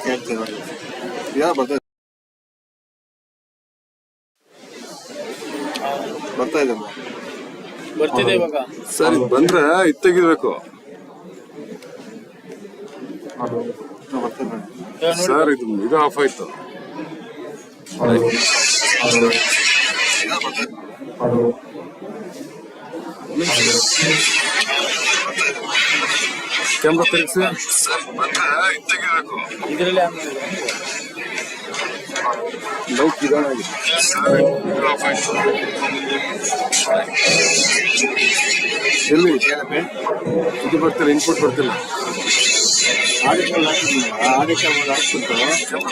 ಕೇಳ್ತೀನಿ ನೋಡಿ. ಯಾ ಬರ್ತಾ ಇದೆ ಬರ್ತಿದೆ ಇವಾಗ. ಸರ್ ಇದು ಬಂದ್ರೆ ಇದು ತೆಗಿಬೇಕು ಸರ್. ಇದು ಆಫ್ ಆಯ್ತು. ಕ್ಯಾಮ್ರಾ ತಿರುಗಿಸಿ. ಇದರಲ್ಲಿ ಲೈಟ್ ಇದಾಗಿದೆ. ಎಲ್ಲಿ ಇದು ಬರ್ತಿಲ್ಲ, ಇನ್ಪುಟ್ ಬರ್ತಿಲ್ಲ. ಆಡಿಷನ್ ಹಾಕ್ಬಿಟ್ಟು ನನ್ನ camera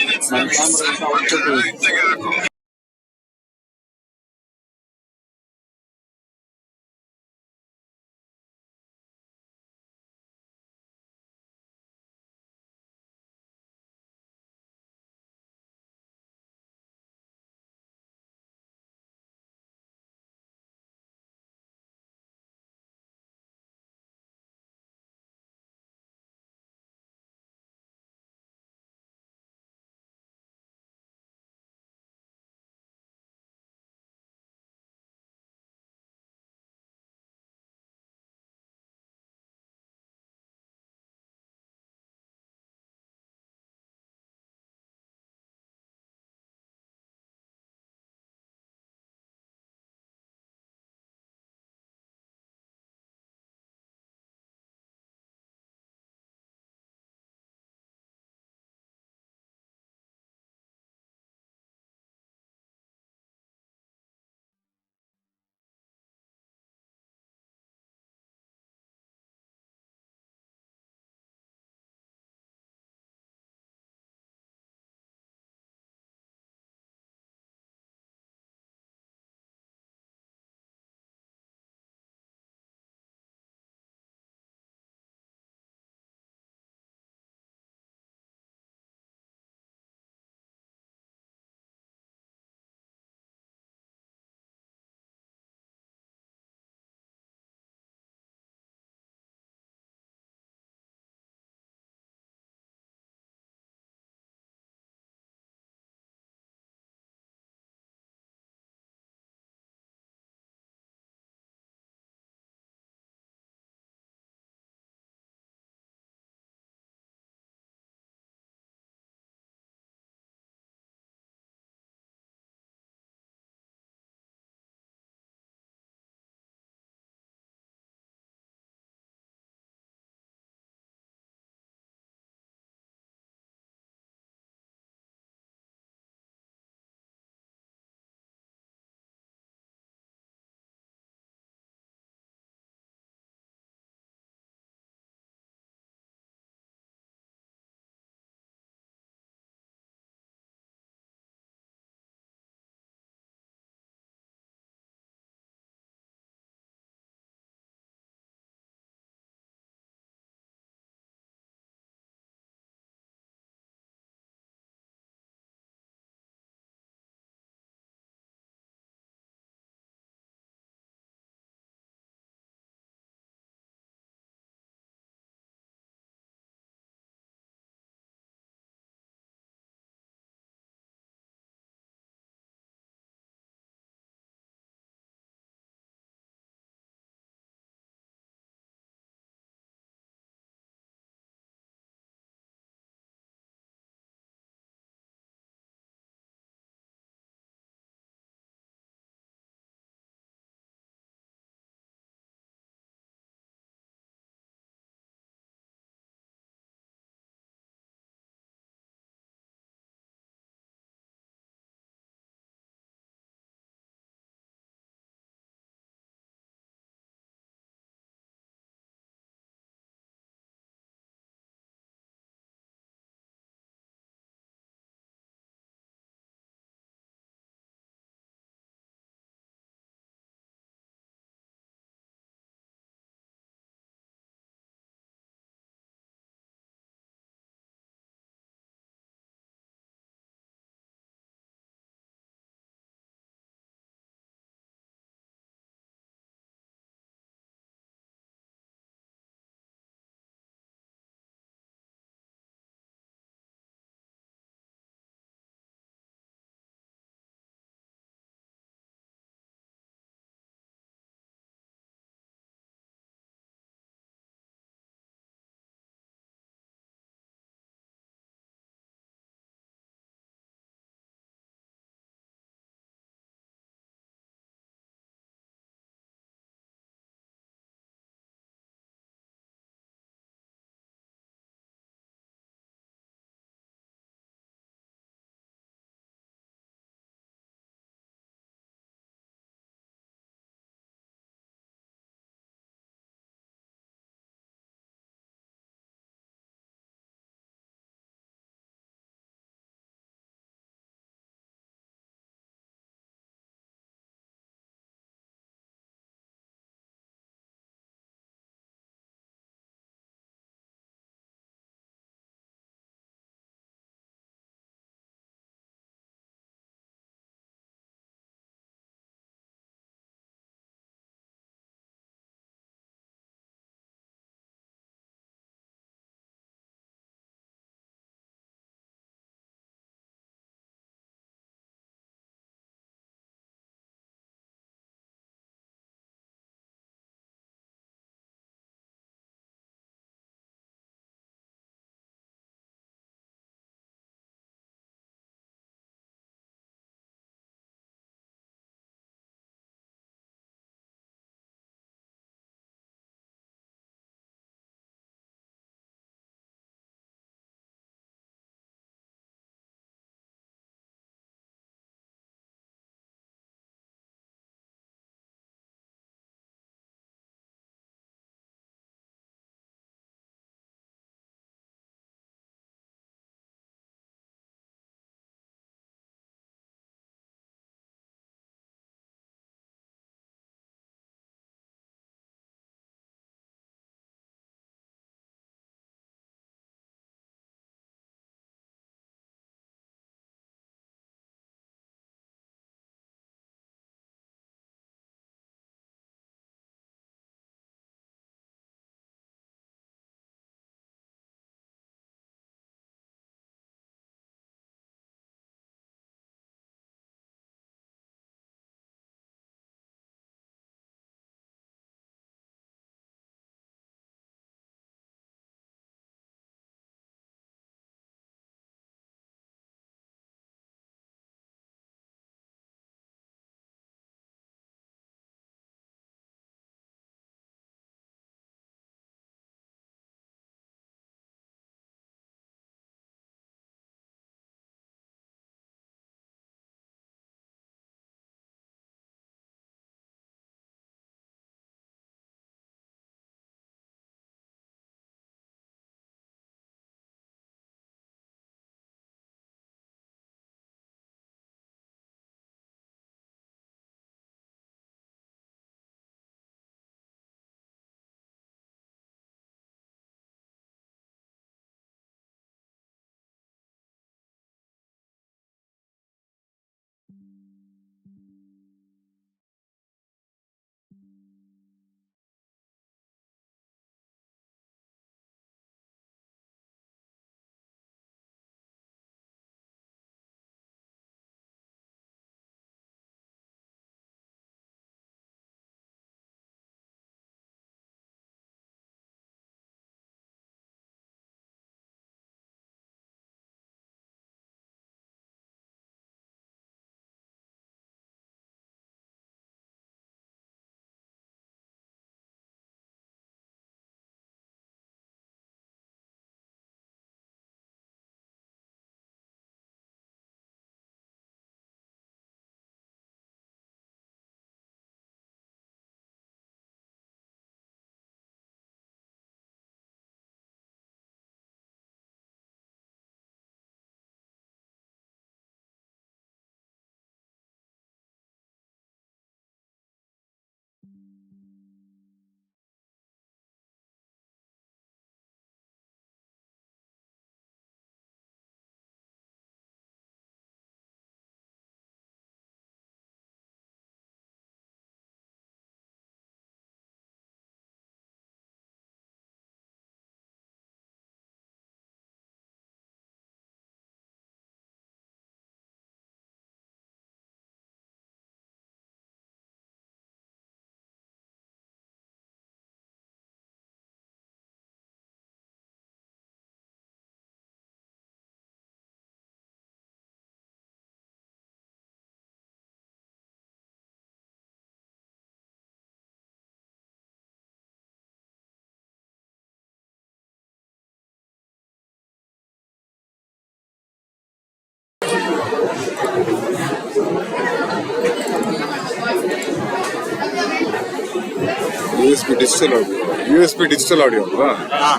USB digital audio. USB digital audio ಅಲ್ವಾ? ಹಾ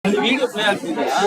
ವಿಡಿಯೋ ಪ್ಲೇ ಆಗ್ತಿದೆಯಾ?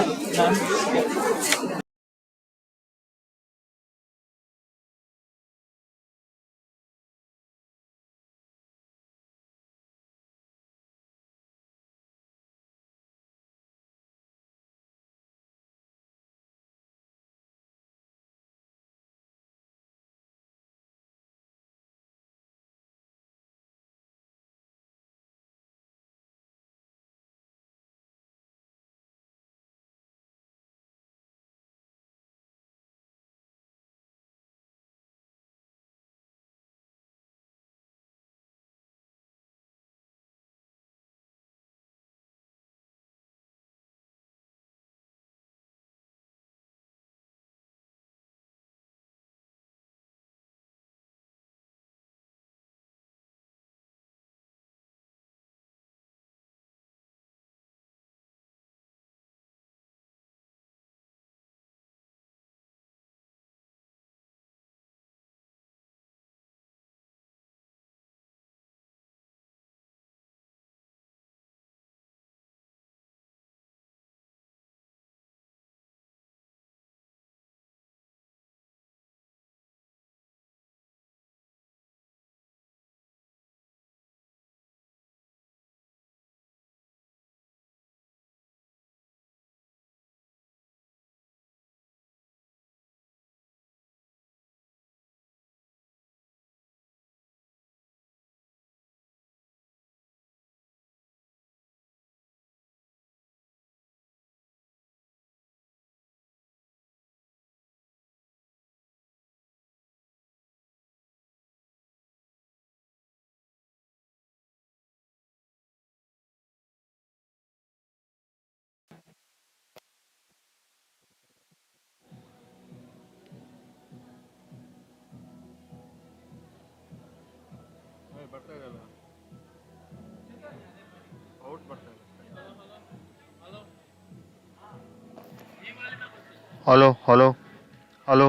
Hello hello hello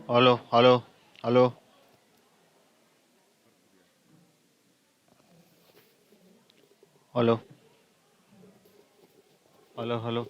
hello hello hello hello hello hello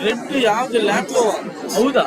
red ಯಾವ್ದು ಲ್ಯಾಪ್ ಹೌದಾ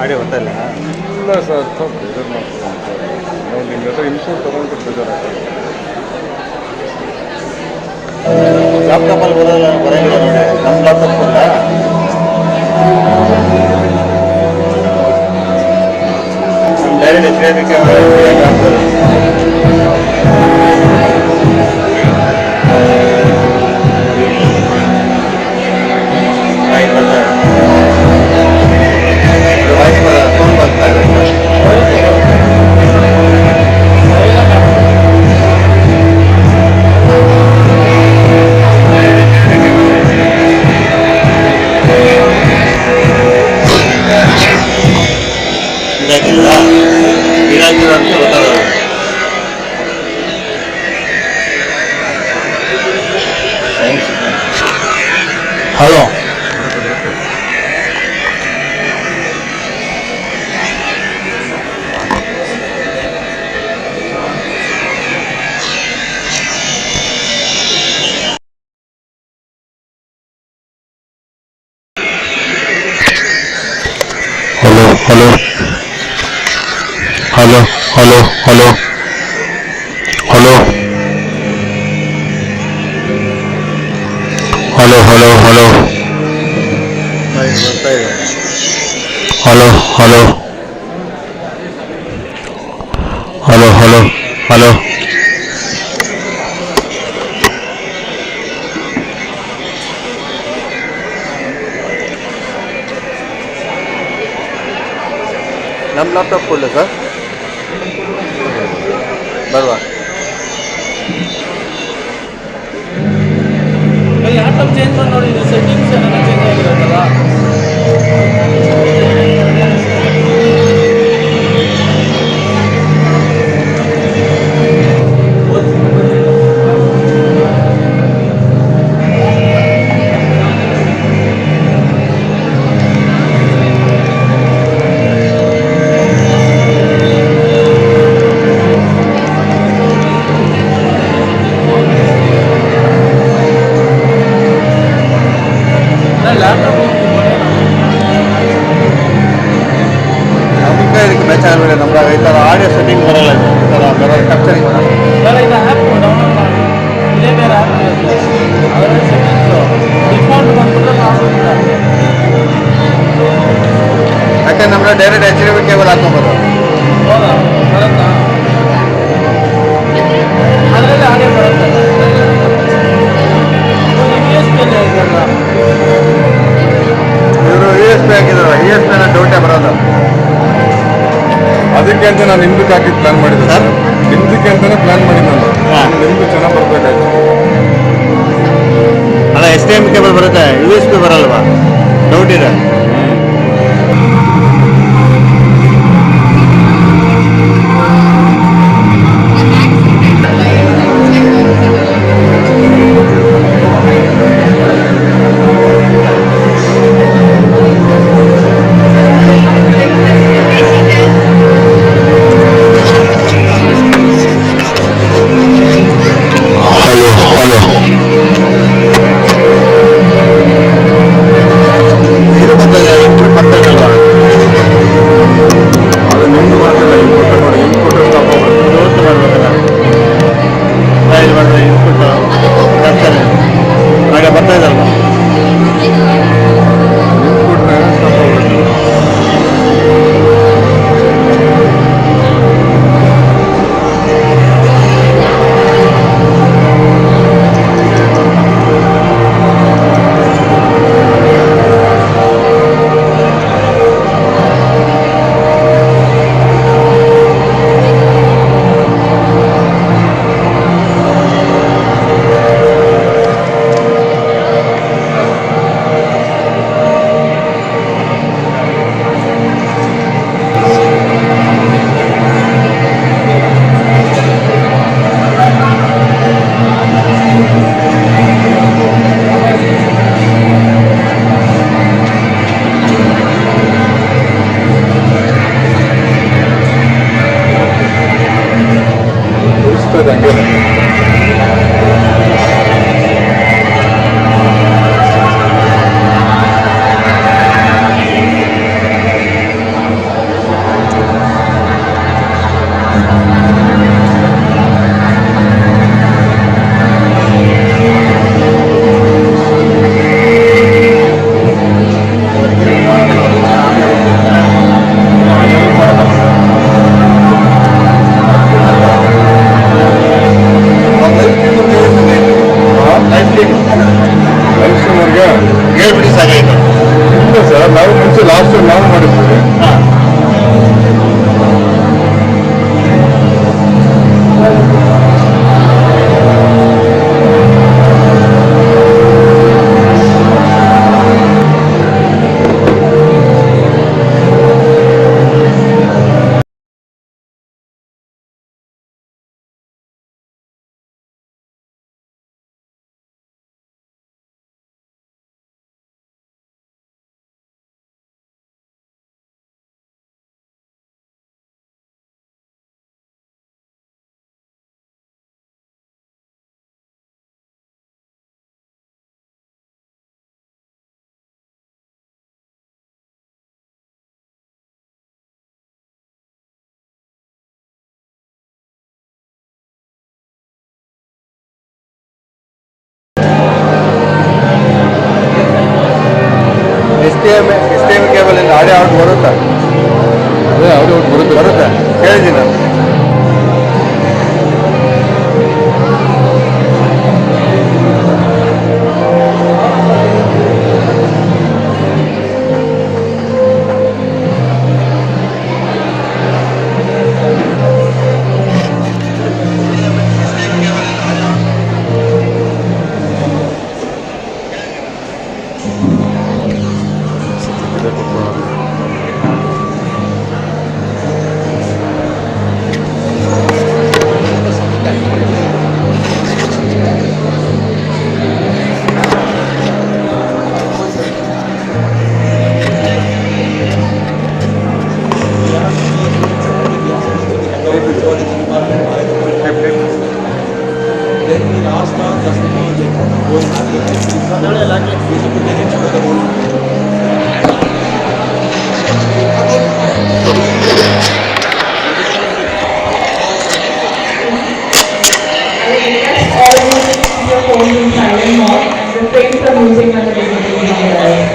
ಆಡಿಯೋ ಗೊತ್ತಲ್ಲ. ಇಲ್ಲ ಸರ್, ಸ್ವಲ್ಪ ಬೇಜಾರು ಮಾಡ್ತೀನಿ. ನಾವು ನಿಮ್ಮ ಹತ್ರ ಇನ್ಪುಟ್ ತೊಗೊಂಡು ಬೇಜಾರಾಗ್ತದೆ. ಲ್ಯಾಪ್ಟಾಪಲ್ಲಿ ಬರೋಲ್ಲ, ಬರೋಂಗಿಲ್ಲ ನೋಡಿ. ನಮ್ಮ ಲ್ಯಾಪ್ಟಾಪ್ ಅಲ್ಲ, ಡೈರೆಕ್ಟ್ ಎಚ್ ಆಗ್ತದೆ. ವಾಯ್ಸ್ ಫೋನ್ ಬರ್ತಾ ಇದೆ. Hello, hello hello hello hello hello hello hello hello ಬರ್ತಾ ಇದೆ. Hello hello hello hello hello ನಮ್ಮ ಲ್ಯಾಪ್ಟಾಪ್ ಕೊಡಲಿ ಸರ್, ಬರುವ ಲ್ಯಾಪ್ಟಾಪ್ ಚೇಂಜ್ ಮಾಡಿ ನೋಡಿ, ಸೆಟ್ಟಿಂಗ್ಸ್ ಏನಾದ್ರು ಚೇಂಜ್ ಆಗಿರುತ್ತಲ್ಲ. ನಮಗೆ ಇದಕ್ಕೆ ಮ್ಯಾಚ್ ಆಗಲ್ಲ. ನಮ್ಗೆ ಈ ಥರ ಆಡಿಯೋ ಸೆಟ್ಟಿಂಗ್ ಬರಲ್ಲ, ಈ ಥರ ಬರೋ ಕ್ಯಾಪ್ಚರಿಂಗ್ ಬರಲ್ಲ. ಸರ್, ಇದು ಆ್ಯಪ್ ಡೌನ್ಲೋಡ್ ಮಾಡಿ, ಇದೇ ಬೇರೆ ಆ್ಯಪ್ ಇರುತ್ತೆ, ಅದರಲ್ಲಿ ಸೆಟ್ಟಿಂಗ್ಸು ಡಿಫಾಲ್ಟ್ ಬಂದ್ಬಿಟ್ರೆ ಆಗೋದಿಲ್ಲ. ಯಾಕಂದ್ರೆ ನಮ್ಗೆ ಡೈರೆಕ್ಟ್ HDMI ಕೇಬಲ್ ಹಾಕ್ಕೊಬೋದು. ಹೌದಾ, ಬರುತ್ತಾ? ಅದರಲ್ಲಿ ಆಡಿಯೋ ಬರುತ್ತೆ. ESP ಅಲ್ಲಿ ಹೇಳ್ತಾರಲ್ಲ, ಇವರು ESP ಹಾಕಿದ್ರು, ESP ಡೌಟೇ ಬರೋದು. ಅದಕ್ಕೆ ಅಂತ ನಾನು ಹಿಂದಕ್ಕೆ ಹಾಕಿ ಪ್ಲಾನ್ ಮಾಡಿದ್ದೆ ಸರ್. ಹಿಂದಕ್ಕೆ ಅಂತಾನೆ ಪ್ಲಾನ್ ಮಾಡಿದ್ದು ನಾನು. ನಿಮ್ದು ಚೆನ್ನಾಗಿ ಬರ್ಬೇಕಾಯ್ತು. ಅಲ್ಲ, HDMI ಕೇಬಲ್ ಬರುತ್ತೆ, USB ಬರಲ್ವಾ? ಡೌಟ್ ಇದೆ. Your phone in silent mode and refrain from using when the dignity is on the rise.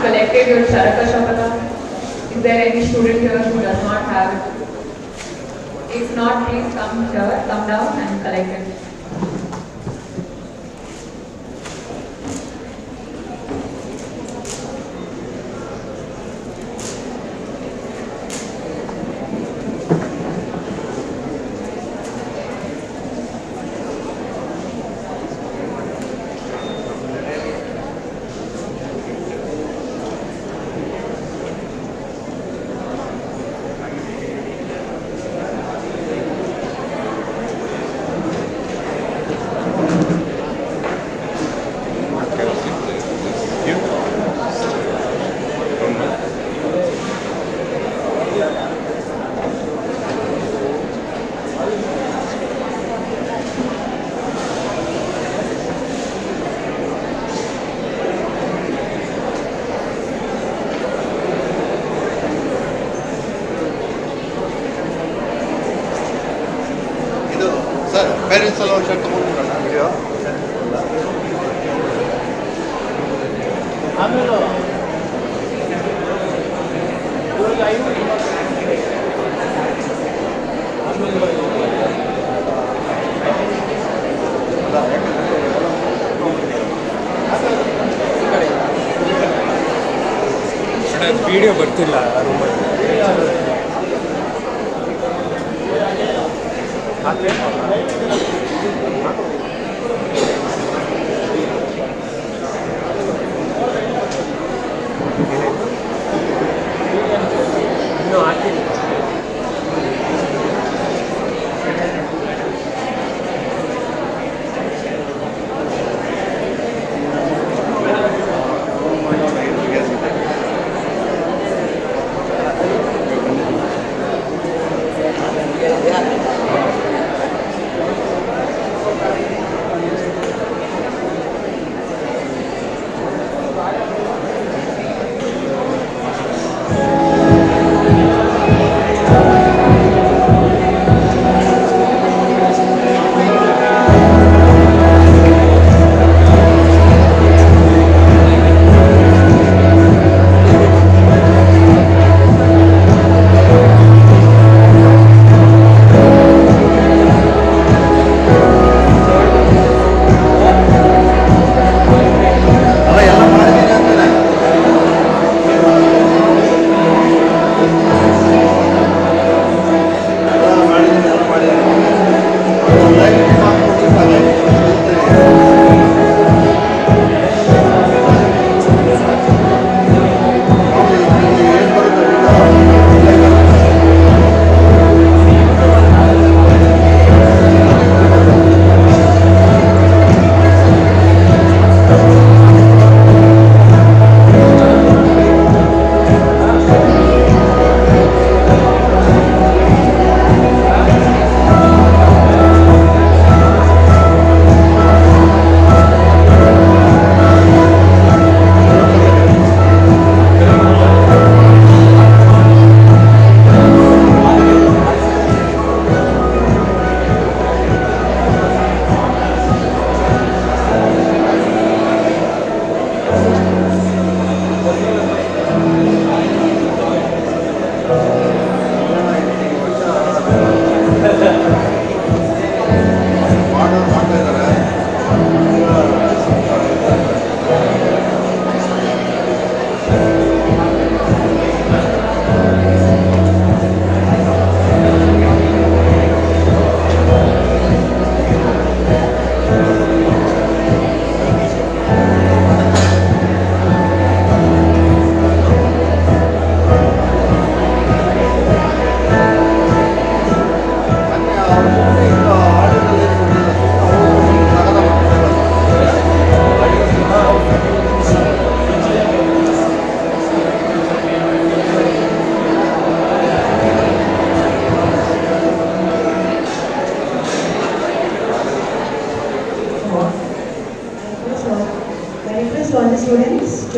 Collected your Charaka. Is there any student here who does not have it? If not, please come here, come down and collect it. Parents alone share the video. Video ಬರ್ತಿಲ್ಲ ಇನ್ನೂ ಹಾಕಿಲ್ಲ.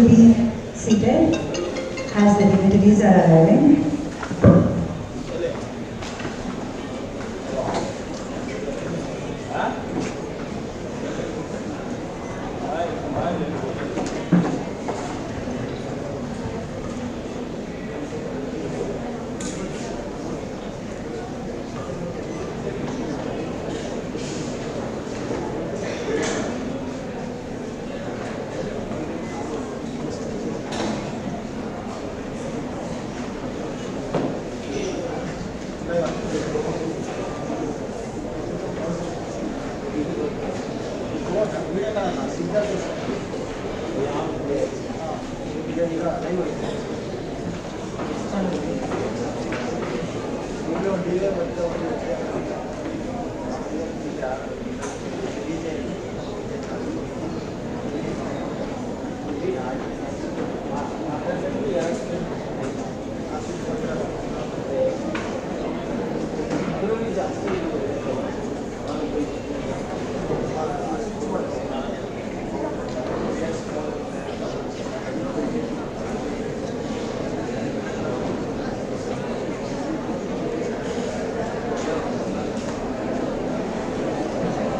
to be seated as the dignitaries are arriving.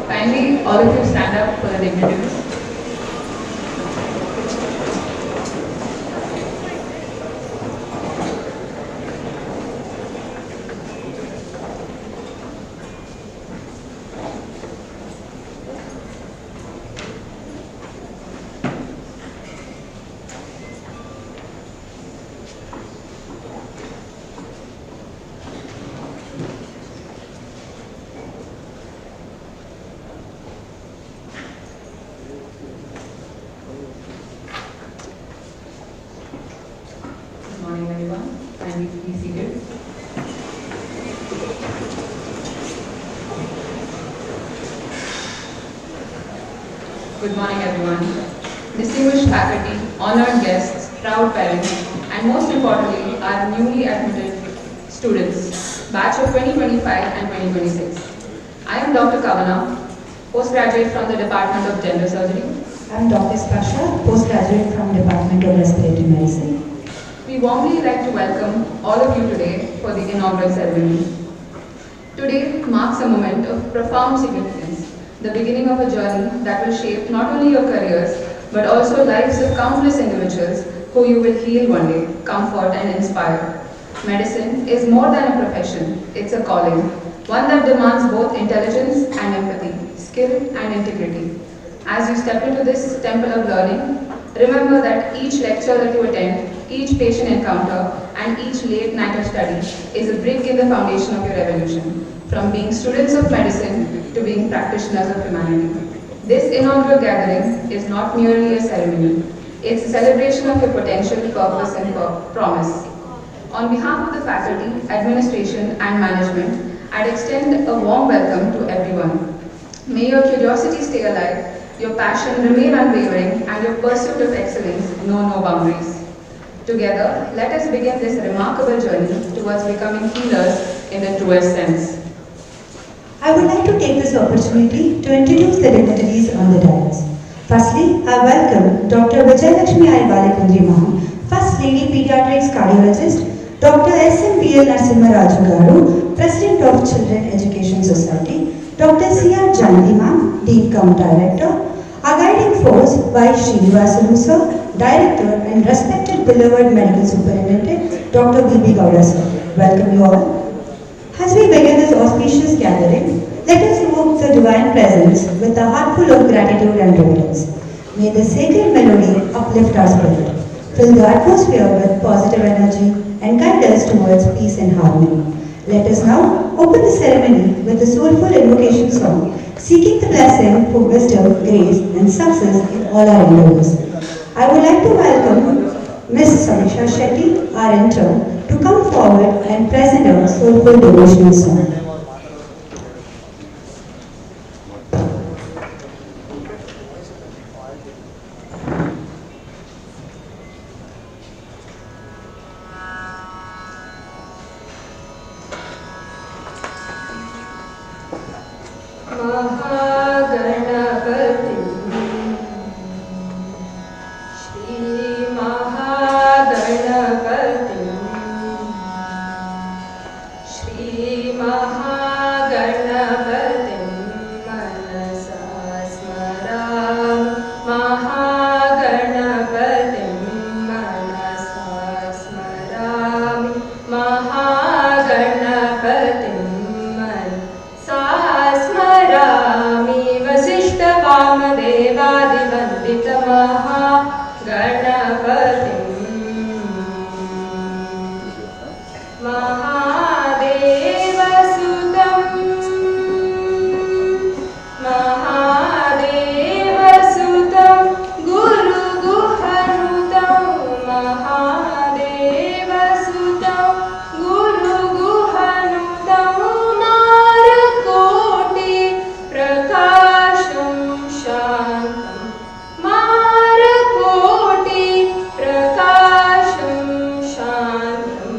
Kindly, all of you stand up for the dignitaries. Good morning, everyone. Kindly be seated. Good morning, everyone. Distinguished faculty, honored guests, proud parents, and most importantly, our newly admitted students, batch of 2025 and 2026. I am Dr. Kavana, postgraduate from the Department of General Surgery. I am Dr. Sparsha, postgraduate from Department of Respiratory Medicine. We warmly like to welcome all of you today for the inaugural ceremony. Today marks a moment of profound significance, the beginning of a journey that will shape not only your careers, but also lives of countless individuals who you will heal one day, comfort and inspire. Medicine is more than a profession, it's a calling, one that demands both intelligence and empathy, skill and integrity. As you step into this temple of learning, remember that each lecture that you attend, each patient encounter, and each late night of study is a brick in the foundation of your evolution, from being students of medicine to being practitioners of humanity. This inaugural gathering is not merely a ceremony, it's a celebration of your potential, purpose, and promise. On behalf of the faculty, administration, and management, I'd extend a warm welcome to everyone. May your curiosity stay alive, your passion remain unwavering, and your pursuit of excellence know no boundaries. Together, let us begin this remarkable journey towards becoming healers in the truest sense. I would like to take this opportunity to introduce the dignitaries on the dais. Firstly, I welcome Dr. Vijayalakshmi Ayvalekundri Ma'am, First Lady Pediatrics Cardiologist, Dr. S.M.P.L. Narasimha Garu, President of Children Education Society, Dr. C.R. Janvi Ma'am, Dean Cum Director, our guiding force, Y. Srinivasalu Sir, Director and respected beloved Medical Superintendent, Dr. B.B. Gowda Sir. Welcome you all. As we begin this auspicious gathering, let us evoke the divine presence with a heart full of gratitude and reverence. May the sacred melody uplift our spirit, fill the atmosphere with positive energy, and guide us towards peace and harmony. Let us now open the ceremony with a soulful invocation song, seeking the blessing for wisdom, grace, and success in all our endeavors. I would like to welcome Ms. Samisha Shetty, our intern, to come forward and present a soulful devotional song. Mahaganapati Shri महागणपतिं मनसा स्मरामि वसिष्ठवामदेवादिवन्दितमहागणपतिं महादेवसुतं गुरुगुहनुतं महादेवसुतं गुरुगुहनुतं मारकोटि प्रकाशं शान्तं मारकोटि प्रकाशं शान्तं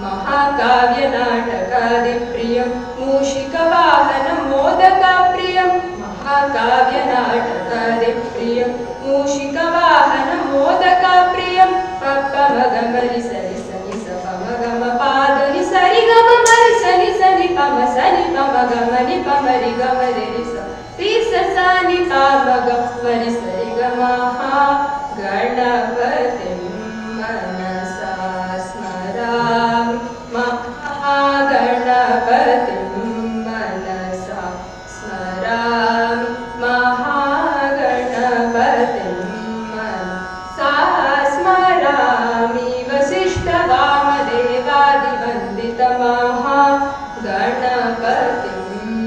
महाकाव्यनाटकादिप्रियं मूषिकवाहनं मोदकप्रियं महाकाव्यनाटकादिप्रियं मूषिकवाहनं मोदकप्रियं पप्पमगमरि सरि सनि सपमगम पादनि सरि गम मरि सनि सनि पम सनि पमगमनि पमरि गमरि स रि स सनि पमग मरि सरि गमहा गणपतिं मनसा स्मरामि महागणपतिं मनसा स्मरामि महागणपतिं मनसा स्मरामि वसिष्ठवामदेवादिवन्दितमहागणपतिम्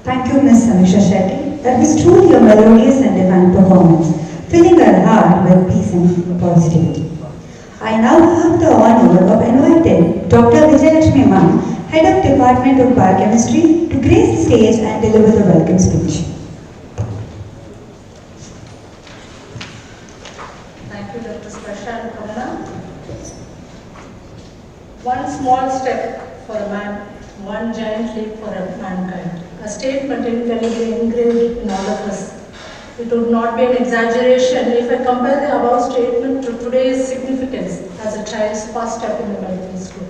Thank you, Ms. Samisha Shetty. That was truly a melodious and divine performance, filling our heart with peace and positivity. I now have the honor of inviting Dr. Vijayalakshmi Ma'am, Head of Department of Biochemistry, to grace the stage and deliver the welcome speech. Thank you, Dr. Spasha and Kamala. One small step for a man, one giant leap for mankind. A statement indelibly engraved in all of us. It would not be an exaggeration if I compare the above statement to today's significance as a child's first step in the medical school.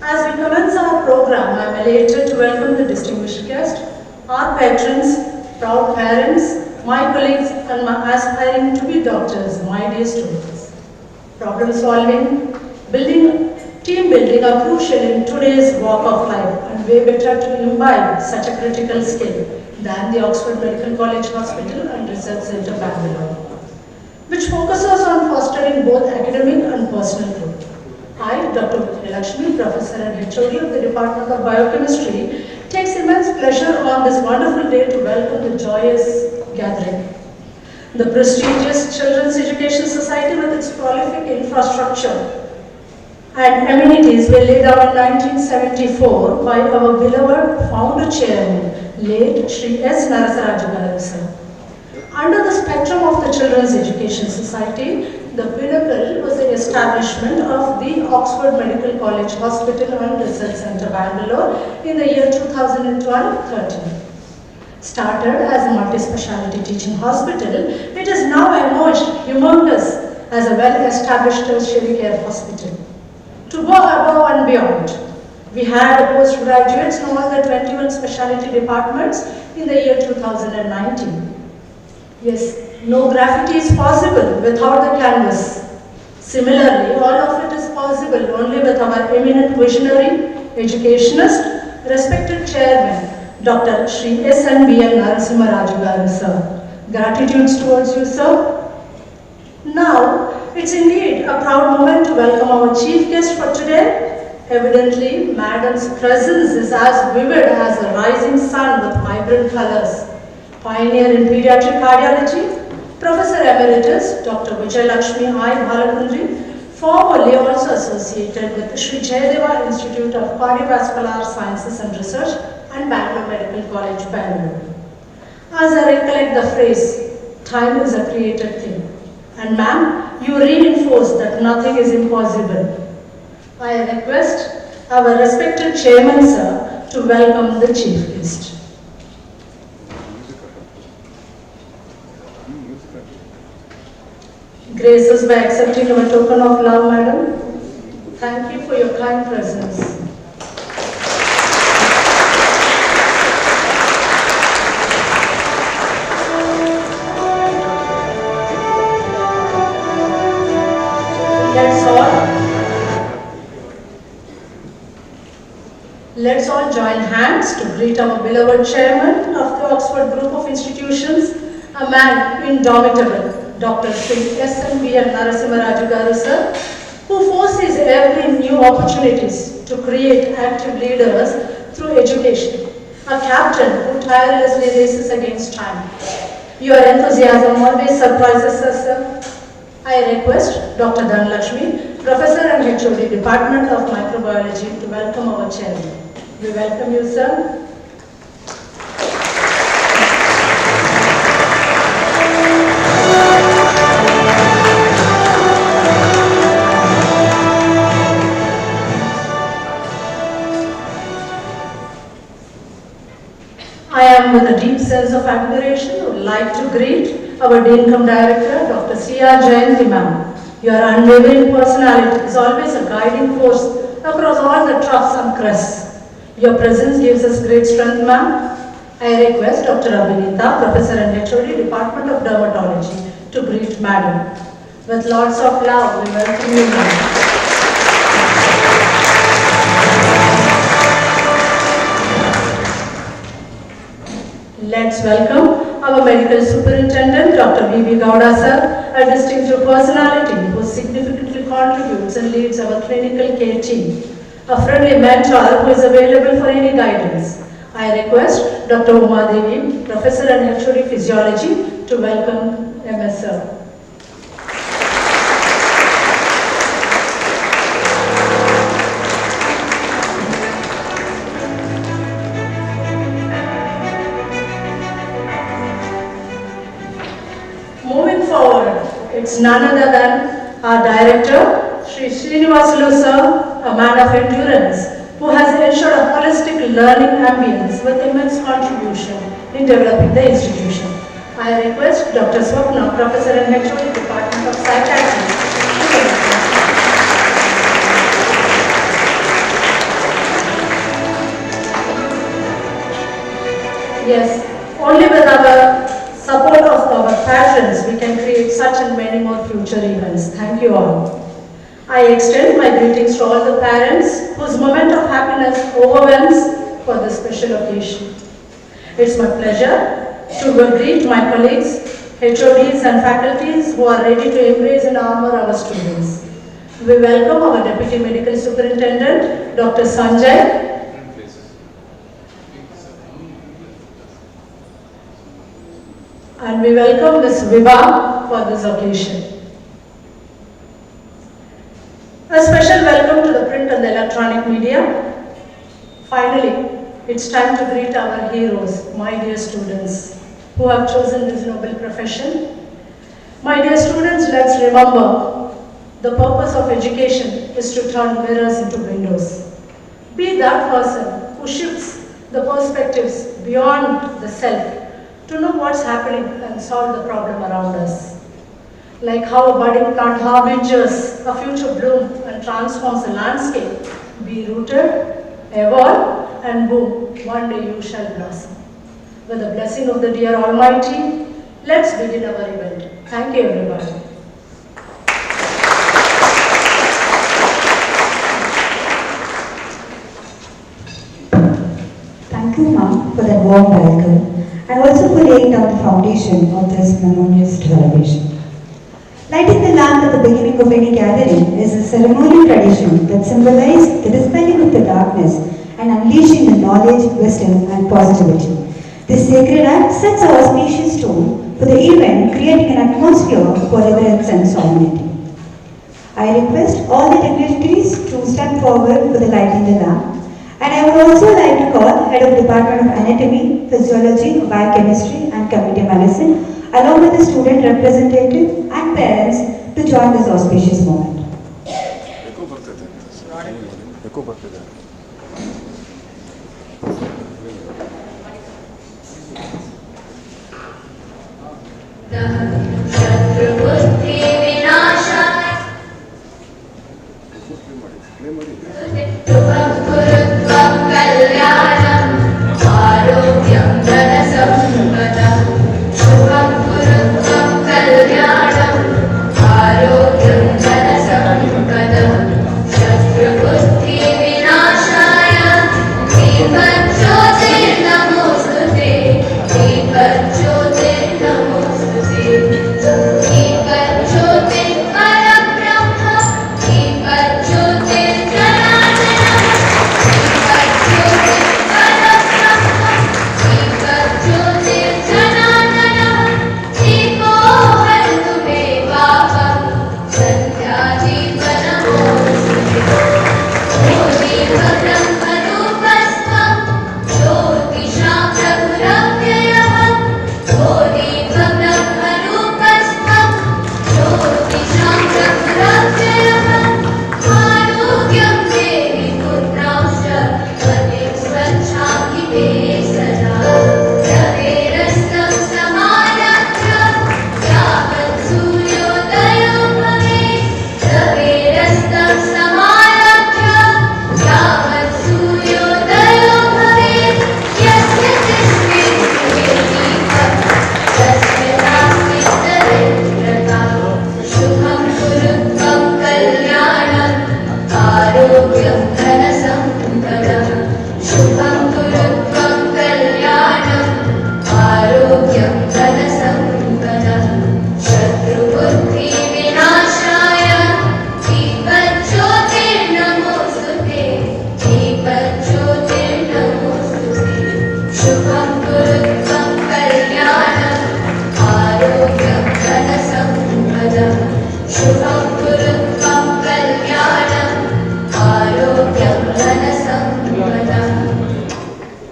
As we commence our program, I am elated to welcome the distinguished guest, our patrons, proud parents, my colleagues, and my aspiring to be doctors, my dear students. Problem solving, team building are crucial in today's walk of life, and way better to imbibe such a critical skill than the Oxford Medical College Hospital and Research Centre, Bangalore, which focuses on fostering both academic and personal growth. I, Dr. Vijayalakshmi, Professor and HOD of the Department of Biochemistry, takes immense pleasure on this wonderful day to welcome the joyous gathering. The prestigious Children's Education Society, with its prolific infrastructure and amenities, were laid out in 1974 by our beloved founder chairman, late Shri S. Narasaraju sir. Under the spectrum of the Children's Education Society, the pinnacle was the establishment of the Oxford Medical College Hospital and Research Centre, Bangalore in the year 2012-13. Started as a multi-speciality teaching hospital, it is now emerged humongous as a well-established tertiary care hospital. To go above and beyond, we had postgraduates in all the 21 specialty departments in the year 2019. Yes, no graffiti is possible without the canvas. Similarly, all of it is possible only with our eminent visionary, educationist, respected chairman, Dr. Shri S.N.B.L. Narasimharaju sir. Gratitudes towards you, sir. Now, it's indeed a proud moment to welcome our chief guest for today. Evidently, Madam's presence is as vivid as a rising sun with vibrant colors. Pioneer in pediatric cardiology, Professor Emeritus Dr. Vijayalakshmi I. Balakundri, formerly also associated with the Sri Jayadeva Institute of Cardiovascular Sciences and Research and Bangalore Medical College, Bangalore. As I recollect the phrase, time is a created thing. And ma'am, you reinforce that nothing is impossible. I request our respected chairman, sir, to welcome the chief guest. Grace us by accepting our token of love, madam. Thank you for your kind presence. Let's all join hands to greet our beloved chairman of the Oxford Group of Institutions, a man indomitable, Dr. Sri S.N.V.L. Narasimharaju Garu sir, who foresees every new opportunities to create active leaders through education, a captain who tirelessly races against time. Your enthusiasm always surprises us, sir. I request Dr. Dhanlakshmi, Professor and HOD, Department of Microbiology, to welcome our chairman. We welcome you, sir. I am with a deep sense of admiration would like to greet our Dean Cum Director, Dr. C.R. Jayanti ma'am. Your unwavering personality is always a guiding force across all the troughs and crests. Your presence gives us great strength, ma'am. I request Dr. Abhinita, Professor and HOD, Department of Dermatology, to greet Madam. With lots of love, we welcome you, ma'am. Let's welcome our Medical Superintendent, Dr. V.B. Gowda, sir, a distinctive personality who significantly contributes and leads our clinical care team. A friendly mentor who is available for any guidance. I request Dr. Uma Devi, Professor and HOD Physiology, to welcome MS sir. Moving forward, it's none other than our Director, Sri Srinivasalu sir, a man of endurance, who has ensured a holistic learning ambience with immense contribution in developing the institution. I request Dr. Swapna, Professor and HOD, Department of Psychiatry. Yes, only with our support of our patrons, we can create such and many more future events. Thank you all. I extend my greetings to all the parents whose moment of happiness overwhelms for this special occasion. It's my pleasure to greet my colleagues, HODs and faculties who are ready to embrace and armor our students. We welcome our Deputy Medical Superintendent, Dr. Sanjay. And we welcome Ms. Vibha for this occasion. A special welcome to the print and the electronic media. Finally, it's time to greet our heroes, my dear students, who have chosen this noble profession. My dear students, let's remember, the purpose of education is to turn mirrors into windows. Be that person who shifts the perspectives beyond the self to know what's happening and solve the problem around us. Like how a budding plant harbinger a future bloom and transforms the landscape. Be rooted, evolve, and boom, one day you shall blossom. With the blessing of the dear Almighty, let's begin our event. Thank you, everybody. Thank you, ma'am, for that warm welcome and also for laying down the foundation of this memorious celebration. Lighting the lamp at the beginning of any gathering is a ceremonial tradition that symbolizes the dispelling of the darkness and unleashing the knowledge, wisdom, and positivity. This sacred act sets our auspicious tone for the event, creating an atmosphere for reverence and solemnity. I request all the dignitaries to step forward for the lighting the lamp. And I would also like to call Head of Department of Anatomy, Physiology, Biochemistry and Community Medicine, along with the student representative and parents to join this auspicious moment.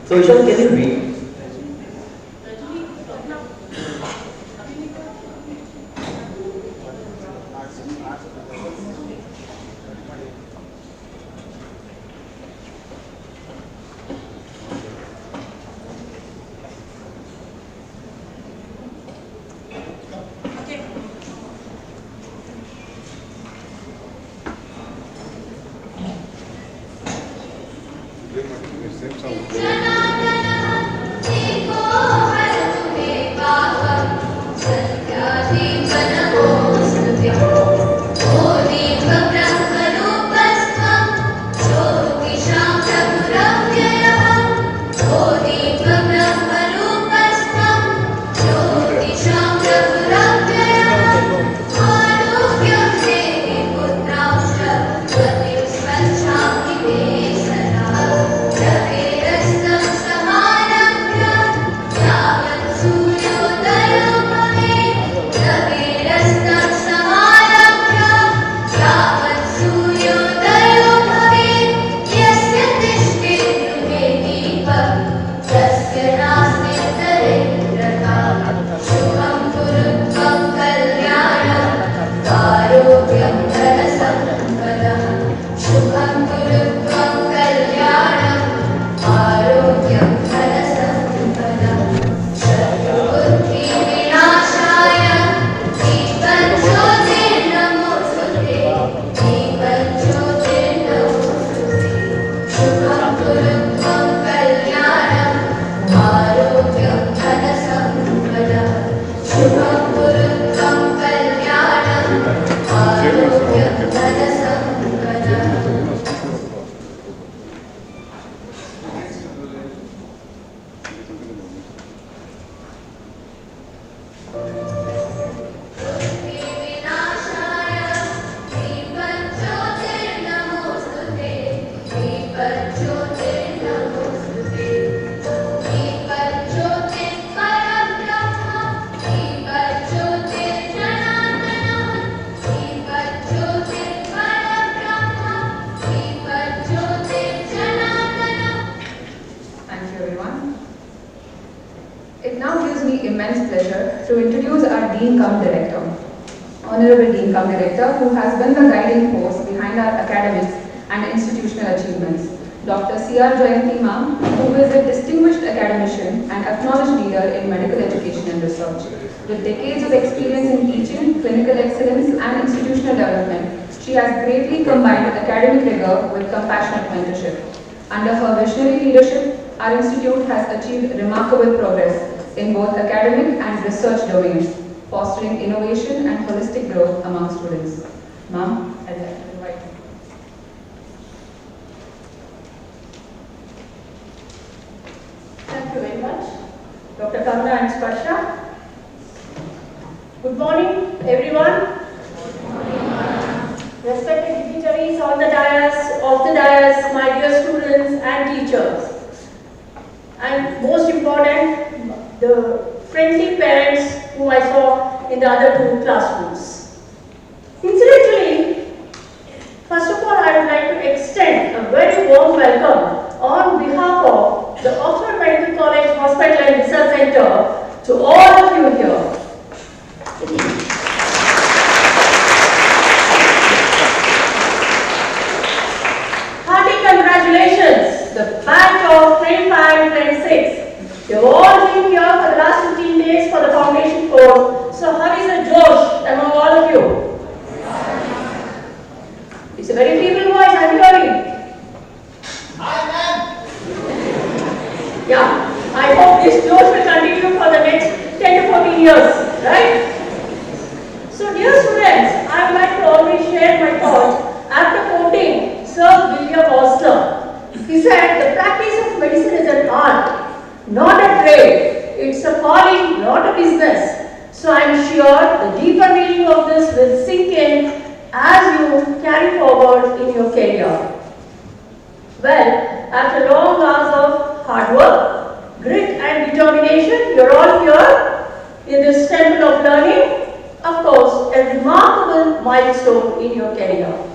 So, Ishan, can you read? Same sound. It now gives me immense pleasure to introduce our Dean Cum Director, Honorable Dean Cum Director, who has been the guiding force behind our academics and institutional achievements, Dr. C.R. Jayanti Ma'am, who is a distinguished academician and acknowledged leader in medical education and research. With decades of experience in teaching, clinical excellence and institutional development, She has greatly combined academic rigor with compassionate mentorship. Under her visionary leadership, our institute has achieved remarkable progress in both academic and research domains, fostering innovation and holistic growth among students. Ma'am, I'd like to invite you. Thank you very much. Dr. Karuna and Sparsha. Good morning, everyone. Respected dignitaries on the dais, off the dais, my dear students and teachers. And most important, the friendly parents whom I saw in the other two classrooms. Incidentally, first of all, I would like to extend a very warm welcome on behalf of the Oxford Medical College Hospital and Research Center to all of you here. Hearty congratulations, the batch of 25-26. You've all been here for the last 15 days for the foundation course. So how is the Josh among all of you? It's a very feeble voice, I'm hearing. Yeah, I hope this Josh will continue for the next 10 to 14 years, right? So dear students, I would like to always share my thoughts after quoting Sir William Osler. He said, the practice of medicine is an art, not a trade. It's a calling, not a business. So I'm sure the deeper meaning of this will sink in as you carry forward in your career. Well, after long hours of hard work, grit and determination, you're all here in this temple of learning. Of course, a remarkable milestone in your career.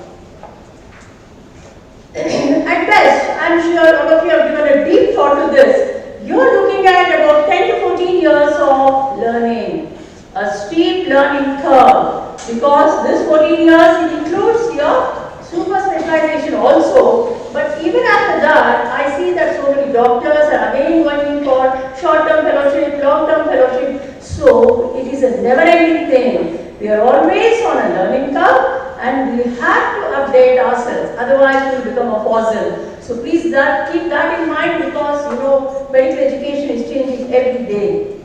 At best, I'm sure all of you have given a deep thought to this. You're looking at about 10 to 14 years of learning, a steep learning curve, because this 14 years it includes your super specialization also. But even after that, I see that so many doctors are again going for short-term fellowship, long-term fellowship. So it is a never-ending thing. We are always on a learning curve and we have to update ourselves. Otherwise, we will become a fossil. So please keep that in mind, because you know medical education is changing every day.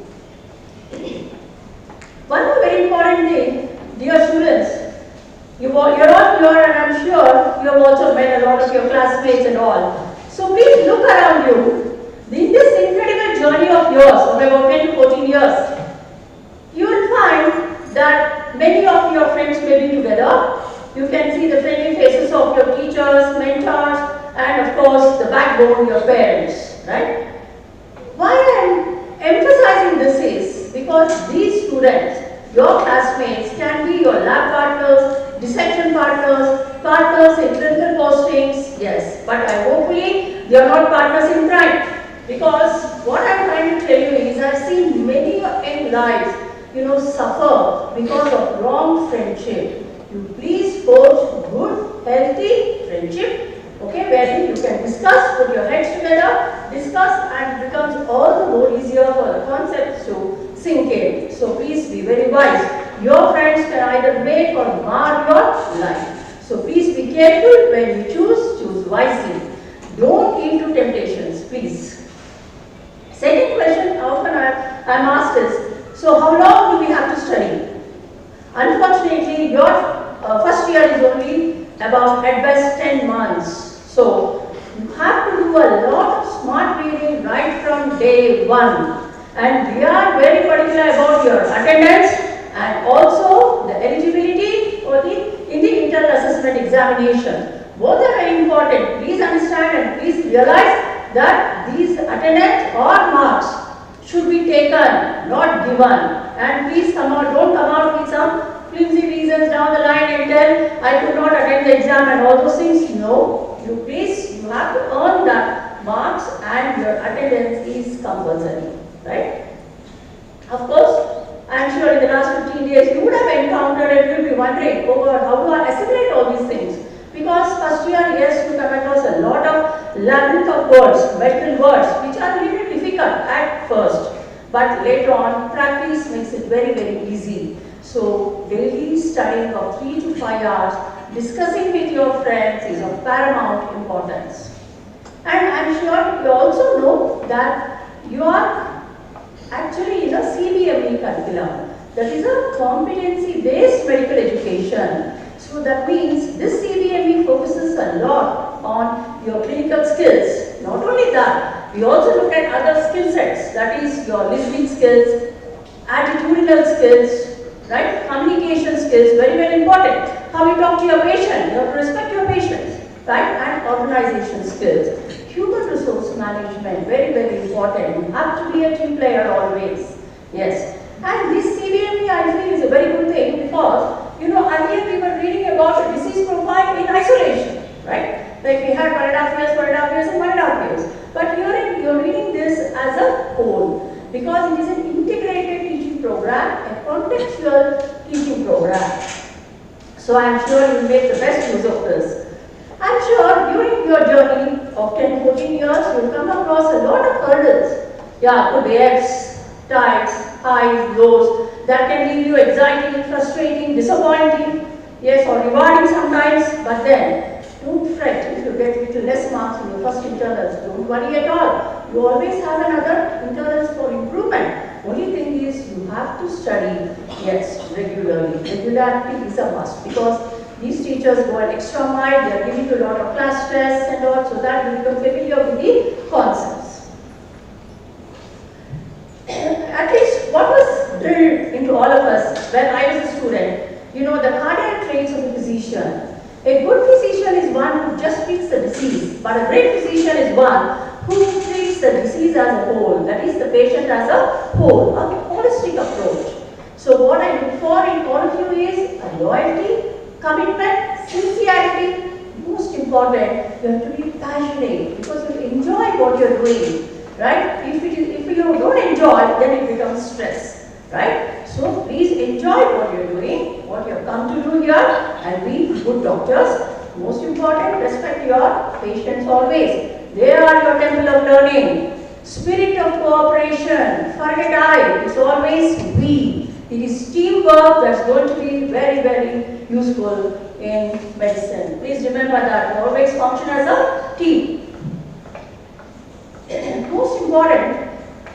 One more very important thing, dear students. You're all here, and I'm sure you have also met a lot of your classmates and all. So please look around you. In this incredible journey of yours of about 10 to 14 years, you will find that many of your friends may be together. You can see the friendly faces of your teachers, mentors, and of course the backbone, your parents, right? Why I'm emphasizing this is because these students, your classmates, can be your lab partners, dissection partners, partners in clinical postings, yes, but hopefully they are not partners in crime. Because what I'm trying to tell you is I've seen many in lives, suffer because of wrong friendship. You please forge good, healthy friendship, okay, where you can discuss, put your heads together, discuss, and it becomes all the more easier for the concepts to sink in. So please be very wise. Your friends can either make or mar your life. So please be careful when you choose wisely. Don't yield to temptations, please. Second question often I'm asked is, so how long do we have to study? Unfortunately, your first year is only about at best 10 months. So you have to do a lot of smart reading right from day one. And we are very particular about your attendance and also the eligibility in the internal assessment examination. Both are very important. Please understand and please realize that these attendance or marks should be taken, not given. And please don't come out with some flimsy reasons down the line and tell I could not attend the exam and all those things. No, you have to earn that marks and your attendance is compulsory, right? Of course, I am sure in the last 15 days you would have encountered and you will be wondering over how to assimilate all these things. Because first year, yes, you come across a lot of labyrinth of words, medical words, which are a little difficult at first. But later on, practice makes it very, very easy. So daily studying of 3 to 5 hours discussing with your friends is of paramount importance. And I'm sure you also know that you are actually in a CBME curriculum. That is a competency-based medical education. So that means this CBME focuses a lot on your clinical skills. Not only that, we also look at other skill sets. That is your listening skills, attitudinal skills, right? Communication skills, very, very important. How you talk to your patient, you have to respect your patients, right? And organization skills. Human resource management, very, very important. You have to be a team player always. Yes. And this CBME, I feel, is a very good thing because, you know, earlier we were reading about a disease profile in isolation, right? Like we had 1.5 years, 1.5 years, and 1.5 years. But here you're reading this as a whole because it is an integrated teaching program, a contextual teaching program. So I'm sure you'll make the best use of this. I'm sure during your journey of 10, 14 years, you'll come across a lot of hurdles. Yeah, could be F's, tides, highs, lows, that can leave you exciting, frustrating, disappointing, yes, or rewarding sometimes, but then don't fret if you get little less marks in your first internals. Don't worry at all. You always have another internals for improvement. Only thing is you have to study, yes, regularly. Regularity is a must because these teachers go an extra mile, they are giving you a lot of class stress and all, so that you become familiar with the concepts. At least what was drilled into all of us when I was a student, you know, the cardiac traits of a physician. A good physician is one who just treats the disease, but a great physician is one who treats the disease as a whole, that is the patient as a whole, a holistic approach. So what I look for in all of you is a loyalty, commitment, sincerity. Most important, you have to be passionate because you enjoy what you're doing, right? If you don't enjoy, then it becomes stress, right? So please enjoy what you're doing, what you have come to do here, and be good doctors. Most important, respect your patients always. They are your temple of learning. Spirit of cooperation, forget I, it's always we. It is teamwork that's going to be very, very useful in medicine. Please remember that. Always function as a team. Most important,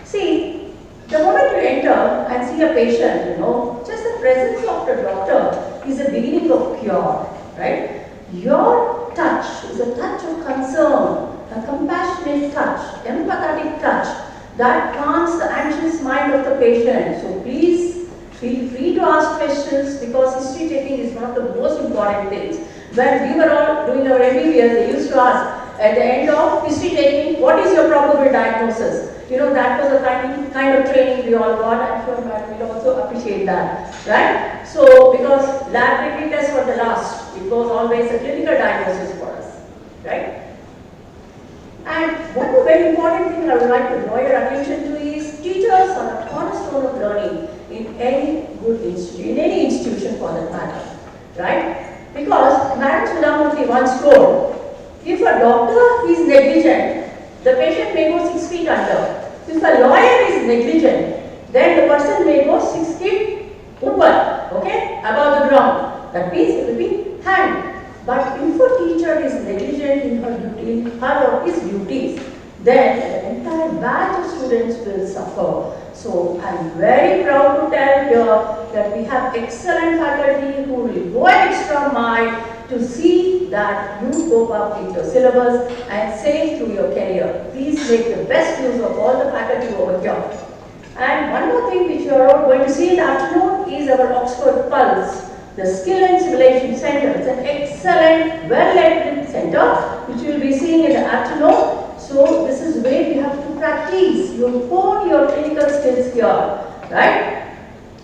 see, the moment you enter and see a patient, you know, just the presence of the doctor is the beginning of cure, right? Your touch is a touch of concern, a compassionate touch, empathetic touch that calms the anxious mind of the patient. So please feel free to ask questions because history taking is one of the most important things. When we were all doing our MBBS, they used to ask at the end of history taking, what is your probable diagnosis? You know, that was a kind of training we all got. I'm sure Madam will also appreciate that, right? So, because laboratory tests were the last, it was always a clinical diagnosis for us, right? And one more very important thing I would like to draw your attention to is teachers are a cornerstone of learning in any good institution, in any institution for that matter, right? Because Madam Sudhamurthy once told, if a doctor is negligent, the patient may go 6 feet under. If a lawyer is negligent, then the person may go 6 feet upper, okay, above the ground. That means it will be hanged. But if a teacher is negligent in her or his duties, then the entire batch of students will suffer. So I am very proud to tell here that we have excellent faculty who will go an extra mile to see that you cope up with your syllabus and sail through your career. Please make the best use of all the faculty over here. And one more thing which you are all going to see in the afternoon is our Oxford Pulse, the Skill and Simulation Center. It's an excellent, well-led center which you will be seeing in the afternoon. So this is where you have to practice. You hone your clinical skills here, right?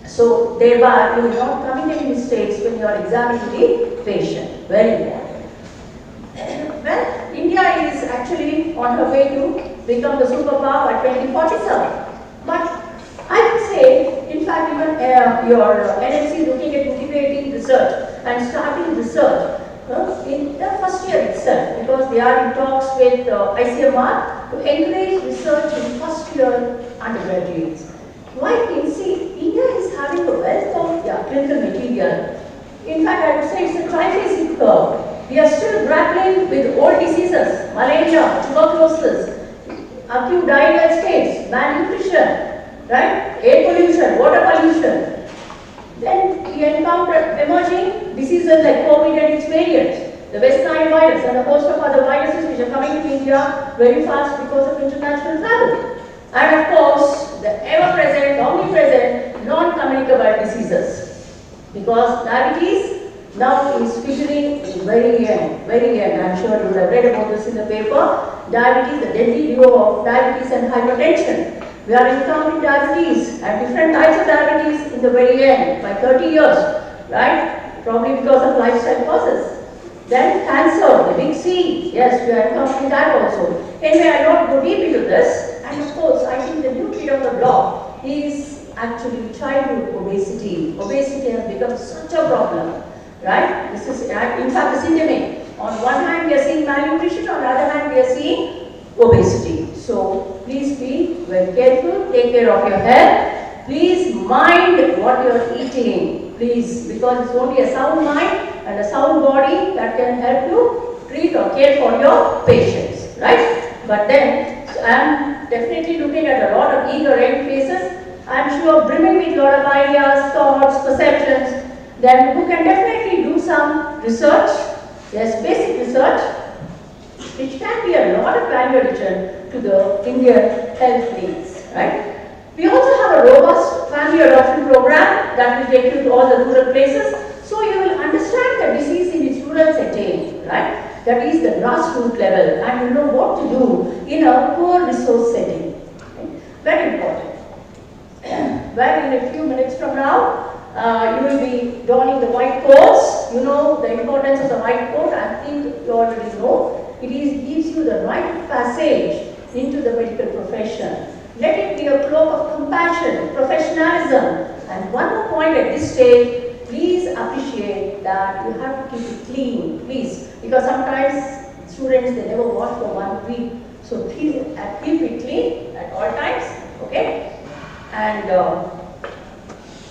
So thereby you will not commit any mistakes when you are examining the patient. Very important. Well, India is actually on her way to become the superpower by 2047. But I would say, in fact, even your NMC is looking at motivating research and starting research in the first year itself, because they are in talks with ICMR to encourage research in first year undergraduates. Why? You see, India is having a wealth of clinical material. In fact, I would say it's a triphasic curve. We are still grappling with old diseases, malaria, tuberculosis, acute diarrheal states, malnutrition, right? Air pollution, water pollution. Then we encounter emerging diseases like COVID and its variants, the West Nile virus and a host of other viruses which are coming to India very fast because of international travel. And of course, the ever-present, omnipresent, non-communicable diseases. Because diabetes now is figuring very young. I'm sure you would have read about this in the paper. Diabetes, the deadly duo of diabetes and hypertension. We are encountering diabetes and different types of diabetes in the very end, by 30 years, right? Probably because of lifestyle causes. Then cancer, the big C, yes, we are encountering that also. Anyway, I won't go deep into this. And of course, I think the new kid on the block is actually childhood obesity. Obesity has become such a problem, right? This is, in fact, a syndemic. On one hand, we are seeing malnutrition, on the other hand, we are seeing obesity. So please be very careful, take care of your health. Please mind what you are eating, please, because it's only a sound mind and a sound body that can help you treat or care for your patients, right? But then, I am definitely looking at a lot of eager young faces. I am sure brimming with a lot of ideas, thoughts, perceptions. Then who can definitely do some research, yes, basic research, which can be a lot of value addition to the Indian health needs, right? We also have a robust family adoption program that will take you to all the rural places, so you will understand the disease in its rural setting, right? That is the grassroots level, and you know what to do in a poor resource setting. Okay? Very important. Well, in a few minutes from now, you will be donning the white coats. You know the importance of the white coat. I think you already know. It gives you the right of passage into the medical profession. Let it be a cloak of compassion, professionalism. And one more point at this stage, please appreciate that you have to keep it clean, please. Because sometimes students, they never wash for 1 week. So please keep it clean at all times, okay? And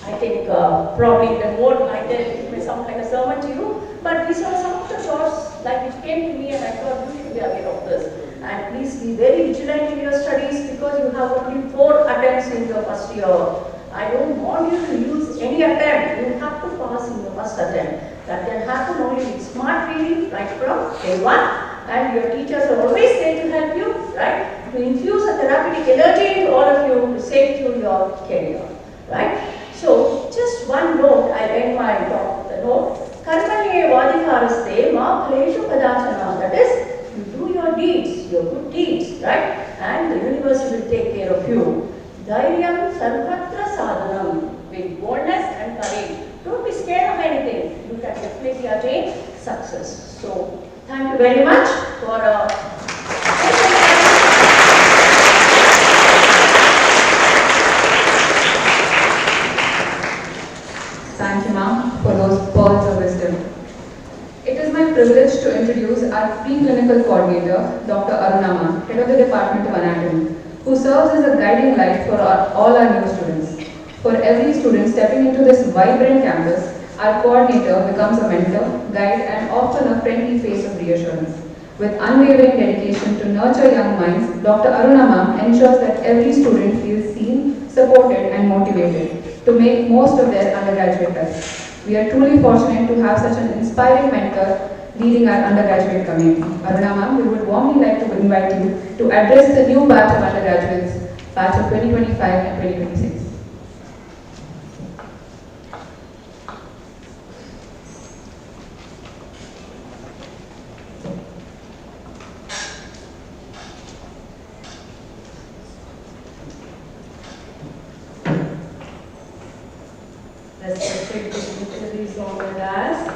I think probably the more I tell, it may sound like a sermon to you, but these are some of the thoughts like which came to me, and I thought you should be aware of this. And please be very vigilant in your studies because you have only 4 attempts in your first year. I don't want you to use any attempt. You have to pass in your first attempt. That can happen only with smart reading right from day 1. And your teachers are always there to help you, right? To infuse a therapeutic energy into all of you to save you your career, right? So, just one note, I end my talk with a note. Karmanye vadikaraste ma kaleshu kadachana. That is, you do your deeds, your good deeds, right? And the universe will take care of you. Dhairyam sarvatra sadhanam. With boldness and courage. Don't be scared of anything. You can definitely attain success. So, thank you very much for Thank you, ma'am, for those pearls of wisdom. It is my privilege to introduce our Preclinical Coordinator, Dr. Aruna ma'am, Head of the Department of Anatomy, who serves as a guiding light for all our new students. For every student stepping into this vibrant campus, our coordinator becomes a mentor, guide, and often a friendly face of reassurance. With unwavering dedication to nurture young minds, Dr. Aruna ma'am ensures that every student feels seen, supported, and motivated to make most of their undergraduate life. We are truly fortunate to have such an inspiring mentor leading our undergraduate community. Aruna ma'am, we would warmly like to invite you to address the new batch of undergraduates, batch of 2025 and 2026. Respected dignitaries on the dais,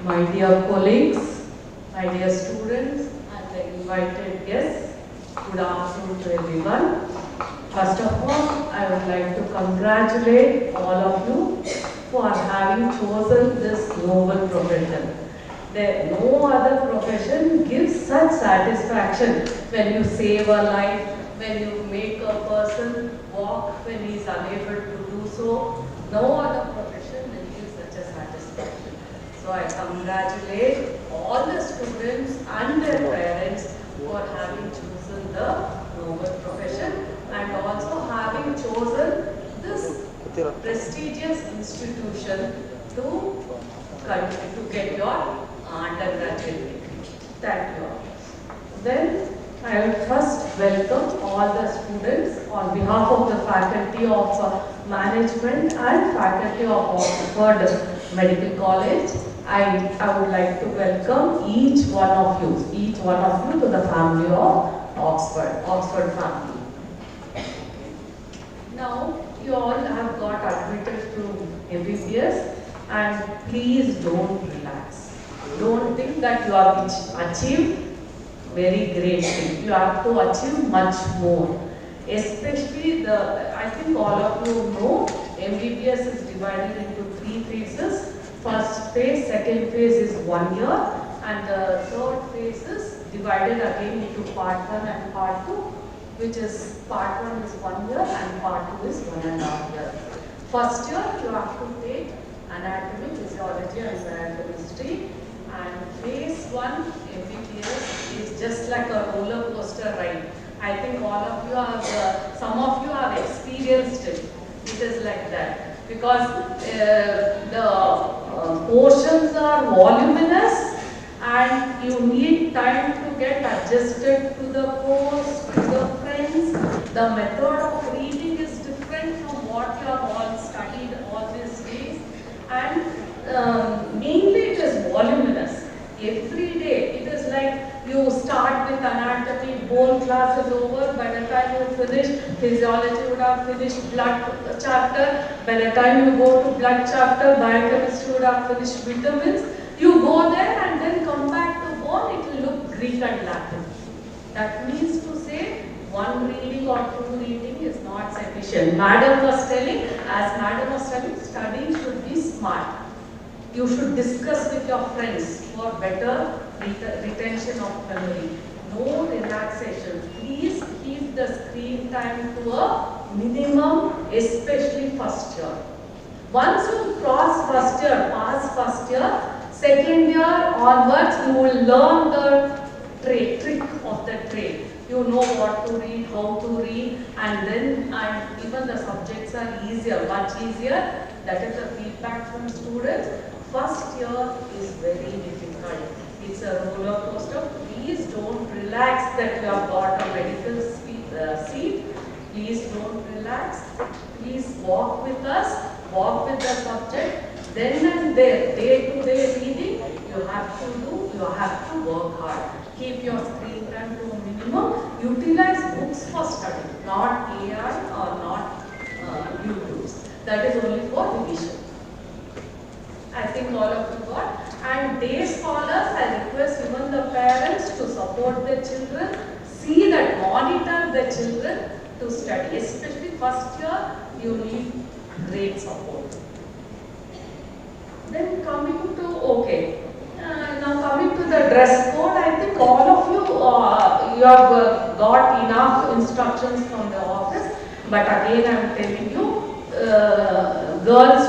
my dear colleagues, my dear students, and the invited guests, good afternoon to everyone. First of all, I would like to congratulate all of you for having chosen this noble profession. No other profession gives such satisfaction when you save a life, when you make a person walk when he is unable to do so. No other profession will give such a satisfaction. So I congratulate all the students and their parents for having chosen the noble profession and also having chosen this prestigious institution to get your undergraduate degree. Thank you all. Then I will first welcome all the students on behalf of the Faculty of Management and Faculty of Oxford Medical College. I would like to welcome each one of you to the family of Oxford family. Now, you all have got admitted to MBBS and please don't relax. Don't think that you have achieved very great thing. You have to achieve much more. Especially I think all of you know, MBBS is divided into 3 phases. First phase, second phase is 1 year, and the third phase is divided again into part 1 and part 2, which is part 1 is 1 year and part 2 is 1.5 years. First year you have to take anatomy, physiology and biochemistry, and phase 1 MBBS is just like a roller coaster ride. I think all of you have, some of you have experienced it. It is like that. Because the portions are voluminous and you need time to get adjusted to the course, to the friends. The method of reading is different from what you have all studied all these days, and mainly it is voluminous. Every day it is like you start with anatomy, bone class is over, by the time you finish, physiology would have finished, blood chapter, by the time you go to blood chapter, biochemistry would have finished vitamins. You go there and then come back to bone, it will look Greek and Latin. That means to say, 1 reading or 2 reading is not sufficient. Madam was telling, studying should be smart. You should discuss with your friends for better retention of memory. No relaxation. Please keep the screen time to a minimum, especially first year. Once you cross first year, pass first year, second year onwards, you will learn the trick of the trade. You know what to read, how to read, and even the subjects are easier, much easier. That is the feedback from students. First year is very difficult. It's a roller coaster. Please don't relax that you have got a medical seat. Please don't relax. Please walk with us, walk with the subject. Then and there, day-to-day reading, you have to work hard. Keep your screen time to a minimum. Utilize books for study, not AI or not YouTubes. That is only for revision. I think all of you got. And day scholars, I request even the parents to support their children, see that monitor the children to study. Especially first year, you need great support. Then coming to, now coming to the dress code, I think all of you, you have got enough instructions from the office. But again, I am telling you, girls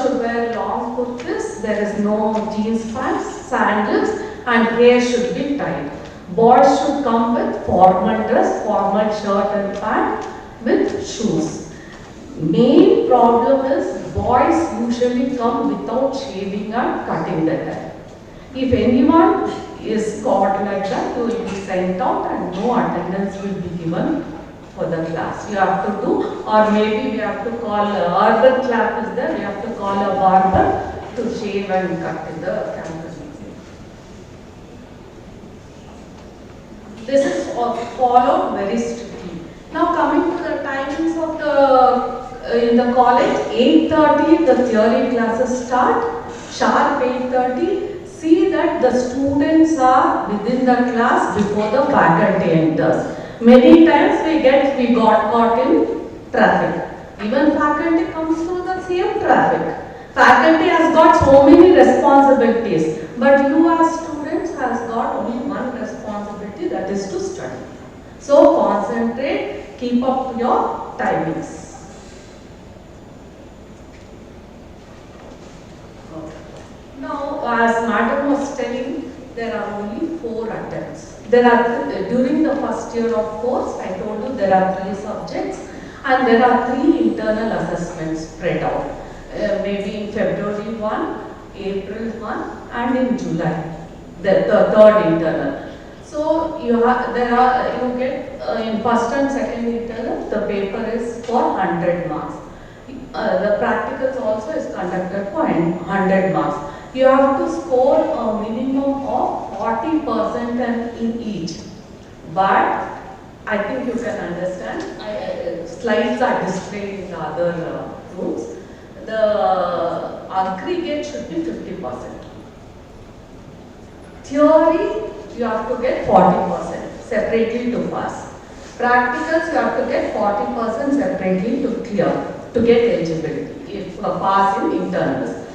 should wear long kurtis, there is no jeans pants, sandals, and hair should be tied. Boys should come with formal dress, formal shirt and pant with shoes. Main problem is boys usually come without shaving and cutting the hair. If anyone is caught like that, you will be sent out and no attendance will be given for the class. You have to do, or maybe we have to call, urban club is there, we have to call a barber to shave and cut in the campus. This is followed very strictly. Now coming to the timings of in the college, 8:30 the theory classes start, sharp 8:30. See that the students are within the class before the faculty enters. Many times we got caught in traffic. Even faculty comes through the same traffic. Faculty has got so many responsibilities, but you as students has got only one responsibility, that is to study. So concentrate, keep up your timings. Now, as Madam was telling, there are only 4 attempts. There are, during the first year of course, I told you there are 3 subjects and there are 3 internal assessments spread out. Maybe in February 1, April 1 and in July, the third internal. So you get in first and second internal, the paper is for 100 marks. The practicals also is conducted for 100 marks. You have to score a minimum of 40% in each. But I think you can understand, slides are displayed in the other rooms. The aggregate should be 50%. Theory, you have to get 40% separately to pass. Practicals, you have to get 40% separately to clear, to get eligibility, if pass in internals.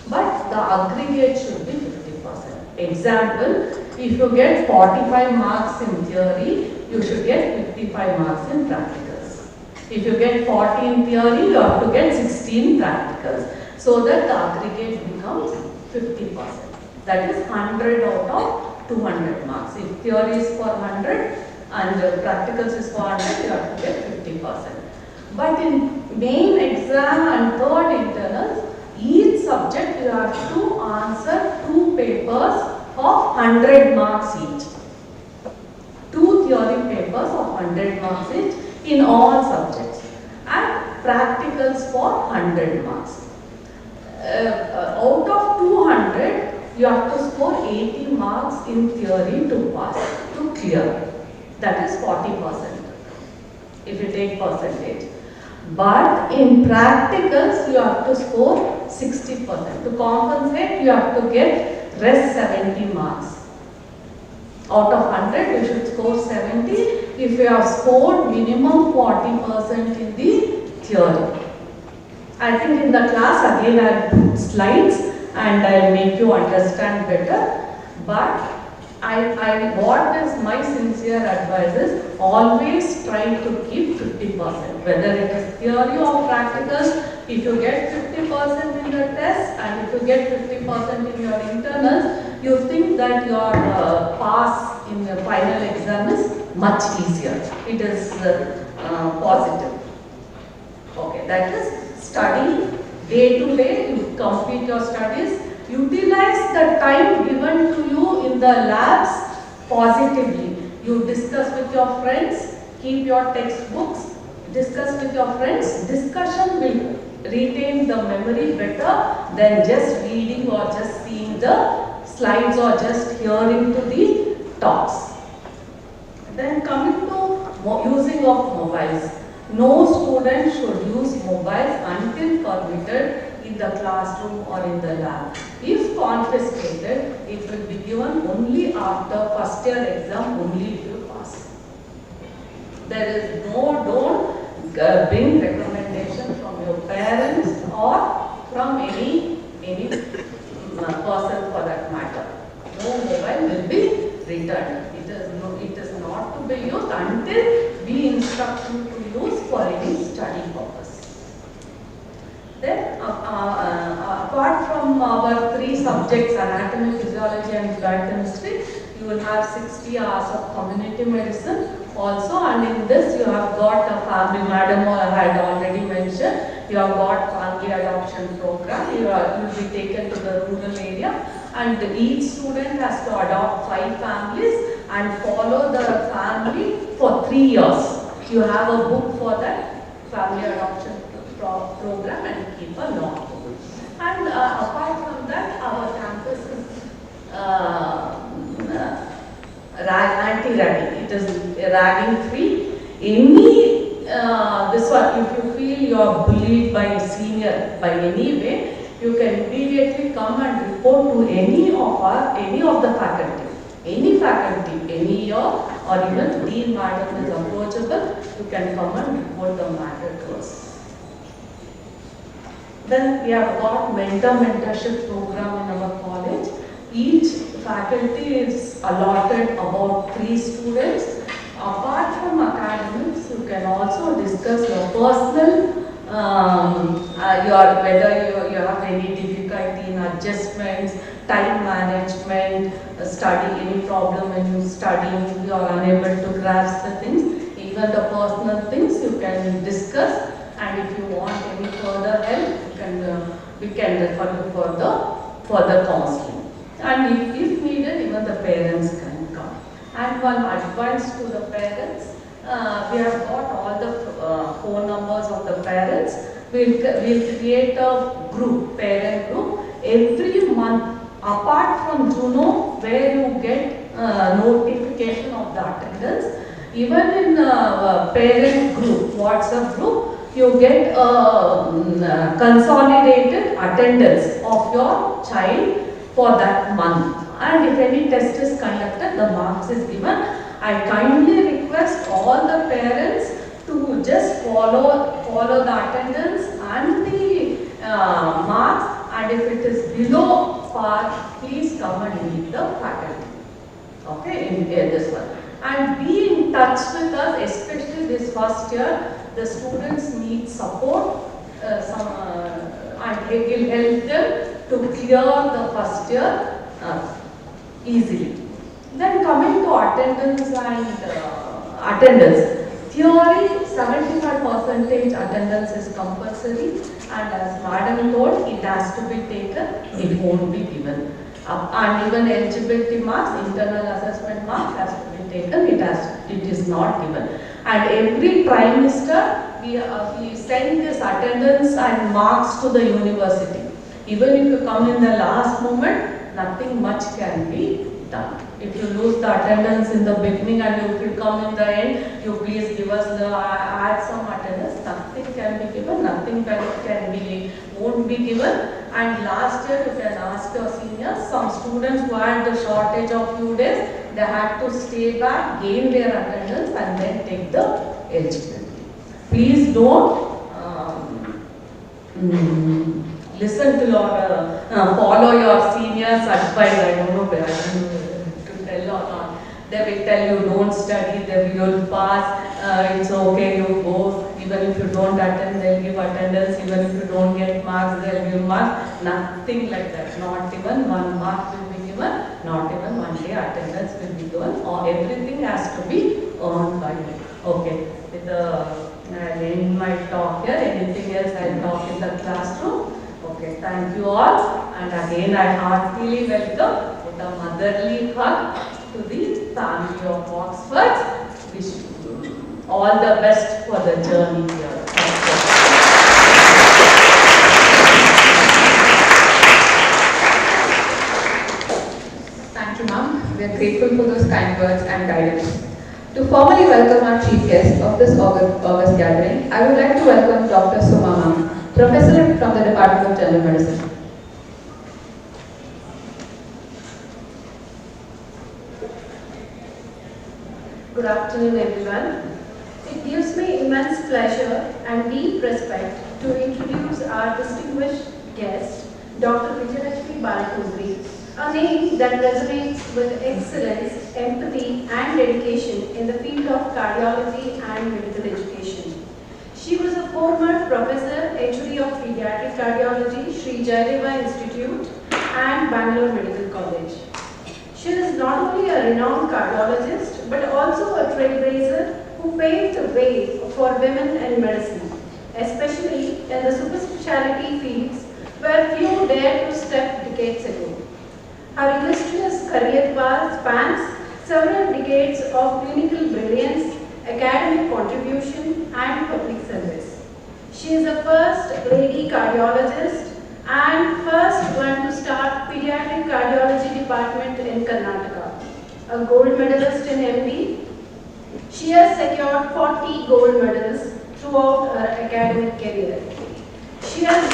But the aggregate should be 50%. Example, if you get 45 marks in theory, you should get 55 marks in practicals. If you get 40 in theory, you have to get 16 practicals. So that the aggregate becomes 50%. That is 100 out of 200 marks. If theory is for 100 and practicals is for 100, you have to get 50%. But in main exam and third internals, each subject you have to answer 2 papers of 100 marks each. 2 theory papers of 100 marks each in all subjects and practicals for 100 marks. Out of 200, you have to score 80 marks in theory to pass, to clear. That is 40% if you take percentage. But in practicals, you have to score 60%. To compensate, you have to get rest 70 marks. Out of 100, you should score 70 if you have scored minimum 40% in the theory. I think in the class again I will put slides and I will make you understand better. But what is my sincere advice is always try to keep 50%. Whether it is theory or practicals, if you get 50% in the test and if you get 50% in your internals, you think that your pass in the final exam is much easier. It is positive. Okay, that is study day to day, you complete your studies. Utilize the time given to you in the labs positively. You discuss with your friends, keep your textbooks, discuss with your friends. Discussion will retain the memory better than just reading or just seeing the slides or just hearing to the talks. Then coming to using of mobiles. No student should use mobiles until permitted in the classroom or in the lab. If confiscated, it will be given only after first year exam, only if you pass. There is don't bring recommendation from your parents or from any person for that matter. No mobile will be returned. It is not to be used until we instruct you to use for any study purpose. Then, apart from our 3 subjects, anatomy, physiology and biochemistry, you will have 60 hours of community medicine also, and in this you have got a family, Madam had already mentioned, you have got family adoption program. You will be taken to the rural area and each student has to adopt 5 families and follow the family for 3 years. You have a book for that family adoption program and keep a logbook. And apart from that, our campus is anti-ragging. It is ragging free. This one, if you feel you are bullied by senior by any way, you can immediately come and report to any of the faculty. Any faculty, any year, or even Dean Madam is approachable, you can come and report the matter to us. Then we have got mentorship program in our college. Each faculty is allotted about 3 students. Apart from academics, you can also discuss your personal, whether you have any difficulty in adjustments, time management, study any problem when you studying, you are unable to grasp the things, even the personal things you can discuss, and if you want any further help, we can refer you for the further counseling. And if needed, even the parents can come. And one advice to the parents, we have got all the phone numbers of the parents. We'll create a group, parent group, every month, apart from Juno, where you get notification of the attendance. Even in parent group, WhatsApp group, you get consolidated attendance of your child for that month. And if any test is conducted, the marks is given. I kindly request all the parents to just follow the attendance and the marks, and if it is below par, please come and meet the faculty. Okay, in this one. And be in touch with us, especially this first year. The students need support, and it will help them to clear the first year easily. Then coming to attendance and attendance. Theory, 75% attendance is compulsory, and as Madam told, it has to be taken, it won't be given. And even eligibility marks, internal assessment marks has to be taken, it is not given. And every trimester, we send this attendance and marks to the university. Even if you come in the last moment, nothing much can be done. If you lose the attendance in the beginning and if you come in the end, you please give us add some attendance, nothing can be given, nothing won't be given. And last year you can ask your seniors, some students who had the shortage of few days, they had to stay back, gain their attendance and then take the eligibility. Please don't listen to your, follow your seniors' advice. I don't know whether to tell or not. They will tell you don't study, they will pass, it's okay, you go. Even if you don't attend, they'll give attendance. Even if you don't get marks, they'll give marks. Nothing like that. Not even one mark will be given. Not even 1 day attendance will be given. Or everything has to be earned by you. Okay. With I'll end my talk here. Anything else I'll talk in the classroom. Okay. Thank you all. And again I heartily welcome with a motherly hug to the family of Oxford. Wish you all the best for the journey here. Thank you, ma'am. We are grateful for those kind words and guidance. To formally welcome our chief guest of this August gathering, I would like to welcome Dr. Suma ma'am, Professor from the Department of General Medicine. Good afternoon, everyone. It gives me immense pleasure and deep respect to introduce our distinguished guest, Dr. Vijayalakshmi Balakundri, a name that resonates with excellence, empathy, and dedication in the field of cardiology and medical education. She was a former professor, HOD of Pediatric Cardiology, Sri Jayadeva Institute, and Bangalore Medical College. She is not only a renowned cardiologist, but also a trailblazer who paved the way for women in medicine, especially in the super specialty fields where few dared to step decades ago. Her illustrious career path spans several decades of clinical brilliance, academic contribution, and public service. She is the first lady cardiologist and first one to start pediatric cardiology department in Karnataka, a gold medalist in MD. She has secured 40 gold medals throughout her academic career. She has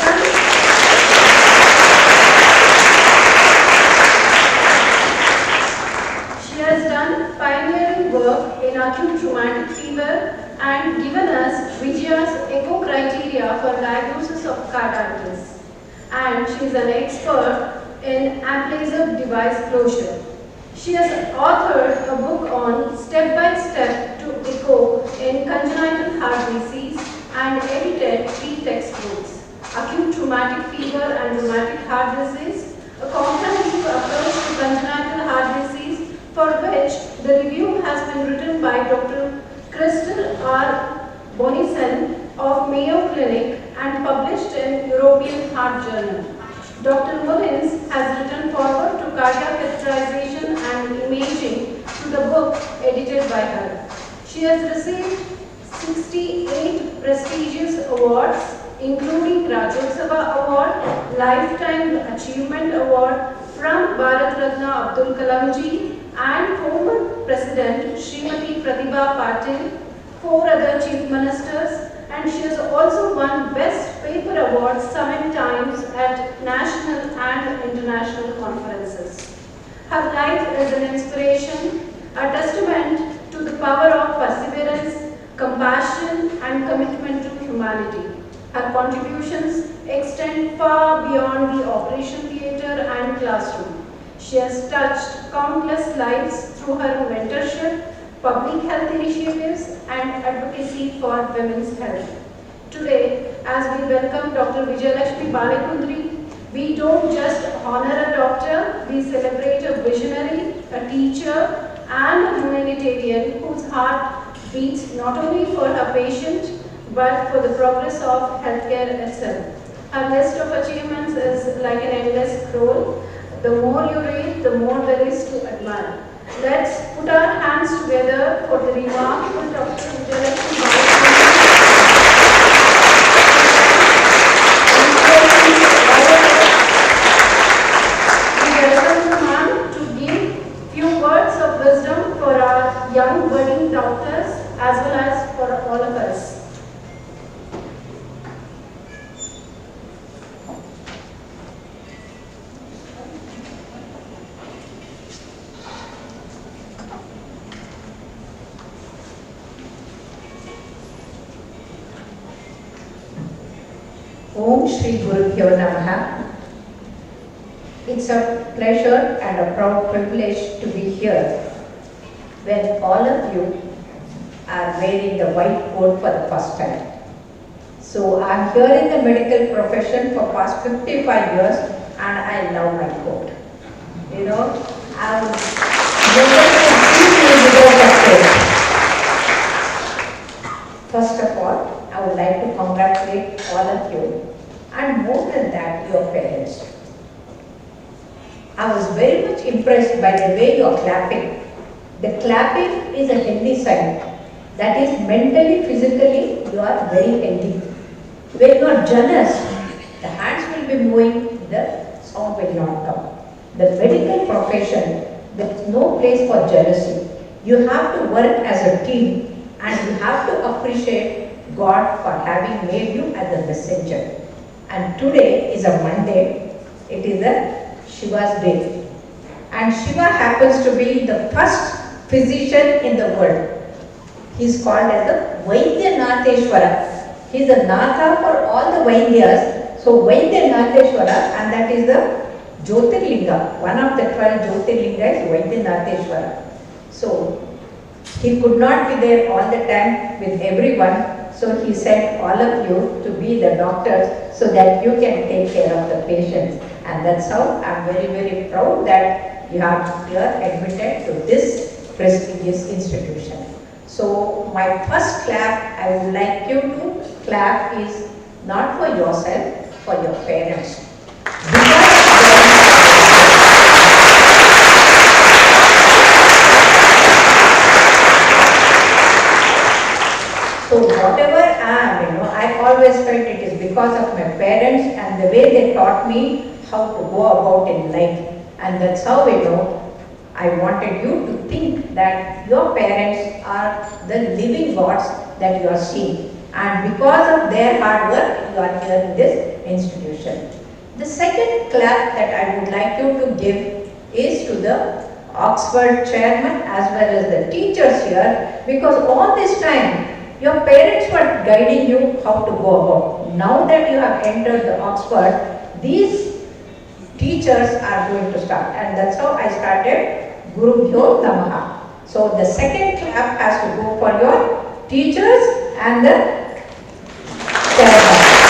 done pioneering work in acute rheumatic fever and given us Vijaya's echo criteria for diagnosis of carditis. And she is an expert in ablasive device closure. She has authored a book on step-by-step to echo in congenital heart disease and edited 3 textbooks, acute rheumatic fever and rheumatic heart disease, comprehensive approach to congenital heart disease, for which the review has been written by Dr. Crystal R. Bonison of Mayo Clinic and published in European Heart Journal. Dr. Mullins has written forward to cardiac catheterization and imaging to the book edited by her. She has received 68 prestigious awards, including Rajyotsava Award, Lifetime Achievement Award from Bharat Ratna Abdul Kalam ji and former President Srimati Pratibha Patil, 4 other Chief Ministers, and she has also won Best Paper Award 7 times at national and international conferences. Her life is an inspiration, a testament to the power of perseverance, compassion, and commitment to humanity. Her contributions extend far beyond the operation theatre and classroom. She has touched countless lives through her mentorship, public health initiatives, and advocacy for women's health. Today, as we welcome Dr. Vijayalakshmi Balekundri, we don't just honor a doctor, we celebrate a visionary, a teacher, and a humanitarian whose heart beats not only for her patient, but for the progress of healthcare itself. Her list of achievements is like an endless scroll. The more you read, the more there is to admire. Let's put our hands together for the remarkable Dr. Vijayalakshmi Balekundri. We welcome the man to give few words of wisdom for our young budding doctors as well as for all of us. Om Shri Gurubhyo Namaha. It's a pleasure and a proud privilege to be here when all of you are wearing the white coat for the first time. So I'm here in the medical profession for past 55 years and I love my coat. You know, I was First of all, I would like to congratulate all of you and more than that, your parents. I was very much impressed by the way you are clapping. The clapping is a healthy sign. That is mentally, physically, you are very healthy. When you are jealous, the hands will be moving, the sound will not come. The medical profession, there is no place for jealousy. You have to work as a team and you have to appreciate God for having made you as a messenger. And today is a Monday, it is a Shiva's day. And Shiva happens to be the first physician in the world. He is called as the Vaidyanateshwara. He is the Natha for all the Vaidyas. So Vaidyanateshwara, and that is the Jyotirlinga. One of the 12 Jyotirlinga is Vaidyanateshwara. So he could not be there all the time with everyone. So he sent all of you to be the doctors so that you can take care of the patients. And that's how I'm very, very proud that you are here admitted to this prestigious institution. So my first clap I would like you to clap is not for yourself, for your parents. So whatever I am, I always felt it is because of my parents and the way they taught me how to go about in life. And that's how, I wanted you to think that your parents are the living gods that you are seeing. And because of their hard work, you are here in this institution. The second clap that I would like you to give is to the Oxford chairman as well as the teachers here, because all this time your parents were guiding you how to go about. Now that you have entered the Oxford, these teachers are going to start, and that's how I started Gurubhyo Namaha. So the second clap has to go for your teachers and the chairman.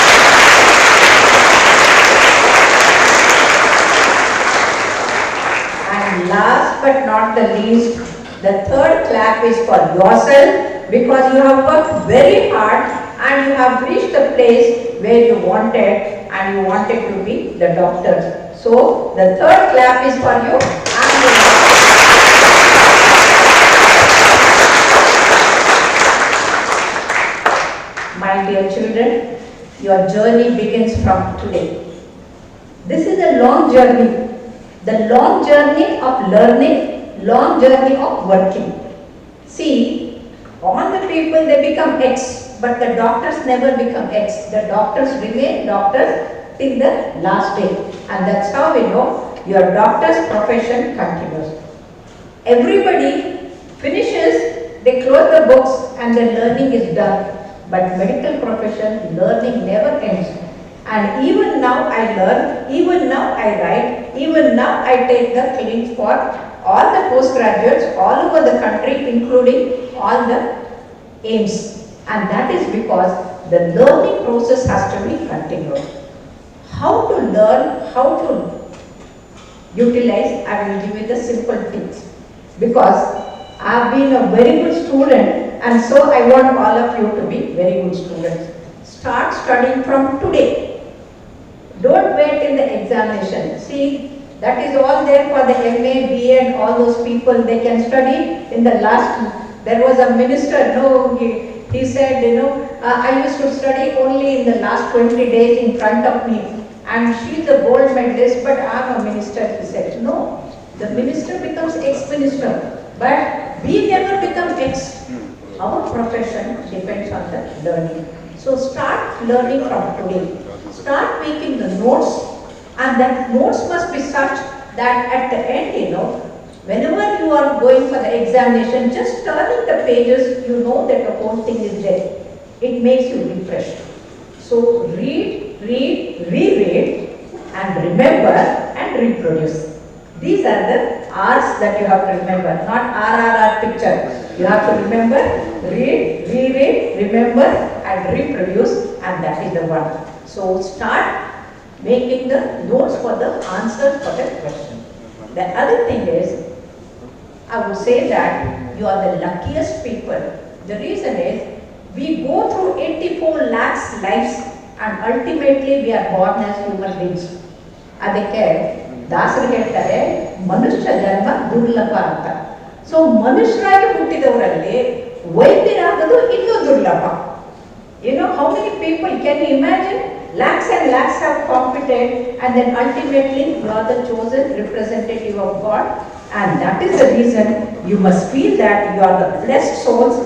last but not the least, the third clap is for yourself because you have worked very hard and you have reached the place where you wanted and you wanted to be the doctor. So the third clap is for you. My dear children, your journey begins from today. This is a long journey. The long journey of learning, long journey of working. See, all the people they become X, but the doctors never become X. The doctors remain doctors till the last day. And that's how we know your doctor's profession continues. Everybody finishes, they close the books and the learning is done. But medical profession, learning never ends. And even now I learn, even now I write, even now I take the clinics for all the postgraduates all over the country, including all the aims. And that is because the learning process has to be continued. How to learn, how to utilize, I will give you the simple tips. Because I have been a very good student and so I want all of you to be very good students. Start studying from today. Don't wait in the examination. See, that is all there for the MA, BA and all those people. They can study in the last, there was a minister, no, he said, I used to study only in the last 20 days in front of me. And she's a gold medalist, but I'm a minister, he said. No, the minister becomes ex-minister, but we never become ex. Our profession depends on the learning. So start learning from today. Start making the notes, and that notes must be such that at the end, whenever you are going for the examination, just turning the pages, you know that the whole thing is there. It makes you refreshed. So read, reread, and remember and reproduce. These are the R's that you have to remember, not RRR picture. You have to remember, read, reread, remember, and reproduce, and that is the one. So start making the notes for the answer for the question. The other thing is, I would say that you are the luckiest people. The reason is, we go through 84 lakhs lives and ultimately we are born as human beings. ಅದಕ್ಕೆ ದಾಸರು ಹೇಳ್ತಾರೆ ಮನುಷ್ಯ ಜನ್ಮ ದುರ್ಲಭ ಅಂತ. So ಮನುಷ್ಯರಾಗಿ ಹುಟ್ಟಿದವರಲ್ಲಿ ವೈದ್ಯರಾಗೋದು ಇನ್ನೂ ದುರ್ಲಭ. How many people can you imagine? Lakhs and lakhs have competed and then ultimately you are the chosen representative of God, and that is the reason you must feel that you are the blessed souls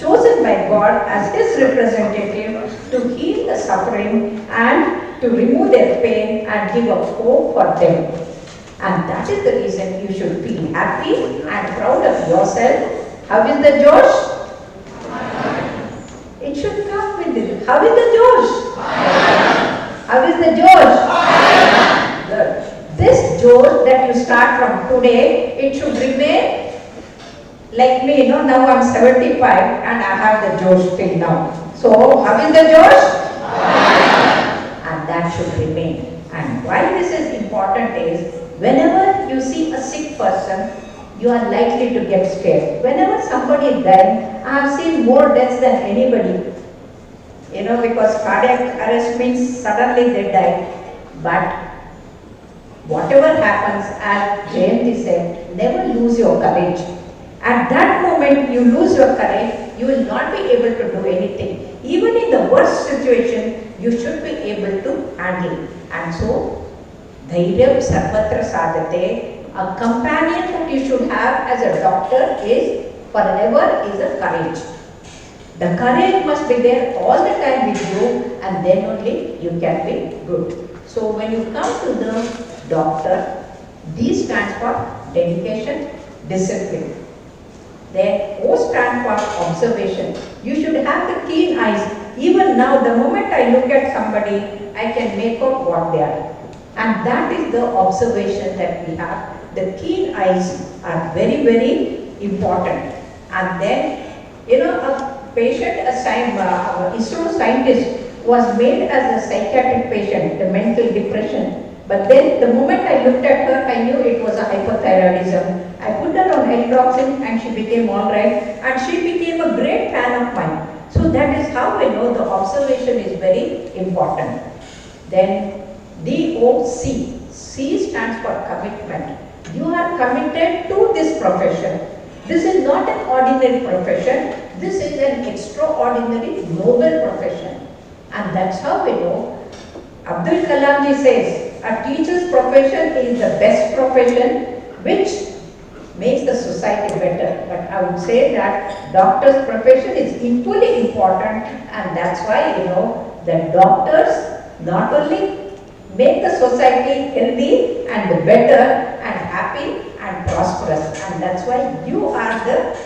chosen by God as His representative to heal the suffering and to remove their pain and give up hope for them. And that is the reason you should feel happy and proud of yourself. How is the Josh? It should come with it. How is the Josh? How is the Josh? This Josh that you start from today, it should remain like me, now I'm 75 and I have the Josh till now. So, how is the Josh? And that should remain. And why this is important is, whenever you see a sick person, you are likely to get scared. Whenever somebody is dying, I have seen more deaths than anybody. Because cardiac arrest means suddenly they die. But whatever happens, as Jayanti said, never lose your courage. At that moment you lose your courage, you will not be able to do anything. Even in the worst situation, you should be able to handle. And so, dhairyam sarvatra sadhate, a companion that you should have as a doctor is forever is a courage. The courage must be there all the time with you, and then only you can be good. So when you come to the doctor, these stand for dedication, discipline. Then O stand for observation. You should have the keen eyes. Even now, the moment I look at somebody, I can make out what they are. And that is the observation that we have. The keen eyes are very, very important. And then, a patient, ISRO scientist was made as a psychiatric patient, the mental depression. But then the moment I looked at her, I knew it was a hypothyroidism. I put her on hydroxyl and she became alright, and she became a great fan of mine. So that is how I know the observation is very important. Then DOC, C stands for commitment. You are committed to this profession. This is not an ordinary profession. This is an extraordinary noble profession. And that's how we know. Abdul Kalam ji says, a teacher's profession is the best profession which makes the society better. But I would say that doctor's profession is equally important, and that's why that doctors not only make the society healthy and better and happy and prosperous, and that's why you are the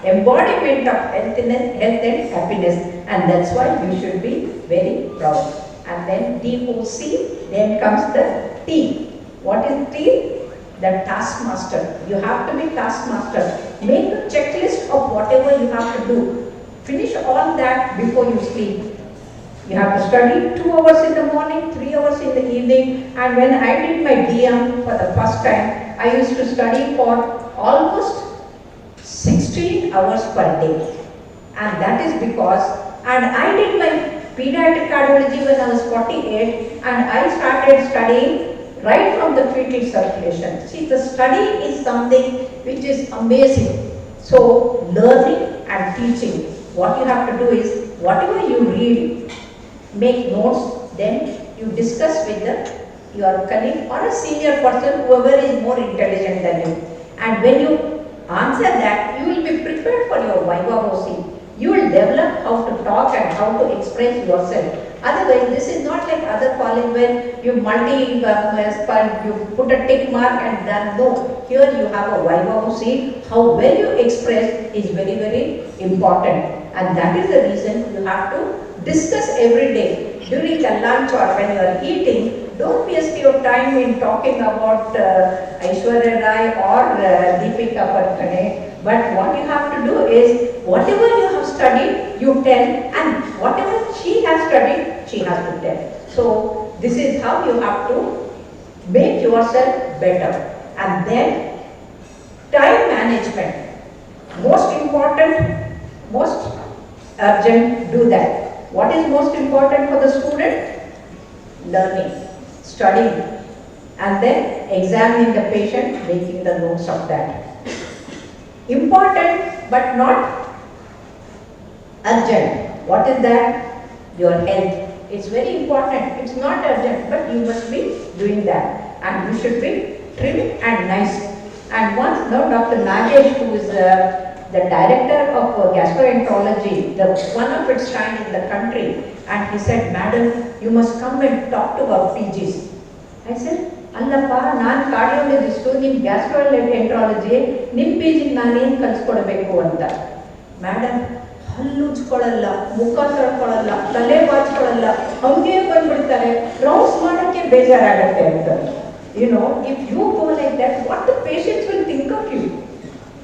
embodiment of health and happiness, and that's why you should be very proud. And then DOC, then comes the T. What is T? The taskmaster. You have to be taskmaster. Make a checklist of whatever you have to do. Finish all that before you sleep. You have to study 2 hours in the morning, 3 hours in the evening, and when I did my DM for the first time, I used to study for almost 16 hours per day. And that is because, and I did my pediatric cardiology when I was 48, and I started studying right from the fetal circulation. See, the study is something which is amazing. So, learning and teaching, what you have to do is, whatever you read, make notes, then you discuss with your colleague or a senior person, whoever is more intelligent than you. And when you answer that, you will be prepared for your Viva OC. You will develop how to talk and how to express yourself. Otherwise, this is not like other college where you you put a tick mark and done. No, here you have a Viva OC. How well you express is very, very important. And that is the reason you have to discuss every day. During the lunch or when you are eating, don't waste your time in talking about Aishwarya Rai or Deepika Padukone. But what you have to do is, whatever you have studied, you tell, and whatever she has studied, she has to tell. So, this is how you have to make yourself better. And then, time management. Most important, most urgent, do that. What is most important for the student? Learning, studying, and then examining the patient, making the notes of that. Important but not urgent. What is that? Your health. It's very important. It's not urgent, but you must be doing that. And you should be trim and nice. And once now Dr. Nagesh, who is the director of gastroenterology, the one of its kind in the country, and he said, "Madam, you must come and talk to our PGs." I said, "Allappa, naan cardiologist, nim gastroenterology, nim PG naan kalskodbeku anta." Madam, hallu ಉಜ್ಕೊಳ್ಳಲ್ಲ, ಮುಖ ತೊಳ್ಕೊಳ್ಳಲ್ಲ, ತಲೆ ಬಾಚ್ಕೊಳ್ಳಲ್ಲ, ಹಂಗೆ ಬಂದ್ಬಿಡ್ತಾರೆ, rounds ಮಾಡೋಕ್ಕೆ ಬೇಜಾರಾಗತ್ತೆ ಅಂತ. If you go like that, what the patients will think of you?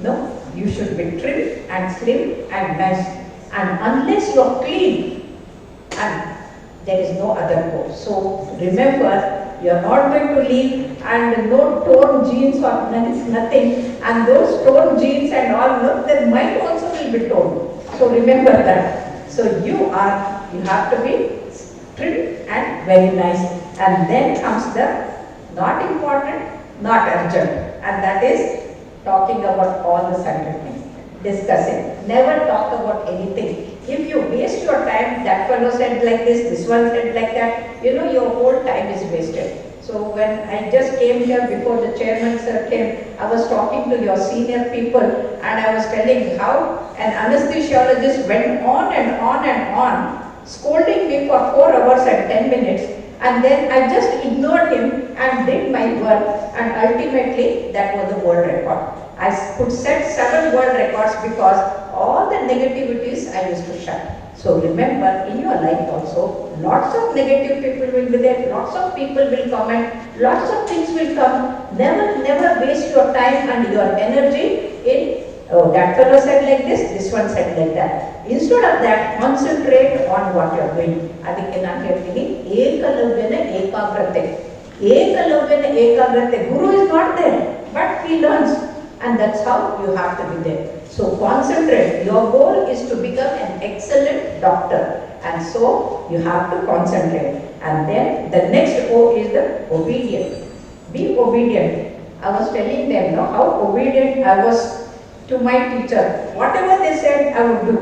No, you should be trim and slim and nice. And unless you are clean, and there is no other course. So remember, you are not going to leave and no torn jeans or nothing. And those torn jeans and all, look, their mind also will be torn. So remember that. So you have to be trim and very nice. And then comes the not important, not urgent. And that is talking about all the sundry things. Discussing. Never talk about anything. If you waste your time, that fellow said like this one said like that, your whole time is wasted. So when I just came here before the chairman sir came, I was talking to your senior people and I was telling how an anesthesiologist went on and on and on, scolding me for 4 hours and 10 minutes, and then I just ignored him and did my work, and ultimately that was the world record. I could set 7 world records because all the negativities I used to shut. So remember, in your life also, lots of negative people will be there, lots of people will comment, lots of things will come. Never waste your time and your energy in, oh, that fellow said like this one said like that. Instead of that, concentrate on what you are doing. ಅದಕ್ಕೆ ನಾನು ಹೇಳ್ತೀನಿ, ಏಕಲವ್ಯನ ಏಕಾಗ್ರತೆ. Ekalavya ekagrate. Guru is not there, but he learns. And that's how you have to be there. So concentrate. Your goal is to become an excellent doctor. And so you have to concentrate. And then the next O is the obedient. Be obedient. I was telling them how obedient I was to my teacher. Whatever they said, I would do.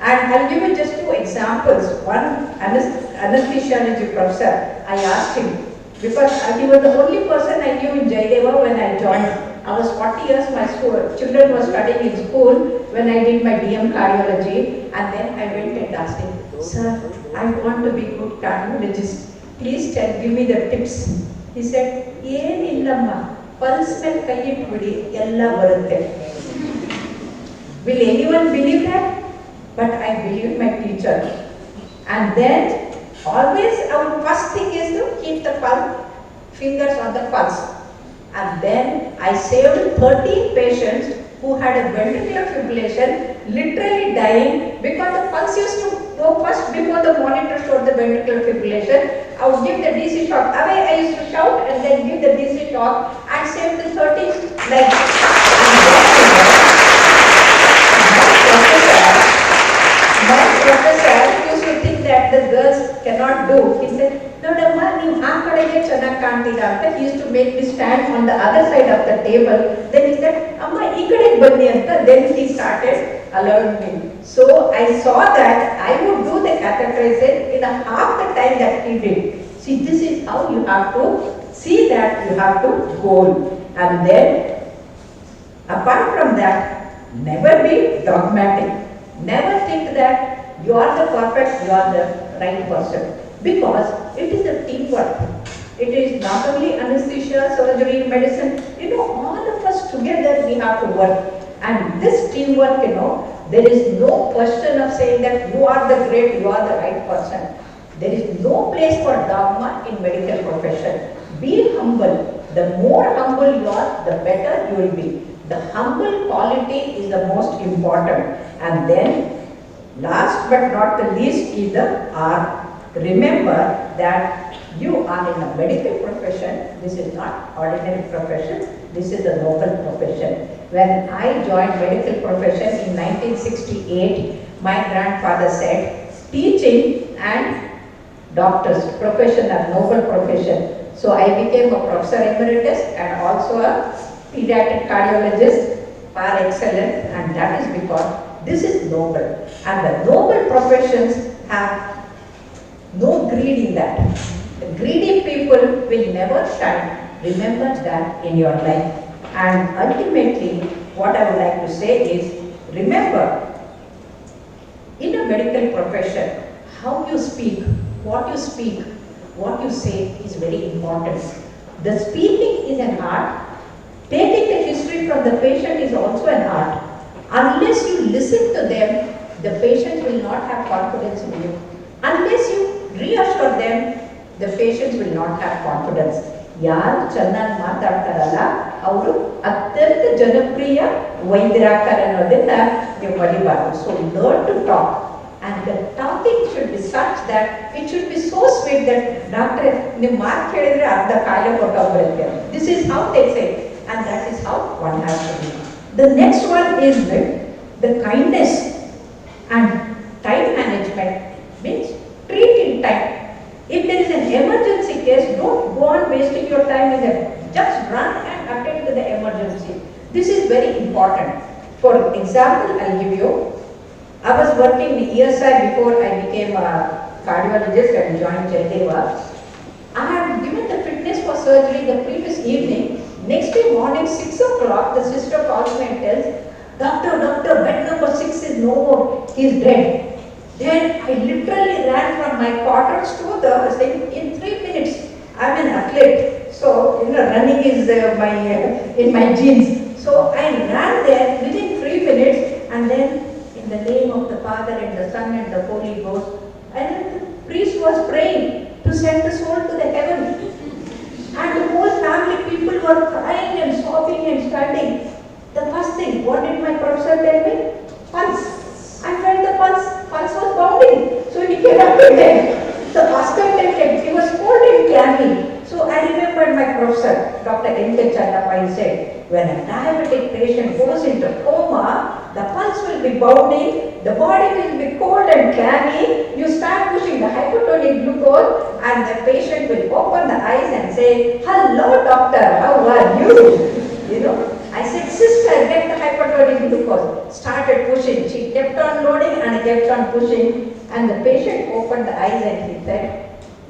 And I'll give you just 2 examples. One anesthesiology professor, I asked him, because he was the only person I knew in Jaideva when I joined. I was 40 years, my children were studying in school when I did my DM cardiology, and then I went and asked him, sir, I want to be good cardiologist. Please give me the tips. He said, "Yen illamma, pulse mein kayi pudi, ella varutte." Will anyone believe that? But I believe my teacher. And then always our first thing is to keep the fingers on the pulse. And then I saved 13 patients who had a ventricular fibrillation, literally dying, because the pulse used to go first before the monitor showed the ventricular fibrillation. I would give the DC shock. Away I used to shout and then give the DC shock and save the 13 like my professor used to think that the girls cannot do. He said, no, he used to make me stand on the other side of the table. Then he said, Amma, then he started allowing me. So I saw that I would do the catheterization in half the time that he did. See, this is how you have to see that you have to goal. And then, apart from that, never be dogmatic. Never think that you are the perfect, you are the right person. Because it is a teamwork. It is not only anesthesia, surgery, medicine. All of us together we have to work. And this teamwork, there is no question of saying that you are the great, you are the right person. There is no place for dogma in medical profession. Be humble. The more humble you are, the better you will be. The humble quality is the most important. And then, last but not the least is the R. Remember that you are in a medical profession. This is not ordinary profession. This is a noble profession. When I joined medical profession in 1968, my grandfather said, teaching and doctors profession are noble profession. So I became a professor emeritus and also a pediatric cardiologist par excellence, and that is because this is noble. And the noble professions have no greed in that. The greedy people will never shine. Remember that in your life. And ultimately, what I would like to say is, remember, in a medical profession, how you speak, what you say is very important. The speaking is an art. Taking the history from the patient is also an art. Unless you listen to them, the patient will not have confidence in you. Unless you reassure them, the patients will not have confidence. ಯಾರು ಚೆನ್ನಾಗಿ ಮಾತಾಡ್ತಾರಲ್ಲ ಅವರು ಅತ್ಯಂತ ಜನಪ್ರಿಯ ವೈದ್ಯರಾಗ್ತಾರೆ ಅನ್ನೋದನ್ನ ನೀವು ಮರಿಬಾರ್ದು. So learn to talk, and the talking should be such that it should be so sweet that doctor ನಿಮ್ಮ ಮಾತು ಕೇಳಿದ್ರೆ ಅರ್ಧ ಕಾಯಿಲೆ ಕೊಟ್ಟೋಗ್ಬಿಡುತ್ತೆ. This is how they say, and that is how one has to be. The next one is the kindness and time management, means treat in time. If there is an emergency case, don't go on wasting your time with them. Just run and attend to the emergency. This is very important. For example, I'll give you, I was working in ESI before I became a cardiologist and joined Jaideva. I had given the fitness for surgery the previous evening. Next day morning, 6 o'clock, the sister calls me and tells, Doctor, bed number 6 is no more, he is dead. Then I literally ran from my quarters to the thing in 3 minutes. I'm an athlete, so running is in my genes. So I ran there within 3 minutes, and then in the name of the Father and the Son and the Holy Ghost, and then the priest was praying to send the soul to the heaven. And the whole family, people were crying and sobbing and standing. The first thing, what did my professor tell me? Pulse. I felt the pulse was bounding. So he came up to them. The hospital, he was cold and clammy. So I patient goes into coma, the pulse will be bounding, the body will be cold and clammy. You start pushing the hypotonic glucose and the patient will open the eyes and say, "Hello doctor, how are you?" You know, I said, "Sister, get the hypotonic glucose." Started pushing. She kept on loading and kept on pushing, and the patient opened the eyes and he said,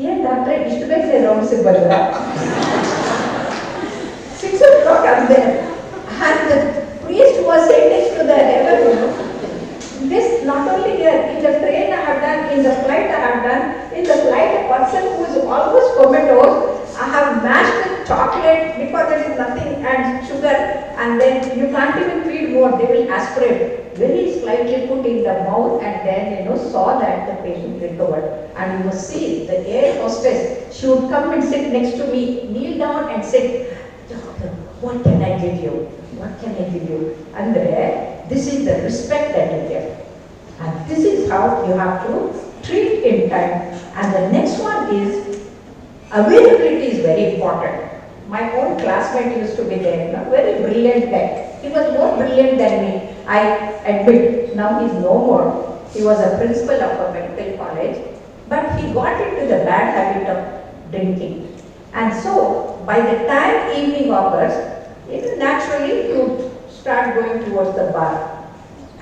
"Yeah, doctor, ish to make the round symbol." 6 o'clock I'm there. And the priest was sitting to the level. This not only here, in the train I have done, in the flight I have done. In the flight, a person who is almost comatose, I have mashed with chocolate because there is nothing and sugar, and then you can't even feed more, they will aspirate. Very slightly put in the mouth and then saw that the patient recovered. And you must see the air hostess, she would come and sit next to me, kneel down and sit. "Doctor, what can I give you? What can I give you?" And this is the respect that you get. And this is how you have to treat in time. And the next one is availability is very important. My own classmate used to be there, very brilliant guy. He was more brilliant than me, I admit. Now he's no more. He was a principal of a medical college, but he got into the bad habit of drinking. And so, by the time evening occurs, naturally you start going towards the bar.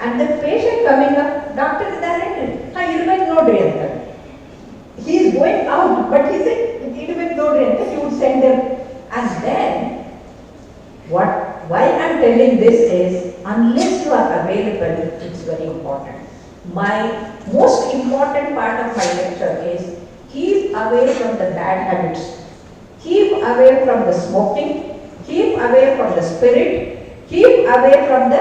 And the patient coming up, "Doctor, is there anything? No drink." He is going out, but he said, "No drink." He would send them. And then, why I am telling this is, unless you are available, it's very important. My most important part of my lecture is, keep away from the bad habits. Keep away from the smoking, keep away from the spirit, keep away from the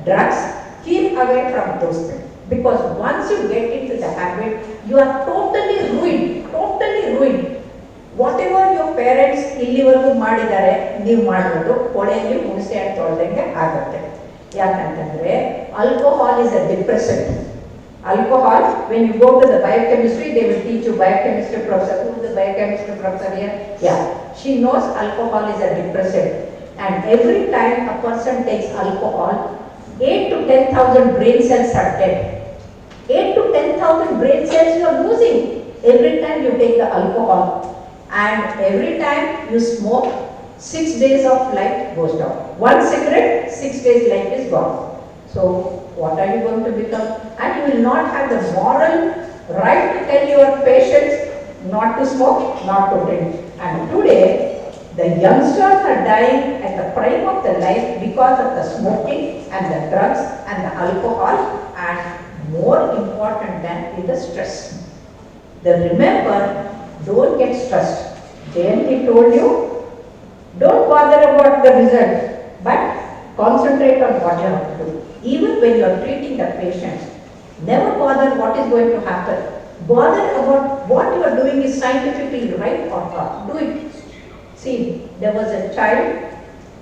drugs, keep away from those things. Because once you get into the habit, you are totally ruined, totally ruined. Whatever your parents ಇಲ್ಲಿವರೆಗೂ ಮಾಡಿದ್ದಾರೆ, ನೀವು ಮಾಡೋದು ಕೊಳೆಯಲ್ಲಿ ಹುಣಸೆ ಹಣ್ಣು ತೊಳೆದಂಗೆ ಆಗುತ್ತೆ. ಯಾಕಂತಂದ್ರೆ alcohol is a depressant. Alcohol, when you go to the biochemistry, they will teach you biochemistry professor. Who is the biochemistry professor here? Yeah. She knows alcohol is a depressant. And every time a person takes alcohol, 8 to 10,000 brain cells are dead. 8 to 10,000 brain cells you are losing every time you take the alcohol. And every time you smoke, 6 days of life goes down. One cigarette, 6 days life is gone. So what are you going to become? And you will not have the moral right to tell your patients not to smoke, not to drink. And today, the youngsters are dying at the prime of their life because of the smoking and the drugs and the alcohol, and more important than is the stress. Then remember, don't get stressed. JNT told you, don't bother about the result, but concentrate on what you have to do. Even when you are treating the patients, never bother what is going to happen. Bother about what you are doing is scientifically right or not. Do it. See, there was a child,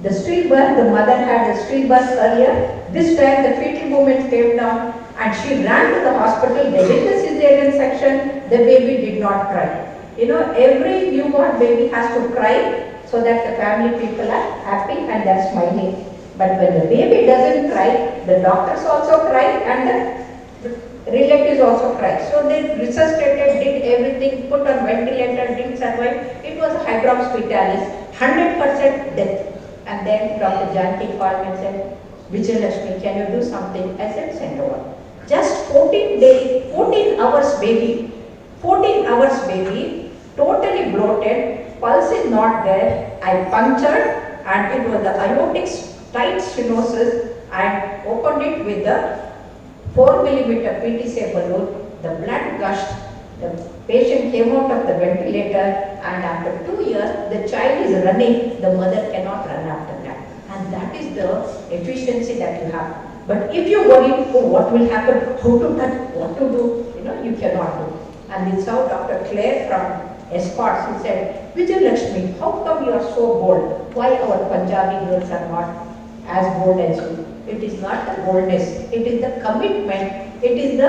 the stillbirth, the mother had a stillbirth earlier. This time the fetal movement came down and she ran to the hospital. They did the cesarean section, the baby did not cry. Every newborn baby has to cry so that the family people are happy and they are smiling. But when the baby doesn't cry, the doctors also cry and the relatives also cry. So they resuscitated, did everything, put on ventilator, didn't survive. It was a hydroxyspitalis, 100% death. And then Dr. Janki called me and said, "Vijayalakshmi, can you do something?" I said, "Send over." Just 14 hours baby, 14 hours baby, totally bloated, pulse is not there. I punctured and it was the aortic tight stenosis and opened it with the 4 millimeter PTCA balloon. The blood gushed. The patient came out of the ventilator, and after 2 years, the child is running. The mother cannot run after that. And that is the efficiency that you have. But if you worry, what will happen, how to touch, what to do, you cannot do. And it's how Dr. Claire from Escorts, he said, "Vijayalakshmi, how come you are so bold? Why our Punjabi girls are not as bold as you?" It is not the boldness, it is the commitment, it is the,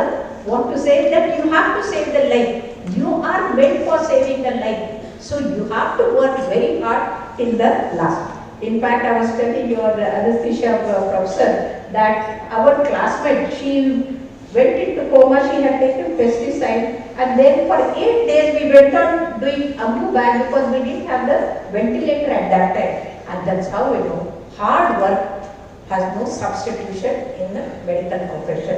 what to say, that you have to save the life. You are meant for saving the life. So you have to work very hard till the last. In fact, I was telling your anesthesia professor that our classmate, she went into coma, she had taken pesticide, and then for 8 days we went on doing ambu bag because we didn't have the ventilator at that time. And that's how we know hard work has no substitution in the medical profession.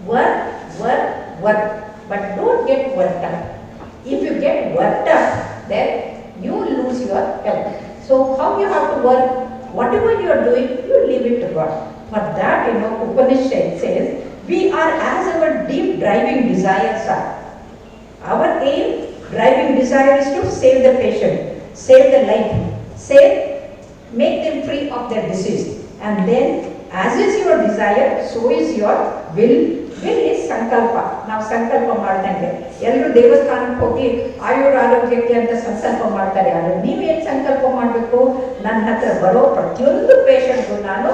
Work, work, work, but don't get worked up. If you get worked up, then you lose your health. So how you have to work? Whatever you are doing, you leave it to God. For that, Upanishad says, we are as our deep driving desires are. Our aim, driving desire is to save the patient, save the life, make them free of their disease. And then, as is your desire, so is your will. Will is sankalpa. Now sankalpa ಮಾಡ್ದಂಗೆ ಎಲ್ಲರೂ ದೇವಸ್ಥಾನಕ್ಕೆ ಹೋಗಿ ಆಯುರ್ ಆರೋಗ್ಯಕ್ಕೆ ಅಂತ ಸಂಕಲ್ಪ ಮಾಡ್ತಾರೆ. ಆದರೆ ನೀವೇನು ಸಂಕಲ್ಪ ಮಾಡಬೇಕು? ನನ್ನ ಹತ್ರ ಬರೋ ಪ್ರತಿಯೊಂದು ಪೇಷಂಟ್ಗೂ ನಾನು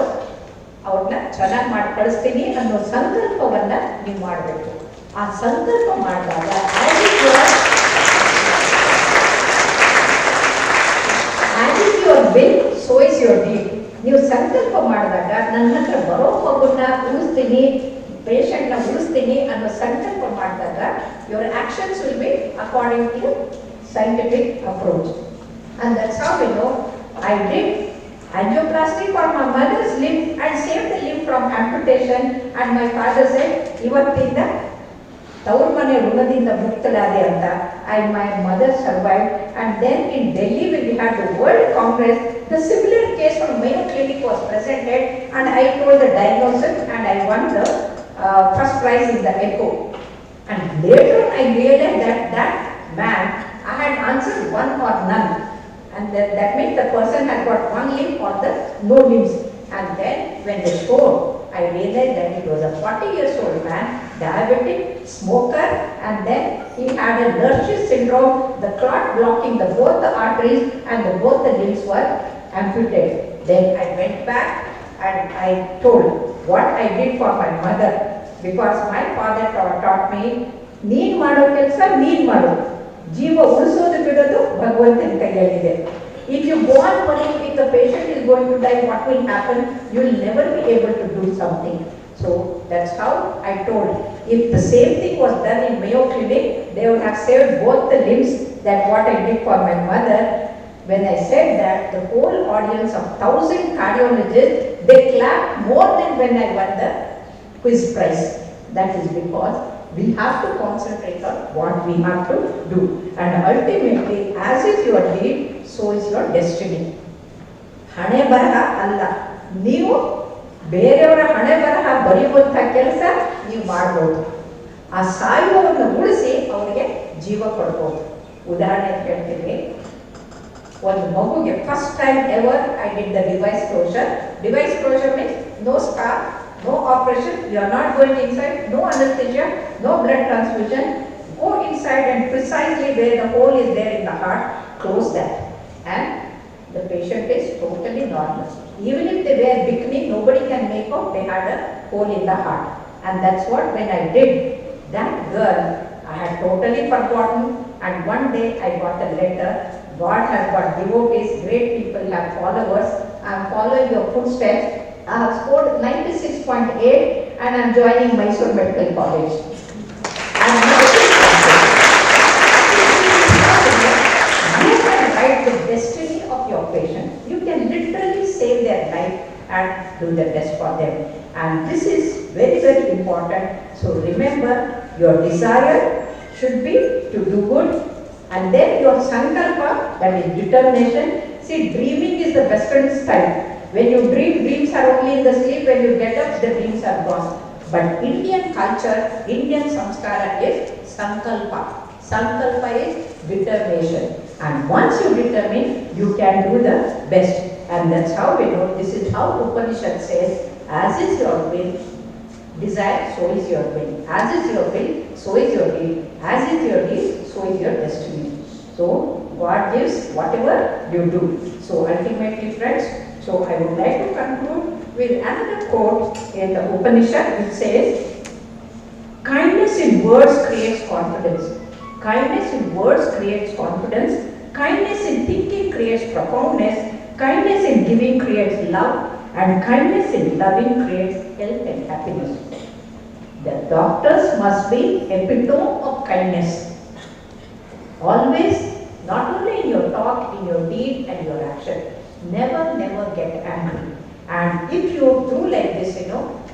ಅವ್ರನ್ನ ಚೆನ್ನಾಗಿ ಮಾಡಿ ಕಳಿಸ್ತೀನಿ ಅನ್ನೋ ಸಂಕಲ್ಪವನ್ನ ನೀವು ಮಾಡಬೇಕು. ಆ ಸಂಕಲ್ಪ ಮಾಡಿದಾಗ as is your will, so is your deed. ನೀವು ಸಂಕಲ್ಪ ಮಾಡಿದಾಗ ನನ್ನ ಹತ್ರ ಬರೋ ಮಗುನ ಉಳಿಸ್ತೀನಿ, ಪೇಷಂಟ್ನ ಉಳಿಸ್ತೀನಿ ಅನ್ನೋ ಸಂಕಲ್ಪ ಮಾಡಿದಾಗ your actions will be according to scientific approach. And that's how we know I did angioplasty for my mother's limb and saved the limb from amputation, and my father said, ಇವತ್ತಿಂದ ತವ್ರ ಮನೆ ಋಣದಿಂದ ಮುಕ್ತಳಾದೆ ಅಂತ. My mother survived, and then in Delhi when we had the World Congress, the similar case from Mayo Clinic was presented, and I told the diagnosis and I won the first prize in the echo. And later I realized that man, I had answered one or none, and that means the person had got one limb or the no limbs. And then when they showed, I realized that it was a 40-year-old man, diabetic, smoker, and then he had a Lersch syndrome, the clot blocking both the arteries, and both the limbs were amputated. Then I went back and I told what I did for my mother, because my father taught me, ನೀನ್ ಮಾಡೋ ಕೆಲಸ ನೀನ್ ಮಾಡು, ಜೀವ ಉಳಿಸೋದು ಬಿಡೋದು ಭಗವಂತನ ಕೈಯಲ್ಲಿದೆ. If you go on worrying if the patient is going to die, what will happen? You will never be able to do something. So that's how I told. If the same thing was done in Mayo Clinic, they would have saved both the limbs that what I did for my mother. When I said that, the whole audience of 1,000 cardiologists, they clapped more than when I won the quiz prize. That is because we have to concentrate on what we have to do. And ultimately, as is your deed, so is your destiny. ಹಣೆ ಬರಹ ಅಲ್ಲ, ನೀವು ಬೇರೆಯವರ ಹಣೆ ಬರಹ ಬರೆಯುವಂಥ ಕೆಲಸ ನೀವು ಮಾಡ್ಬೋದು. ಆ ಸಾಯುವವನ್ನು ಉಳಿಸಿ ಅವರಿಗೆ ಜೀವ ಕೊಡ್ಬೋದು. ಉದಾಹರಣೆ ಹೇಳ್ತೀನಿ, ಒಂದು ಮಗುಗೆ first time ever I did the device closure. Device closure means no star, no operation, you are not going inside, no anesthesia, no blood transfusion. Go inside and precisely where the hole is there in the heart, close that. And the patient is totally normal. Even if they were bikini, nobody can make out they had a hole in the heart. And that's what when I did that girl, I had totally forgotten, and one day I got a letter. God has got devotees, great people have followers. I am following your footsteps. I have scored 96.8 and I am joining Mysore Medical College. You can write the destiny of your patient. You can literally save their life and do the best for them. And this is very, very important. So remember, your desire should be to do good, and then your sankalpa, that is determination. See, dreaming is the Western style. When you dream, dreams are only in the sleep. When you get up, the dreams are gone. But Indian culture, Indian samskara is sankalpa. Sankalpa is determination. And once you determine, you can do the best. And that's how we know. This is how Upanishad says, as is your will, desire, so is your will. As is your will, so is your deed. As is your deed, so is your destiny. So God gives whatever you do. So ultimately, friends, so I would like to conclude with another quote in the Upanishad which says, kindness in words creates confidence. Kindness in words creates confidence. Kindness in thinking creates profoundness. Kindness in giving creates love, and kindness in loving creates health and happiness. The doctors must be epitome of kindness. Always, not only in your talk, in your deed and your action. Never, never get angry. And if you do like this,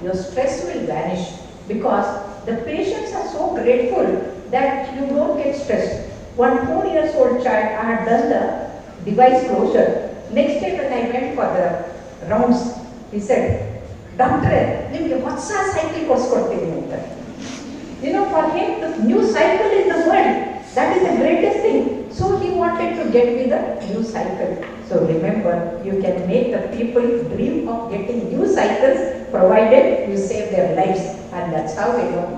your stress will vanish, because the patients are so grateful that you don't get stressed. One 4-year-old child, I had done the device closure. Next day when I went for the rounds, he said, "Doctor, nimge hotsa cycle kodskodtini anta." For him, the new cycle is the world. That is the greatest thing. So he wanted to get me the new cycle. So remember, you can make the people dream of getting new cycles, provided you save their lives. And that's how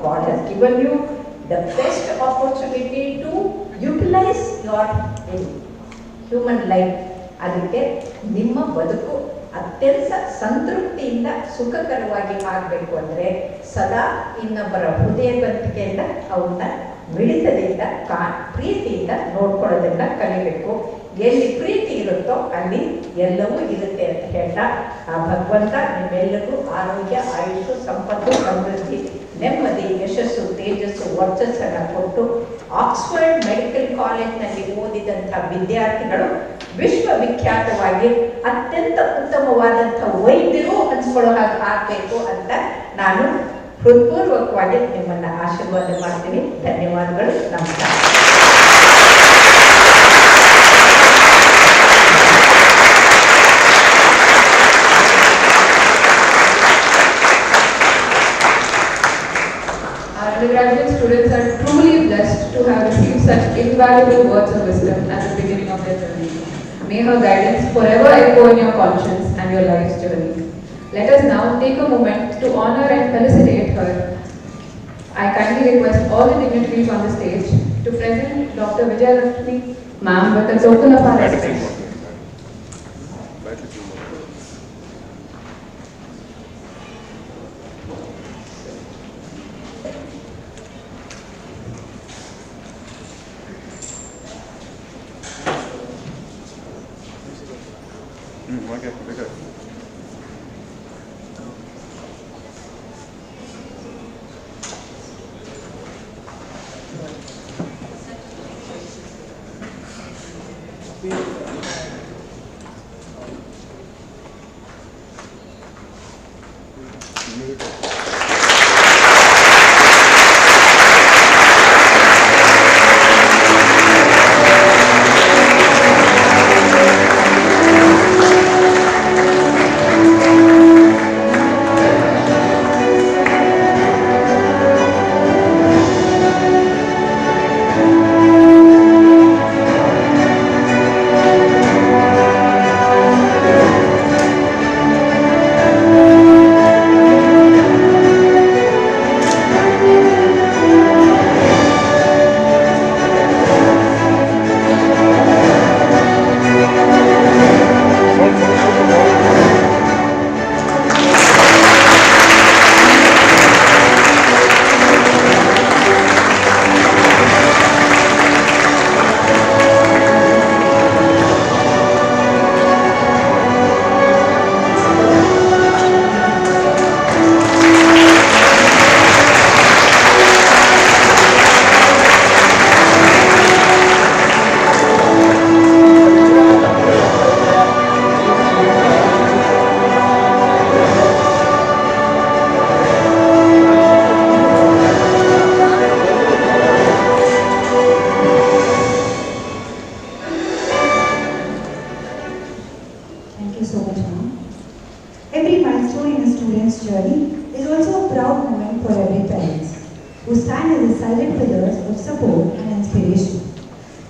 God has given you the best opportunity to utilize your human life. ಅದಕ್ಕೆ ನಿಮ್ಮ ಬದುಕು ಅತ್ಯಂತ ಸಂತೃಪ್ತಿಯಿಂದ ಸುಖಕರವಾಗಿ ಆಗಬೇಕು ಅಂದರೆ ಸದಾ ಇನ್ನೊಬ್ಬರ ಹೃದಯವಂತಿಕೆಯಿಂದ ಅವನ್ನ ಮಿಡಿತದಿಂದ ಪ್ರೀತಿಯಿಂದ ನೋಡ್ಕೊಳ್ಳೋದನ್ನ ಕಲಿಬೇಕು. ಎಲ್ಲಿ ಪ್ರೀತಿ ಇರುತ್ತೋ ಅಲ್ಲಿ ಎಲ್ಲವೂ ಇರುತ್ತೆ ಅಂತ ಹೇಳ್ತಾ, ಆ ಭಗವಂತ ನಿಮ್ಮೆಲ್ಲರಿಗೂ ಆರೋಗ್ಯ, ಆಯುಷು, ಸಂಪತ್ತು, ಸಮೃದ್ಧಿ, ನೆಮ್ಮದಿ, ಯಶಸ್ಸು, ತೇಜಸ್ಸು, ವರ್ಚಸ್ಸನ್ನು ಕೊಟ್ಟು ಆಕ್ಸ್ಫರ್ಡ್ ಮೆಡಿಕಲ್ ಕಾಲೇಜ್ನಲ್ಲಿ ಓದಿದಂಥ ವಿದ್ಯಾರ್ಥಿಗಳು ವಿಶ್ವವಿಖ್ಯಾತವಾಗಿ ಅತ್ಯಂತ ಉತ್ತಮವಾದಂಥ ವೈದ್ಯರು ಅನ್ಸ್ಕೊಳ್ಳೋ ಹಾಗೆ ಆಗಬೇಕು ಅಂತ ನಾನು ಹೃತ್ಪೂರ್ವಕವಾಗಿ ನಿಮ್ಮನ್ನು ಆಶೀರ್ವಾದ ಮಾಡ್ತೀನಿ. ಧನ್ಯವಾದಗಳು. ನಮಸ್ಕಾರ. Undergraduate students are truly blessed to have received such invaluable words of wisdom at the beginning of their journey. May her guidance forever echo in your conscience and your life's journey. Let us now take a moment to honor and felicitate her. I kindly request all the dignitaries on the stage to present Dr. Vijayalakshmi ma'am with a token of our respect. Okay, good.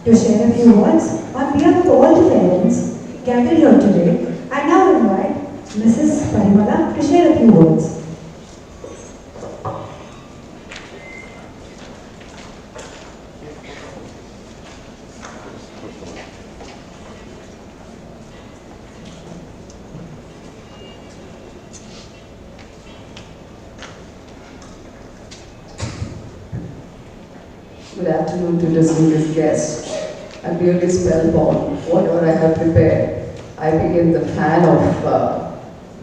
To share a few words on behalf of all the parents gathered here today, I now invite Mrs. Parimala to share a few words. Good afternoon to distinguished guests. I'm really spellbound, whatever I have prepared. I became the fan of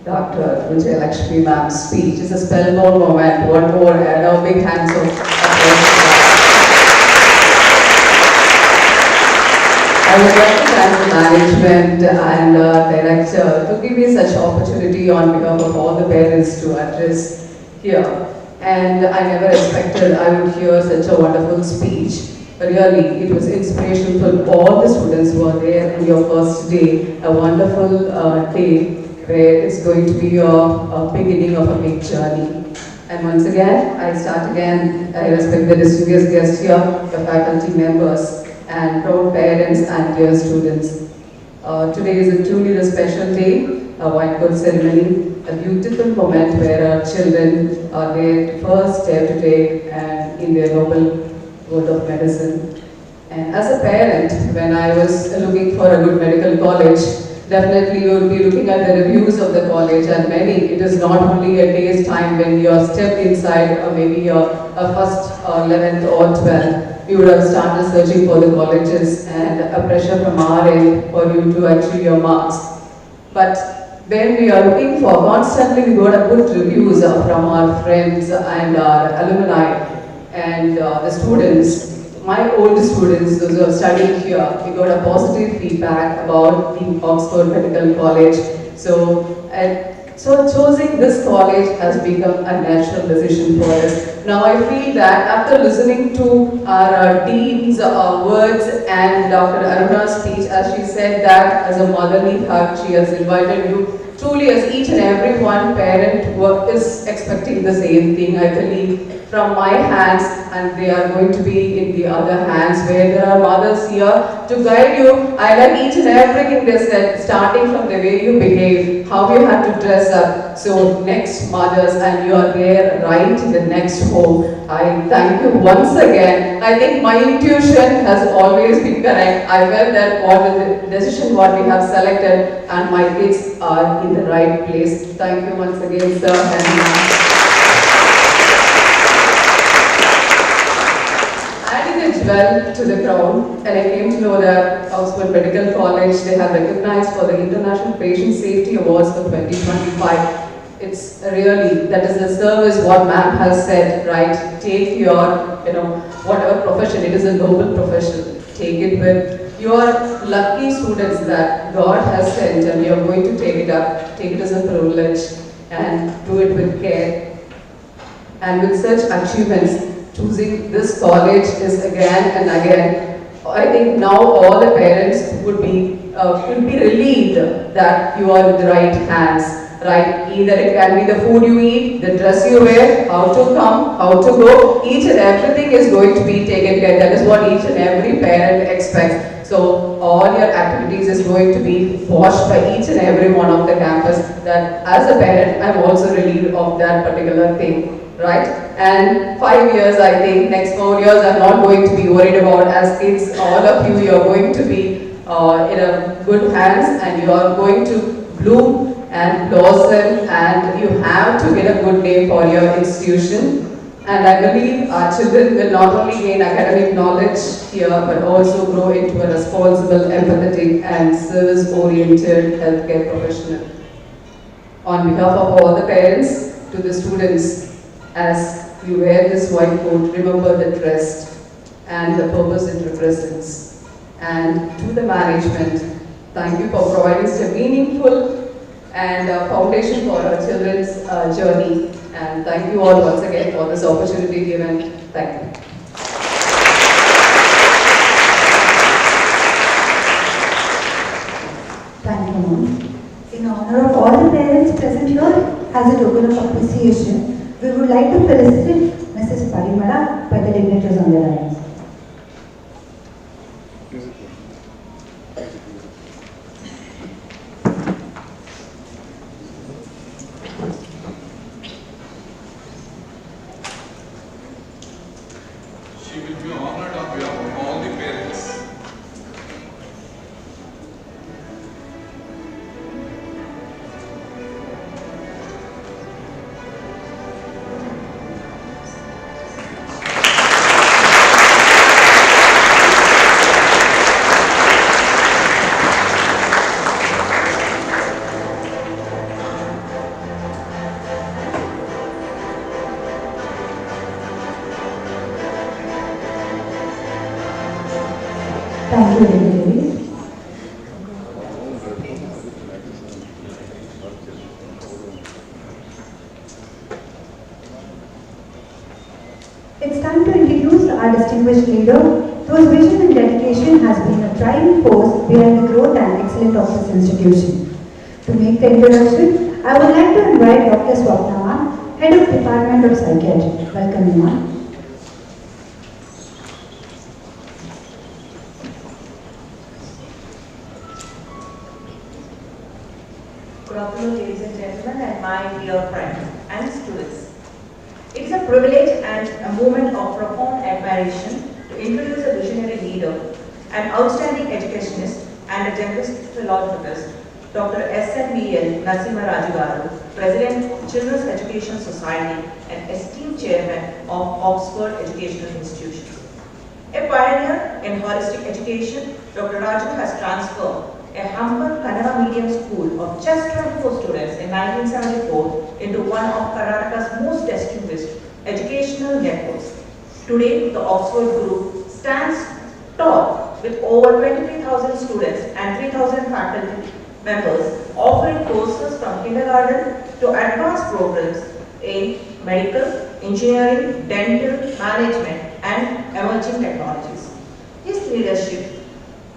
Dr. Vijay Lakshmi ma'am's speech. It's a spellbound moment. One more, and a big hands of applause. I would like to thank the management and director to give me such opportunity on behalf of all the parents to address here. And I never expected I would hear such a wonderful speech. Really, it was inspirational for all the students who are there on your first day. A wonderful day where it's going to be a beginning of a big journey. And once again, I start again. I respect the distinguished guests here, the faculty members, and proud parents and dear students. Today is truly a special day, a white coat ceremony, a beautiful moment where our children are their first step to take and in their noble world of medicine. And as a parent, when I was looking for a good medical college, definitely you would be looking at the reviews of the college, and many, it is not only a day's time when you are stepped inside maybe a first 11th or 12th. You would have started searching for the colleges and a pressure from our end for you to achieve your marks. But when we are looking for, constantly we got a good reviews from our friends and our alumni and the students. My old students, those who are studying here, we got a positive feedback about the Oxford Medical College. So choosing this college has become a natural decision for us. Now I feel that after listening to our dean's words and Dr. Aruna's speech, as she said that as a motherly hug, she has invited you. Truly, as each and every one parent who is expecting the same thing, I believe, from my hands, and they are going to be in the other hands where there are mothers here to guide you. I like each and everything they said, starting from the way you behave, how you have to dress up. So next mothers, and you are there right in the next home. I thank you once again. I think my intuition has always been correct. I felt that what the decision what we have selected and my kids are in the right place. Thank you once again, sir. And well to the crown, and I came to know that Oxford Medical College, they have recognized for the International Patient Safety Awards for 2025. It's really, that is the service what ma'am has said, right? Take your, whatever profession, it is a noble profession. Take it with your lucky students that God has sent, and you're going to take it up, take it as a privilege, and do it with care. And with such achievements, choosing this college is again and again. I think now all the parents would be relieved that you are in the right hands, right? Either it can be the food you eat, the dress you wear, how to come, how to go. Each and everything is going to be taken care. That is what each and every parent expects. So all your activities is going to be watched by each and every one of the campus. That as a parent, I'm also relieved of that particular thing. Right? And 5 years, I think, next 4 years, I'm not going to be worried about as kids. All of you, you're going to be in a good hands, and you are going to bloom and blossom, and you have to get a good name for your institution. And I believe our children will not only gain academic knowledge here, but also grow into a responsible, empathetic, and service-oriented healthcare professional. On behalf of all the parents, to the students, as you wear this white coat, remember the trust and the purpose it represents. And to the management, thank you for providing such a meaningful and foundation for our children's journey. And thank you all once again for this opportunity given. Thank you. Thank you, ma'am. In honor of all the parents present here, as a token of appreciation, we would like to felicitate Mrs. Parimala by the dignitaries on the dais. She will be honored on behalf of all the parents. Thank you, dignitaries. It's time to introduce our distinguished leader, whose vision and dedication has been a driving force behind the growth and excellence of this institution. To make the introduction, I would like to invite Dr. Swapna, Head of Department of Psychiatry. Welcome, ma'am. Good afternoon, ladies and gentlemen, and my dear friends and students. It is a privilege and a moment of profound admiration to introduce a visionary leader, an outstanding educationist, and a generous philanthropist, Dr. S.M.B.L. Narasimha Raju Garu, President, Children's Education Society, and esteemed Chairman of Oxford Educational Institutions. A pioneer in holistic education, Dr. Raju has transformed a humble Kannada medium school of just 24 students in 1974 into one of Karnataka's most distinguished educational networks. Today, the Oxford Group stands tall with over 23,000 students and 3,000 faculty members offering courses from kindergarten to advanced programs in medical, engineering, dental, management, and emerging technologies. His leadership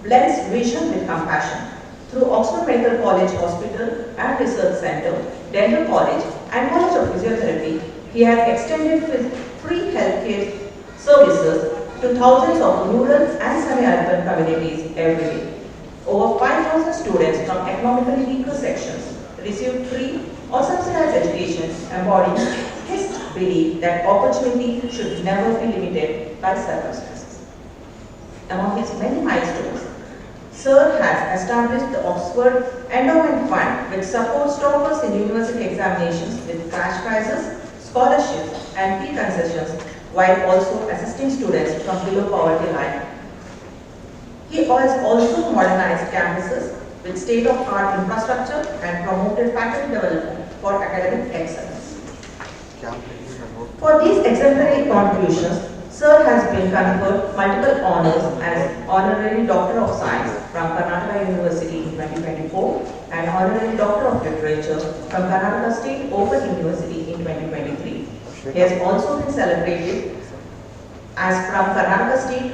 blends vision with compassion. Through Oxford Medical College Hospital and Research Center, Dental College, and College of Physiotherapy, he has extended free healthcare services to thousands of rural and semi-urban communities every day. Over 5,000 students from economically weaker sections receive free or subsidized education, embodying his belief that opportunity should never be limited by circumstances. Among his many milestones, Sir has established the Oxford Endowment Fund, which supports toppers in university examinations with cash prizes, scholarships, and fee concessions, while also assisting students from below poverty line. He has also modernized campuses with state-of-the-art infrastructure and promoted faculty development for academic excellence. For these exemplary contributions, Sir has been conferred multiple honors as Honorary Doctor of Science from Karnataka University in 2024 and Honorary Doctor of Literature from Karnataka State Open University in 2023. He has also been celebrated as from Karnataka State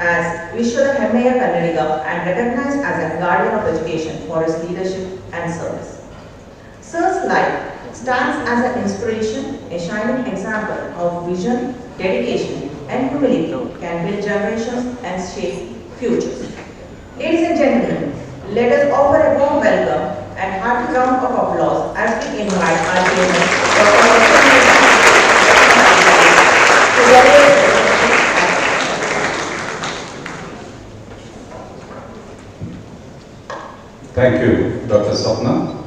as Vishwara Hemmeya Kannadiga and recognized as a guardian of education for his leadership and service. Sir's life stands as an inspiration, a shining example of vision, dedication, and humility can build generations and shape futures. Ladies and gentlemen, let us offer a warm welcome and hearty round of applause as we invite our chairman, to deliver. Thank you, Dr. Swapna.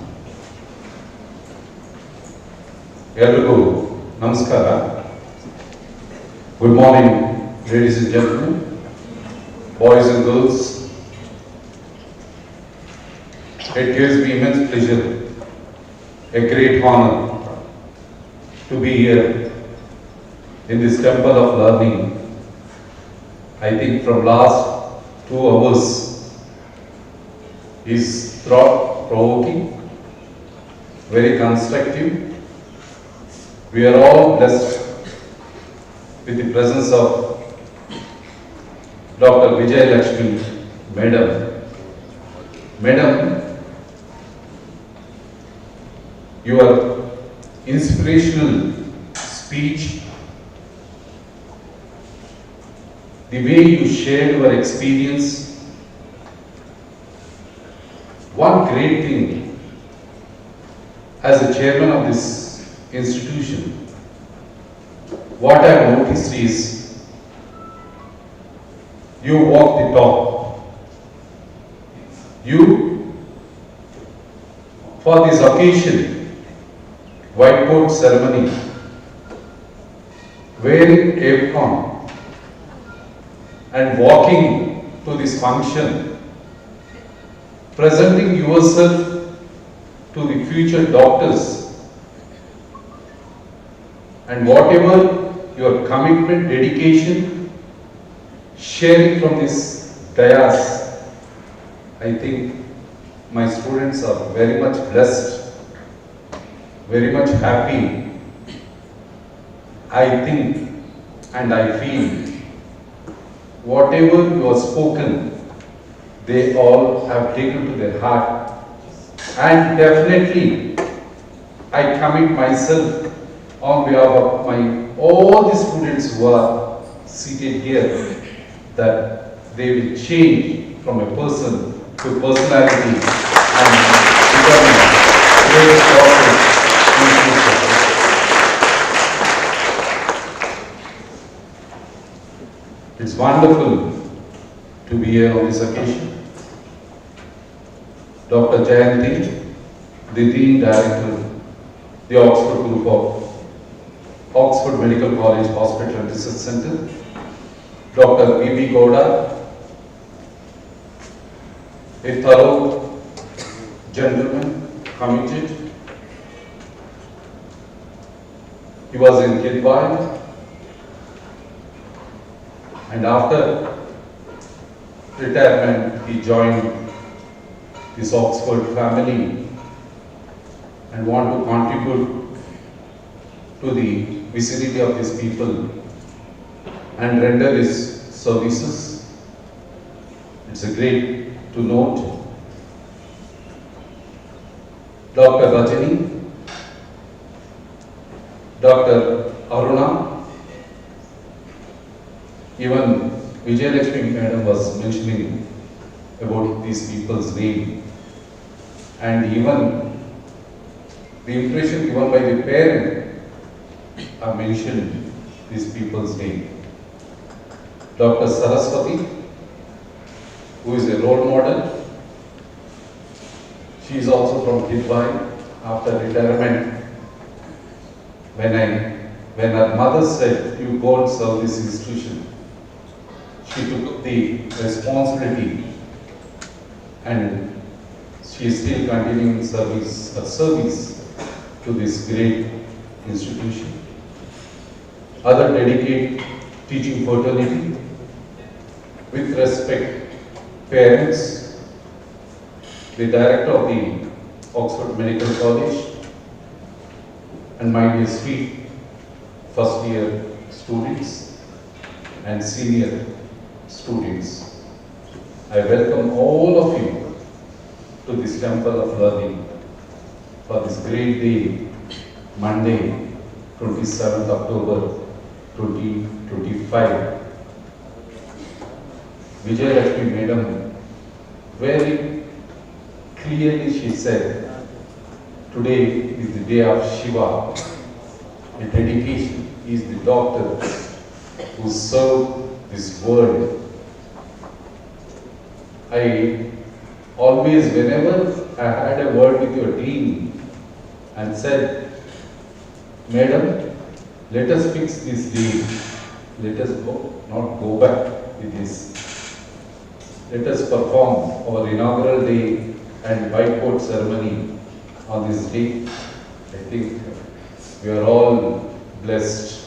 Everyone, namaskara. Good morning, ladies and gentlemen, boys and girls. It gives me immense pleasure, a great honor to be here in this temple of learning. I think from last 2 hours is thought-provoking, very constructive. We are all blessed with the presence of Dr. Vijay Lakshmi, Madam. Madam, your inspirational speech, the way you shared your experience, one great thing as a chairman of this institution, what I have noticed is you walk the talk. You, for this occasion, whiteboard ceremony, wearing apron and walking to this function, presenting yourself to the future doctors, and whatever your commitment, dedication, sharing from this dais, I think my students are very much blessed, very much happy. I think and I feel whatever you have spoken, they all have taken to their heart, and definitely I commit myself on behalf of all the students who are seated here, that they will change from a person to personality and become a great process in future. It's wonderful to be here on this occasion. Dr. Jayanti, the Dean Director, the Oxford Group of Oxford Medical College Hospital and Research Center, Dr. B.B. Gowda, a thorough gentleman, committed. He was in Kidwai, and after retirement he joined this Oxford family and want to contribute to the vicinity of these people and render his services. It's a great to note. Dr. Rajani, Dr. Aruna, even Vijayalakshmi Madam was mentioning about these people's name, and even the impression given by the parent have mentioned these people's name. Dr. Saraswati, who is a role model, she is also from Kidwai. After retirement, when her mother said, "You go and serve this institution," she took the responsibility, and she is still continuing her service to this great institution. Other dedicate teaching fraternity, with respect, parents, the director of the Oxford Medical College, and my dear sweet first year students and senior students. I welcome all of you to this temple of learning for this great day, Monday, 27th October 2025. Vijayalakshmi Madam very clearly she said, today is the day of Shiva. A dedication is the doctor who served this world. I always, whenever I had a word with your dean and said, "Madam, let us fix this day. Let us not go back with this. Let us perform our inaugural day and whiteboard ceremony on this day." I think we are all blessed.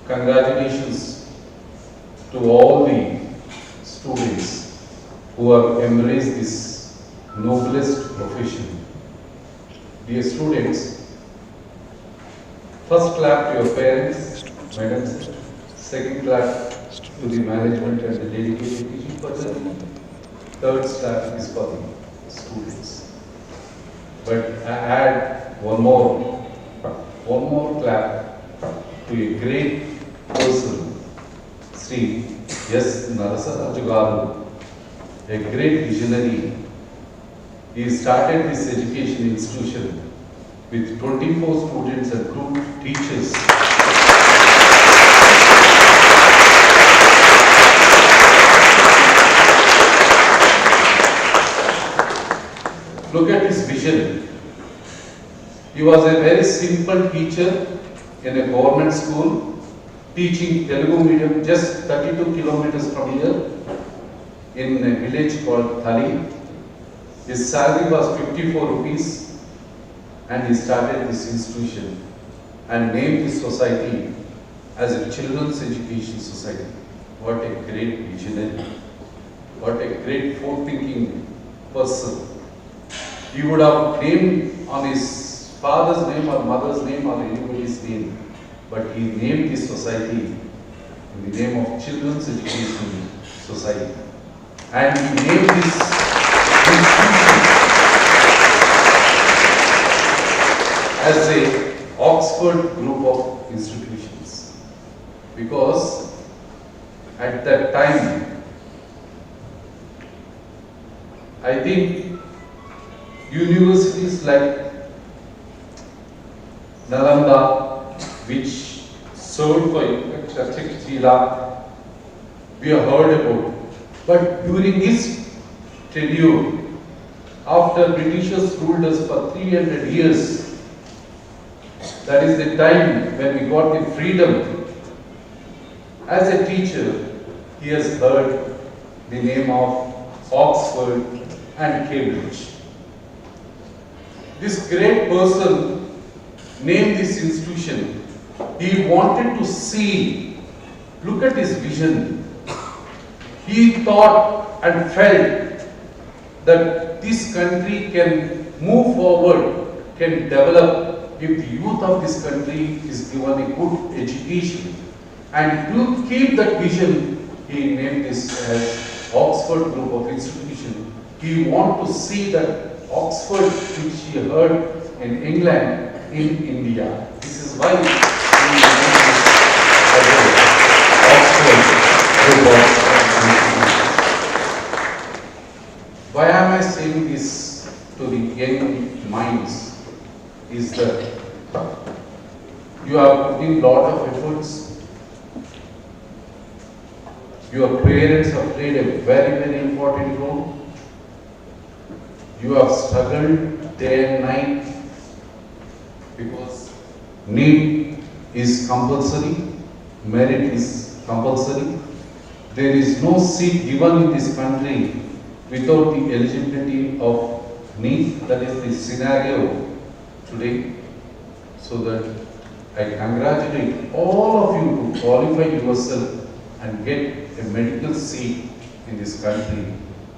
Congratulations to all the students who have embraced this noblest profession. Dear students, first clap to your parents, madams, second clap to the management and the dedicated teaching personnel, third clap is for the students. But I add one more clap to a great person, Sri S. Narasaraju Garu, a great visionary. He started this education institution with 24 students and 2 teachers. Look at his vision. He was a very simple teacher in a government school, teaching Telugu medium just 32 kilometers from here in a village called Thali. His salary was 54 rupees, and he started this institution and named this society as a Children's Education Society. what a great visionary, what a great forward-thinking person. He would have named on his father's name or mother's name or anybody's name, but he named this society in the name of Children's Education Society. And he named this institution as a Oxford group of institutions, because at that time, I think universities like Nalanda, which served for Chachikchila, we have heard about. But during his tenure, after Britishers ruled us for 300 years, that is the time when we got the freedom. As a teacher, he has heard the name of Oxford and Cambridge. This great person named this institution. He wanted to see, look at his vision. He thought and felt that this country can move forward, can develop if the youth of this country is given a good education. And to keep that vision, he named this as Oxford Group of Institution. He wanted to see that Oxford, which he heard in England, in India. This is why he named this as Oxford Group of Institution. Why am I saying this to the young minds? Is that you are putting lot of efforts. Your parents have played a very, very important role. You have struggled day and night because need is compulsory, merit is compulsory. There is no seat given in this country without the eligibility of need. That is the scenario today. So that I congratulate all of you to qualify yourself and get a medical seat in this country.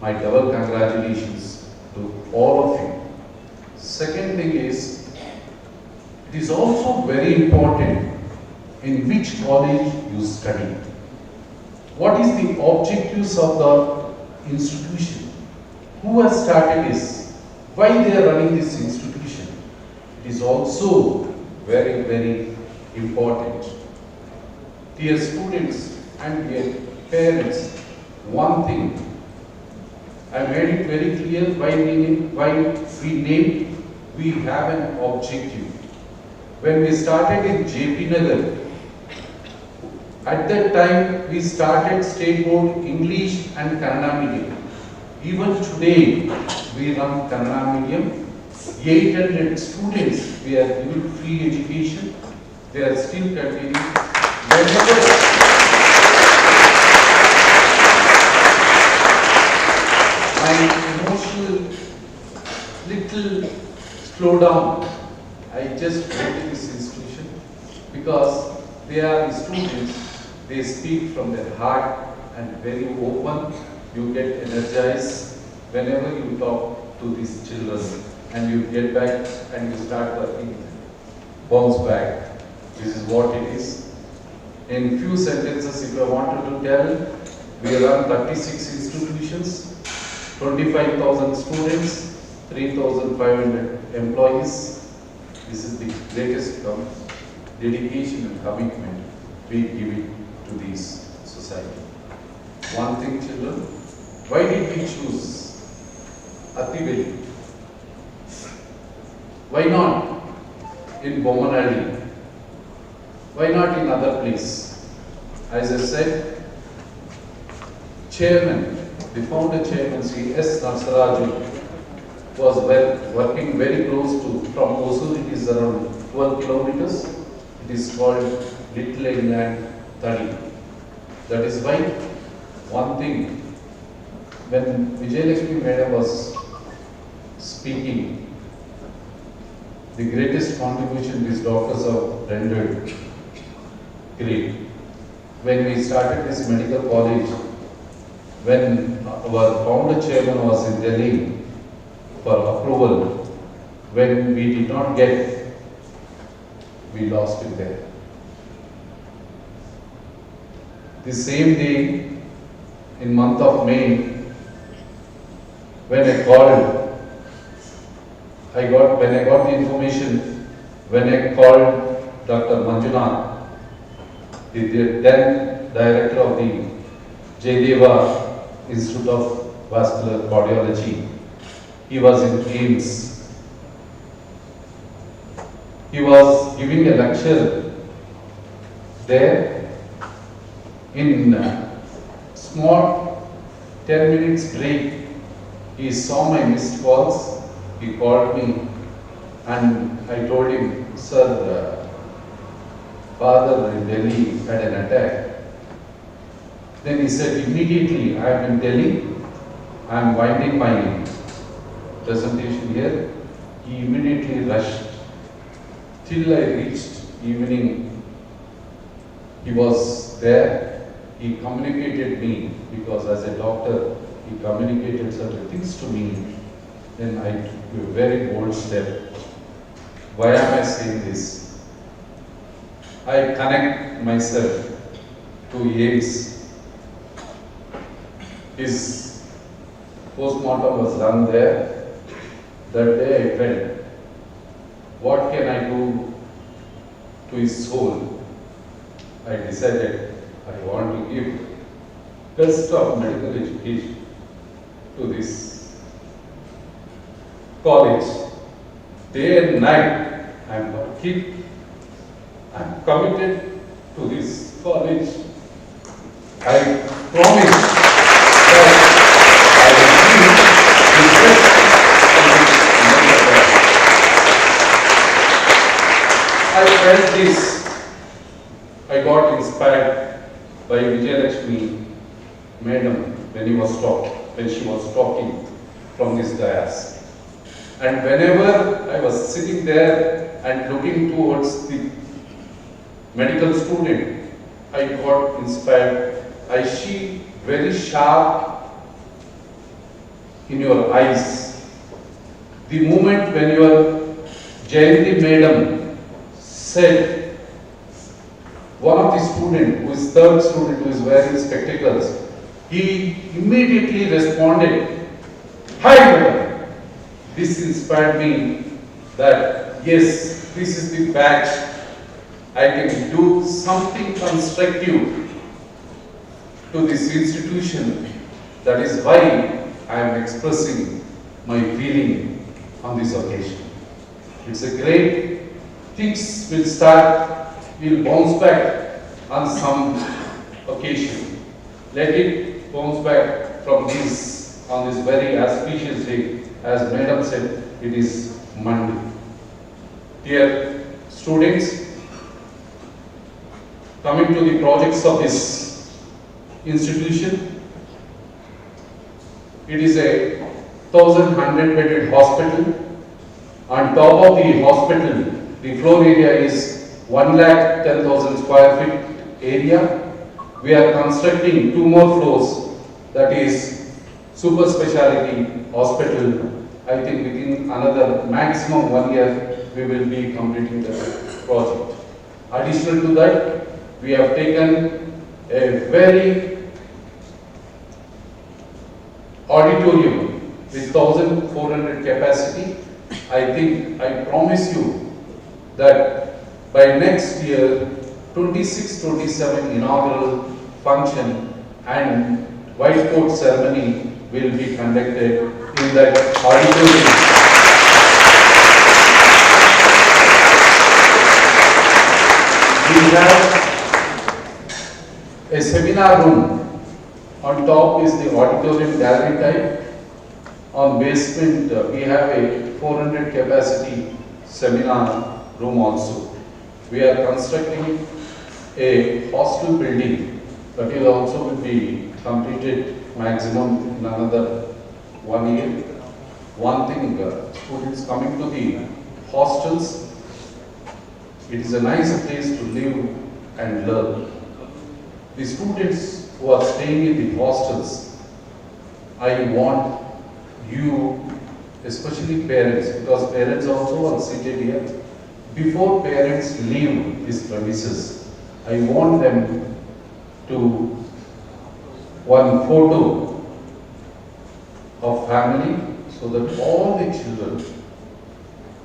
My double congratulations to all of you. Second thing is, it is also very important in which college you study. What is the objectives of the institution? Who has started this? Why they are running this institution? It is also very, very important. Dear students and dear parents, one thing, I made it very clear why we named, we have an objective. When we started in JP Nagar, at that time we started state board English and Kannada medium. Even today we run Kannada medium. 800 students, we are giving free education. They are still continuing. My emotional little slow down. I just went to this institution because they are the students. They speak from their heart and very open. You get energized whenever you talk to these children. And you get back and you start working, bounce back. This is what it is. In few sentences, if I wanted to tell, we run 36 institutions, 25,000 students, 3,500 employees. This is the greatest dedication and commitment we give it to this society. One thing, children, why did we choose Attiveli? Why not in Bomanadi? Why not in other place? As I said, chairman, the founder chairman, Sri S. Narsaraju, was working very close to, from Hosur, it is around 12 kilometers. It is called Little England Thadi. That is why, one thing, when Vijayalakshmi Madam was speaking, the greatest contribution these doctors have rendered, great. when we started this medical college, when our founder chairman was in Delhi for approval, when we did not get, we lost it there. The same day, in month of May, when I got the information, when I called Dr. Manjunath, the then director of the Jaydeva Institute of Vascular Cardiology, he was in AIMS. He was giving a lecture there. In small 10 minutes break, he saw my missed calls, he called me and I told him, sir, father in Delhi had an attack. Then he said, immediately I am in Delhi, I am winding my presentation here. He immediately rushed. Till I reached evening, he was there. He communicated me, because as a doctor, he communicated certain things to me. Then I took a very bold step. Why am I saying this? I connect myself to AIMS. His postmortem was done there. That day I felt, what can I do to his soul? I decided I want to give best of medical education to this college. Day and night I am working. I am committed to this college. I promise that I will give the best to this. I felt this. I got inspired by Vijayalakshmi Madam when she was talking from this dais. And whenever I was sitting there and looking towards the medical student, I got inspired. I see very sharp in your eyes. The moment when your Jayanti Madam said, one of the student, who is third student, who is wearing spectacles, he immediately responded, "Hi madam." This inspired me that yes, this is the batch. I can do something constructive to this institution. That is why I am expressing my feeling on this occasion. It's a great, things will start, will bounce back on some occasion. Let it bounce back from this, on this very auspicious day. As Madam said, it is Monday. Dear students, coming to the projects of this institution, it is a 1,100-bedded hospital. On top of the hospital, the floor area is 1,10,000 square feet area. We are constructing 2 more floors, that is super speciality hospital. I think within another maximum 1 year, we will be completing the project. Additional to that, we have taken a very auditorium with 1,400 capacity. I promise you that by next year, 26-27 inaugural function and white coat ceremony will be conducted in that auditorium. We have a seminar room. On top is the auditorium gallery type. On basement, we have a 400 capacity seminar room also. We are constructing a hostel building that will also be completed maximum in another 1 year. One thing, students coming to the hostels, it is a nice place to live and learn. the students who are staying in the hostels, I want you, especially parents, because parents also are seated here. Before parents leave these premises, I want them to one photo of family so that all the children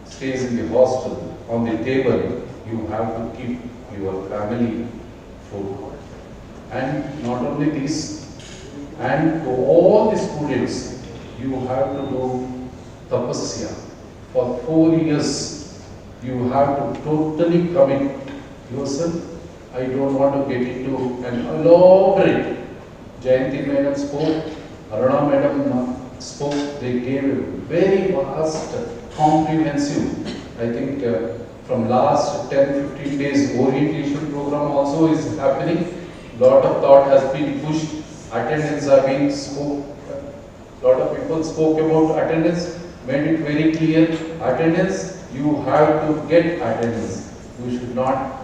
stays in the hostel. On the table, you have to keep your family food. And not only this, and to all the students, you have to do tapasya. For 4 years, you have to totally commit yourself. I don't want to get into an elaborate. Jayanti Madam spoke, Aruna Madam spoke, they gave a very vast, comprehensive, I think from last 10-15 days orientation program also is happening. Lot of thought has been pushed, attendance are being spoke, lot of people spoke about attendance, made it very clear, attendance, you have to get attendance, you should not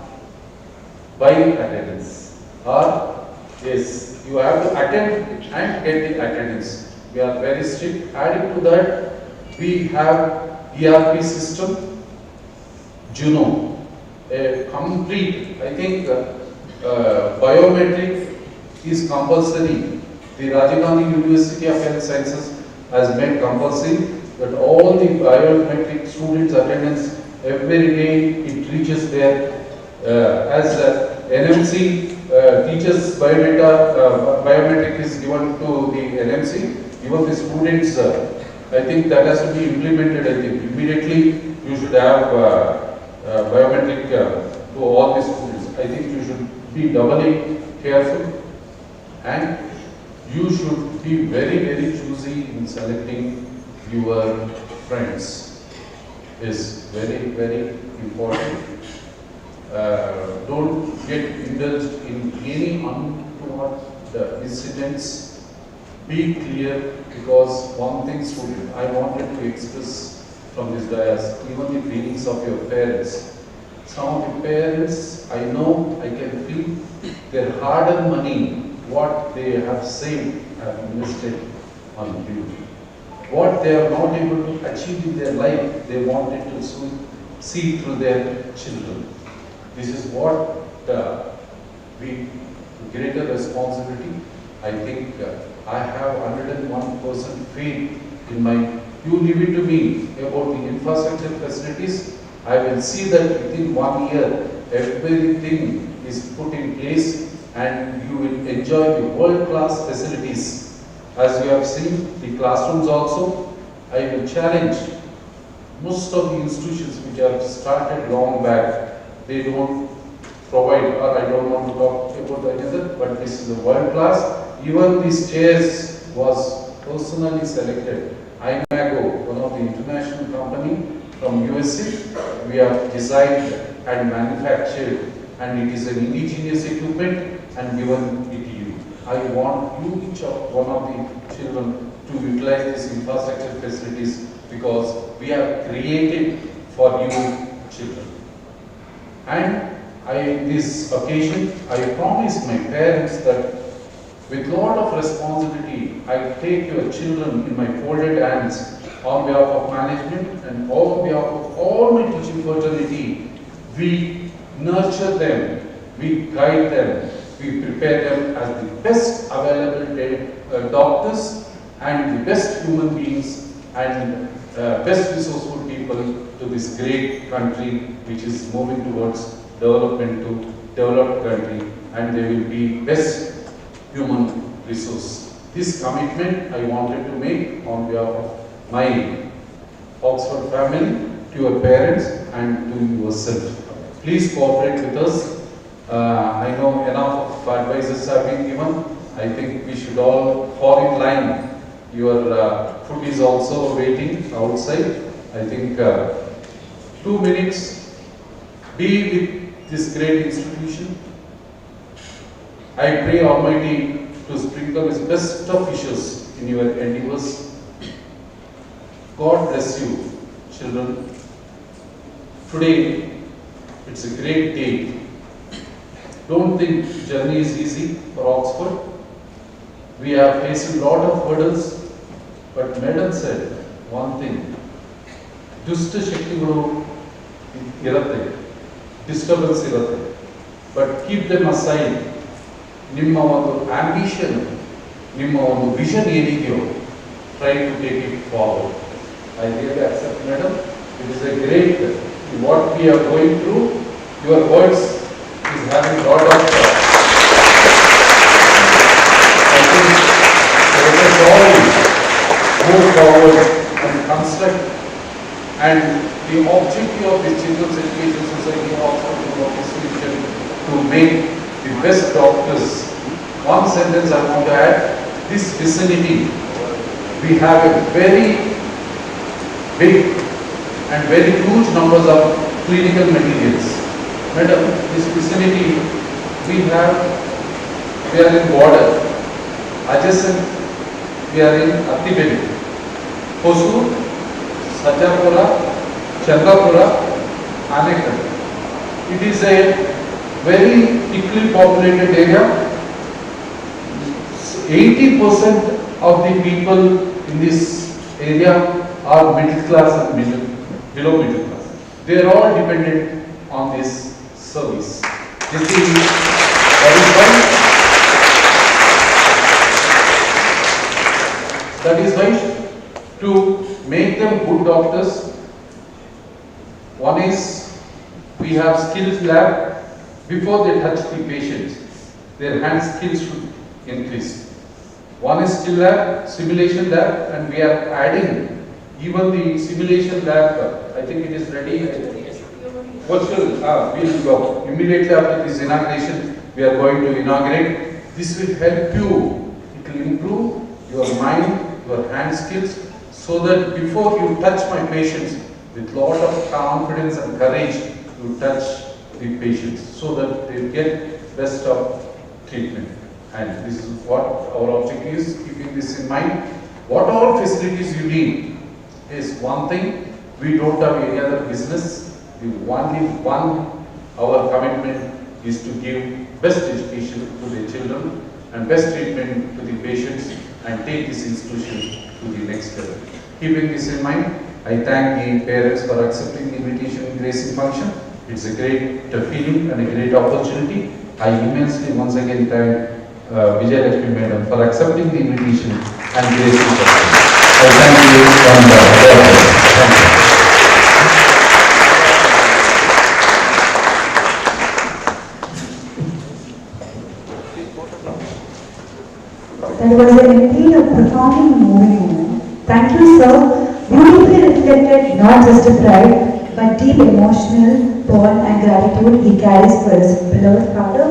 buy attendance, or yes, you have to attend and get the attendance. We are very strict. Adding to that, we have ERP system, Juno, a complete, I think biometric is compulsory. The Rajiv Gandhi University of Health Sciences has made compulsory that all the biometric students' attendance every day it reaches there as NMC teachers biometric is given to the NMC. Even the students, I think that has to be implemented. I think immediately you should have biometric to all the students. I think you should be doubly careful and you should be very, very choosy in selecting your friends. Is very, very important. Don't get indulged in any untoward incidents. Be clear, because one thing student, I wanted to express from this dais, even the feelings of your parents. Some of the parents, I know, I can feel their hard-earned money, what they have saved, have invested on you. What they are not able to achieve in their life, they wanted to see through their children. This is what we greater responsibility. I think I have 101% faith in my. You leave it to me about the infrastructure facilities. I will see that within 1 year everything is put in place and you will enjoy the world-class facilities. As you have seen the classrooms also, I will challenge most of the institutions which have started long back. They don't provide, or I don't want to talk about another, but this is a world class. Even these chairs was personally selected. Imago, one of the international company from USA, we have designed and manufactured, and it is an indigenous equipment and given it to you. I want you, each of one of the children, to utilize these infrastructure facilities because we have created for you children. And in this occasion, I promised my parents that with lot of responsibility, I take your children in my folded hands on behalf of management and on behalf of all my teaching fraternity. We nurture them, we guide them, we prepare them as the best available doctors and the best human beings and best resourceful people to this great country which is moving towards development to developed country, and they will be best human resource. This commitment I wanted to make on behalf of my Oxford family, to your parents and to yourself. Please cooperate with us. I know enough of advices have been given. I think we should all fall in line. Your food is also waiting outside. I think 2 minutes. Be with this great institution. I pray Almighty to sprinkle His best of wishes in your endeavors. God bless you, children. Today, it's a great day. don't think journey is easy for Oxford. We have faced a lot of hurdles, but Madam said one thing, Dusta Shaktiguru irate, disturbance irate, but keep them aside. Nimma ಒಂದು ambition, ನಿಮ್ಮ ಒಂದು vision ಏನಿದೆಯೋ, try to take it forward. I really accept, madam. It is a great, what we are going through, your words is having lot of, I think, let us all move forward and construct, and the objective of the Children's Education Society of Institution to make the best doctors. One sentence I want to add, this vicinity, we have a very big and very huge numbers of clinical materials. Madam, this vicinity, we are in border, adjacent, we are in Attibedi, Hosur, Sajapura, Chandrapura, Anekal. It is a very thickly populated area. 80% of the people in this area are middle class and below middle class. They are all dependent on this service. That is why to make them good doctors, one is we have skills lab. Before they touch the patients, their hand skills should increase. One is skill lab, simulation lab, and we are adding even the simulation lab. I think it is ready. Virtual, we will go. Immediately after this inauguration, we are going to inaugurate. This will help you. It will improve your mind, your hand skills, so that before you touch my patients, with lot of confidence and courage, you touch the patients, so that they get best of treatment. And this is what our objective is. Keeping this in mind, what all facilities you need is one thing. We don't have any other business. The only one, our commitment is to give best education to the children and best treatment to the patients and take this institution to the next level. Keeping this in mind, I thank the parents for accepting the invitation in gracing function. It's a great feeling and a great opportunity. I immensely once again thank Vijay Lakshmi Madam for accepting the invitation and gracing function. I thank you from the board. Thank you. That was indeed a profoundly moving moment. Thank you, sir. Beautifully reflected not just a pride, but deep emotional bond and gratitude he carries for his beloved father,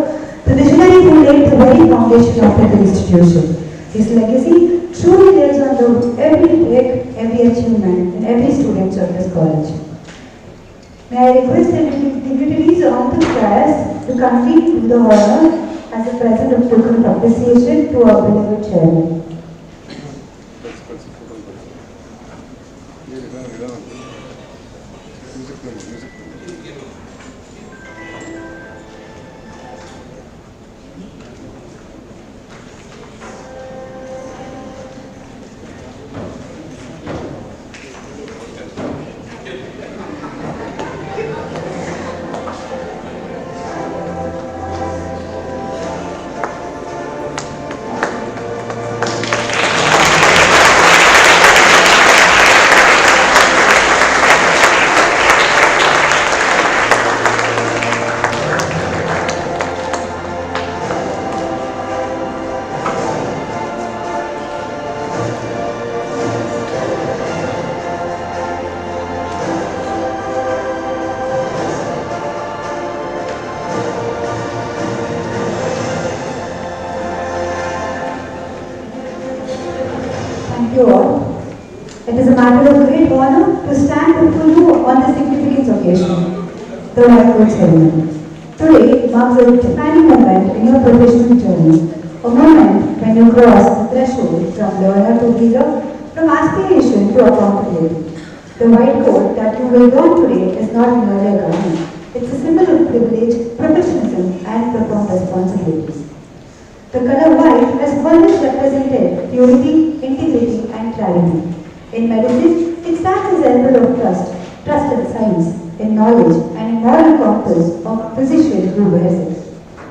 the visionary who laid the very foundation of the institution. His legacy truly lives on every break, every achievement, and every student of this college. May I request the dignitaries on the class to convene to the honor as a present of token of appreciation to our beloved chairman. you all. It is a matter of great honor to stand before you on this significant occasion, the White Coat Ceremony. Today marks a defining moment in your professional journey, a moment when you cross the threshold from learner to leader, from aspiration to accountability. The white coat that you will wear today is not merely a garment. It's a symbol of privilege, professionalism, and profound unity, integrity, and clarity. In medicine, it stands as a symbol of trust in science, in knowledge, and in moral compass of physician who wears it.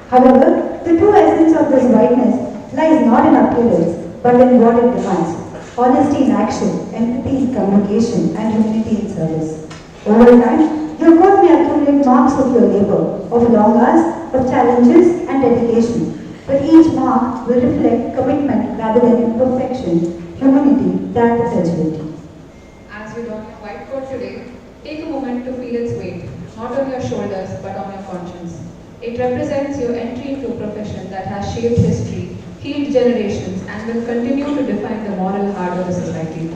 However, the true essence of this whiteness lies not in appearance, but in what it demands: honesty in action, empathy in communication, and humanity in service. Over time, your code may accumulate marks of your labor, of long hours, of challenges, and dedication. But each mark will reflect commitment rather than imperfection, humanity rather than fragility. As you don your white coat today, take a moment to feel its weight, not on your shoulders but on your conscience. It represents your entry into a profession that has shaped history, healed generations, and will continue to define the moral heart of the society.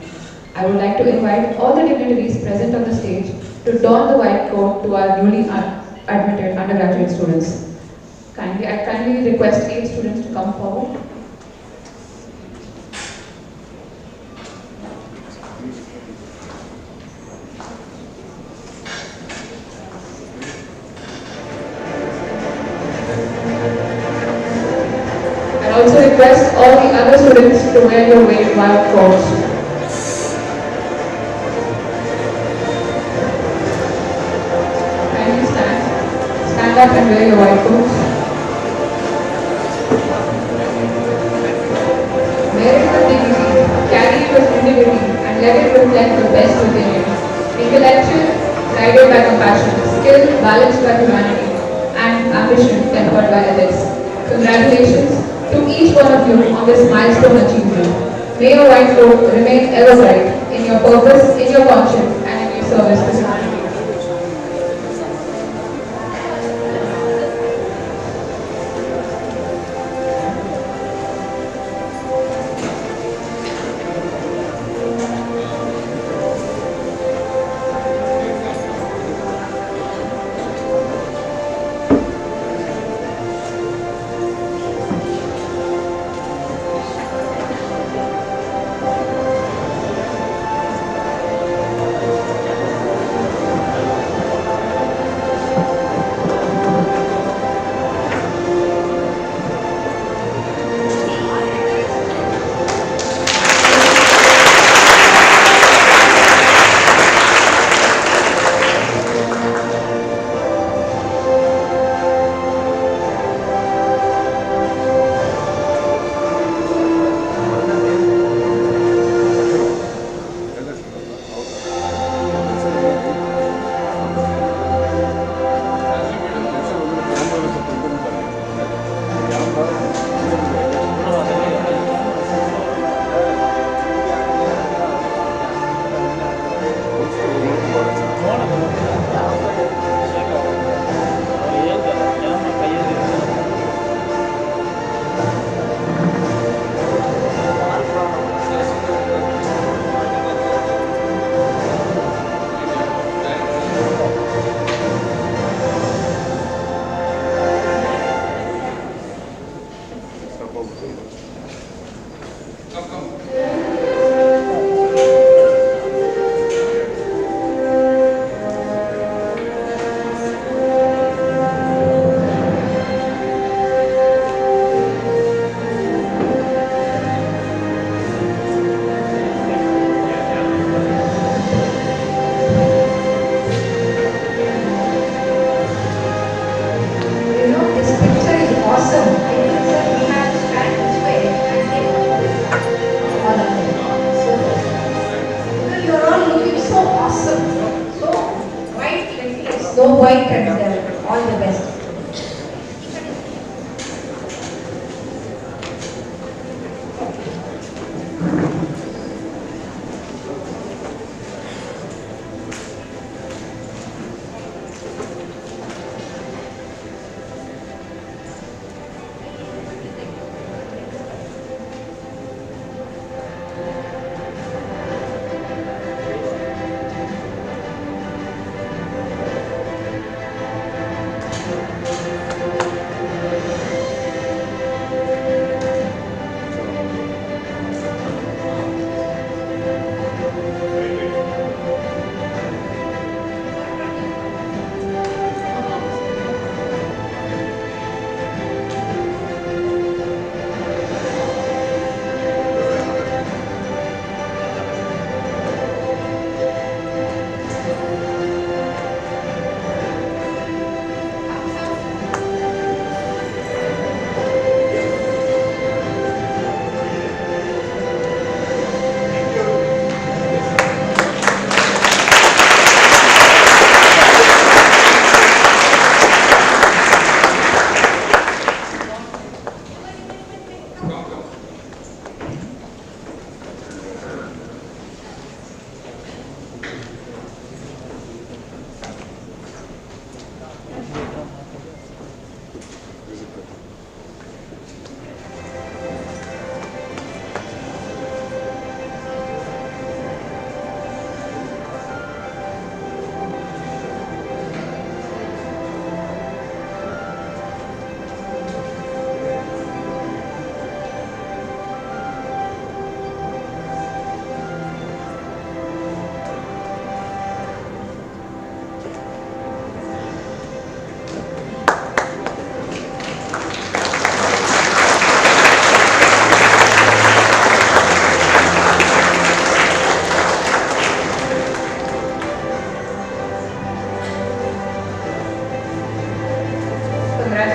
I would like to invite all the dignitaries present on the stage to don the white coat to our newly admitted undergraduate students. I kindly request 8 students to come forward. I also request all the other students to wear your white coats. Kindly stand up and wear your white coats. Wear it with dignity, carry it with humility, and let it reflect the best within you. Intellectual, guided by compassion, skill balanced by humanity, and ambition tempered by ethics. Congratulations to each one of you on this milestone achievement. May your white coat remain ever bright in your purpose, in your conscience, and in your service to humanity.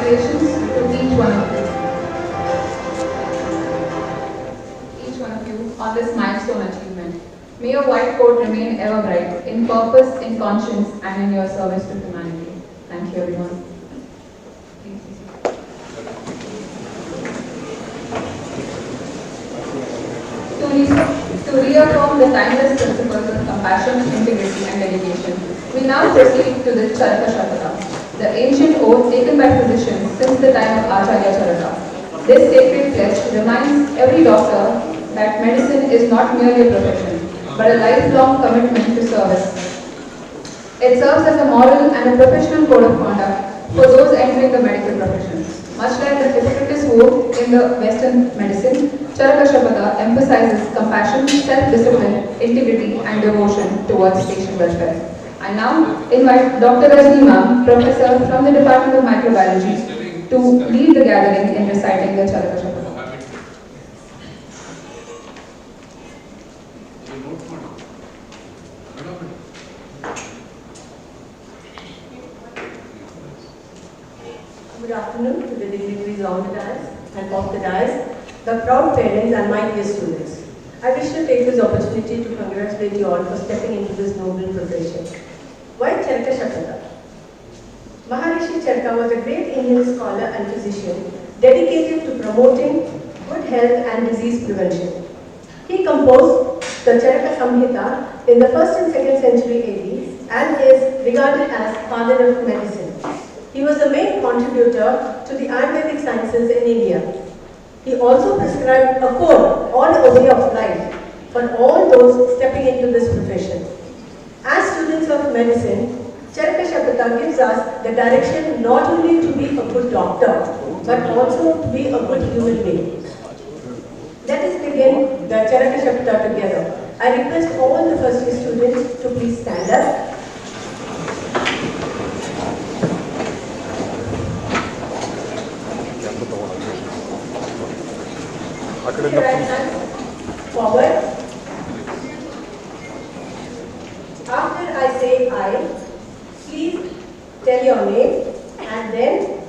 Congratulations to each one of you. Each one of you on this milestone achievement. May your white coat remain ever bright in purpose, in conscience, and in your service to humanity. Thank you, everyone. Please be seated. To reaffirm the timeless principles of compassion, integrity, and dedication, we now proceed to the Charaka, the ancient oath taken by physicians since the time of Acharya Charaka. This sacred pledge reminds every doctor that medicine is not merely a profession, but a lifelong commitment to service. It serves as a moral and a professional code of conduct for those entering the medical profession. Much like the Hippocrates oath in the Western medicine, Charaka emphasizes compassion, self-discipline, integrity, and devotion towards patient welfare. I now invite Dr. Rajni Ma'am, Professor from the Department of Microbiology, to lead the gathering in reciting the Charaka. Good afternoon to the dignitaries on the dais and off the dais, the proud parents and my dear students. I wish to take this opportunity to congratulate you all for stepping into this noble profession. Why Charaka? Maharishi Charaka was a great Indian scholar and physician dedicated to promoting good health and disease prevention. He composed the Charaka Samhita in the 1st and 2nd century AD and is regarded as father of medicine. He was the main contributor to the Ayurvedic sciences in India. He also prescribed a code or a way of life for all those stepping into this profession. As students of medicine, Charaka gives us the direction not only to be a good doctor, but also to be a good human being. Let us begin the Charaka together. I request all the first year students to please stand up. Put your right hand forward. After I say I, please tell your name and then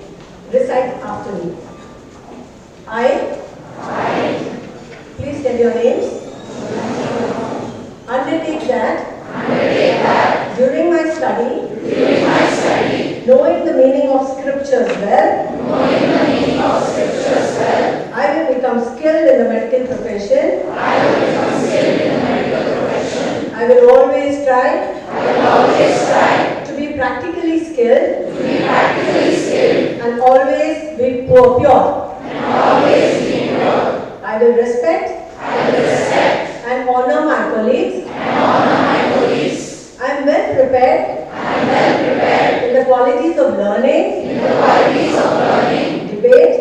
recite after me. I. Please tell your names. Undertake that during my study, knowing the meaning of scriptures well, I will become skilled in the medical profession. I will always try to be practically skilled and always be pure. I will respect and honor my colleagues. I am well prepared in the qualities of learning, debate,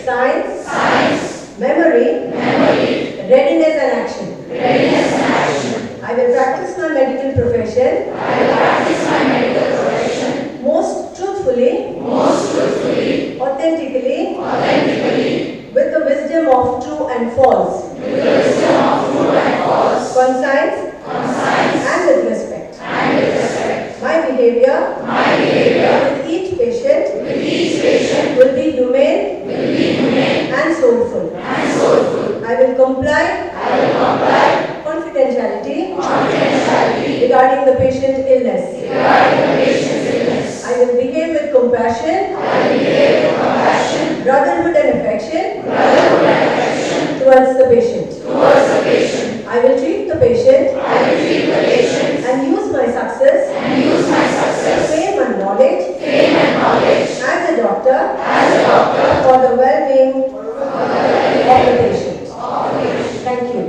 science, memory, readiness and action. I will practice my medical profession most truthfully, authentically, with the wisdom of true and false, conscience, and with respect. My behavior with each patient will be humane and soulful. I will comply confidentiality regarding the patient illness. I will behave with compassion, brotherhood and affection towards the patient. I will treat the patient and use my success, fame and knowledge as a doctor for the well-being of the patient. Thank you.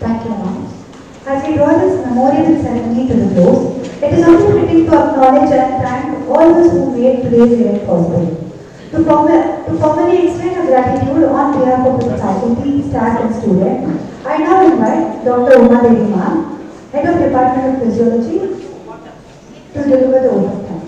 Thank you, ma'am. As we draw this memorial ceremony to the close, it is also fitting to acknowledge and thank all those who made today's event possible. To formally extend our gratitude on behalf of the faculty, staff and students, I now invite Dr. Uma Devi ma'am, Head of Department of Physiology, to deliver the oath of thanks.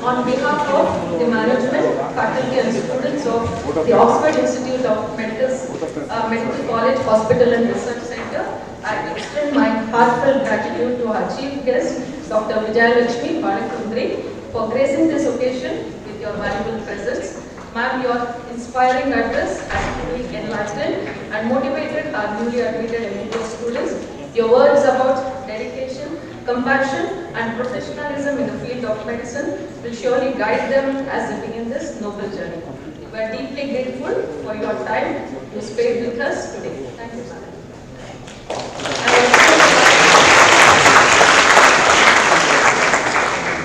on behalf of the management, faculty and students of the Oxford Institute of Medical College, Hospital and Research Center, I extend my heartfelt gratitude to our chief guest, Dr. Vijayalakshmi Balakundri, for gracing this occasion with your valuable presence. Ma'am, your inspiring address has truly enlightened and motivated our newly admitted MBBS students. Your words about dedication, compassion and professionalism in the field of medicine will surely guide them as they begin this noble journey. We are deeply grateful for your time you spent with us today. Thank you, ma'am.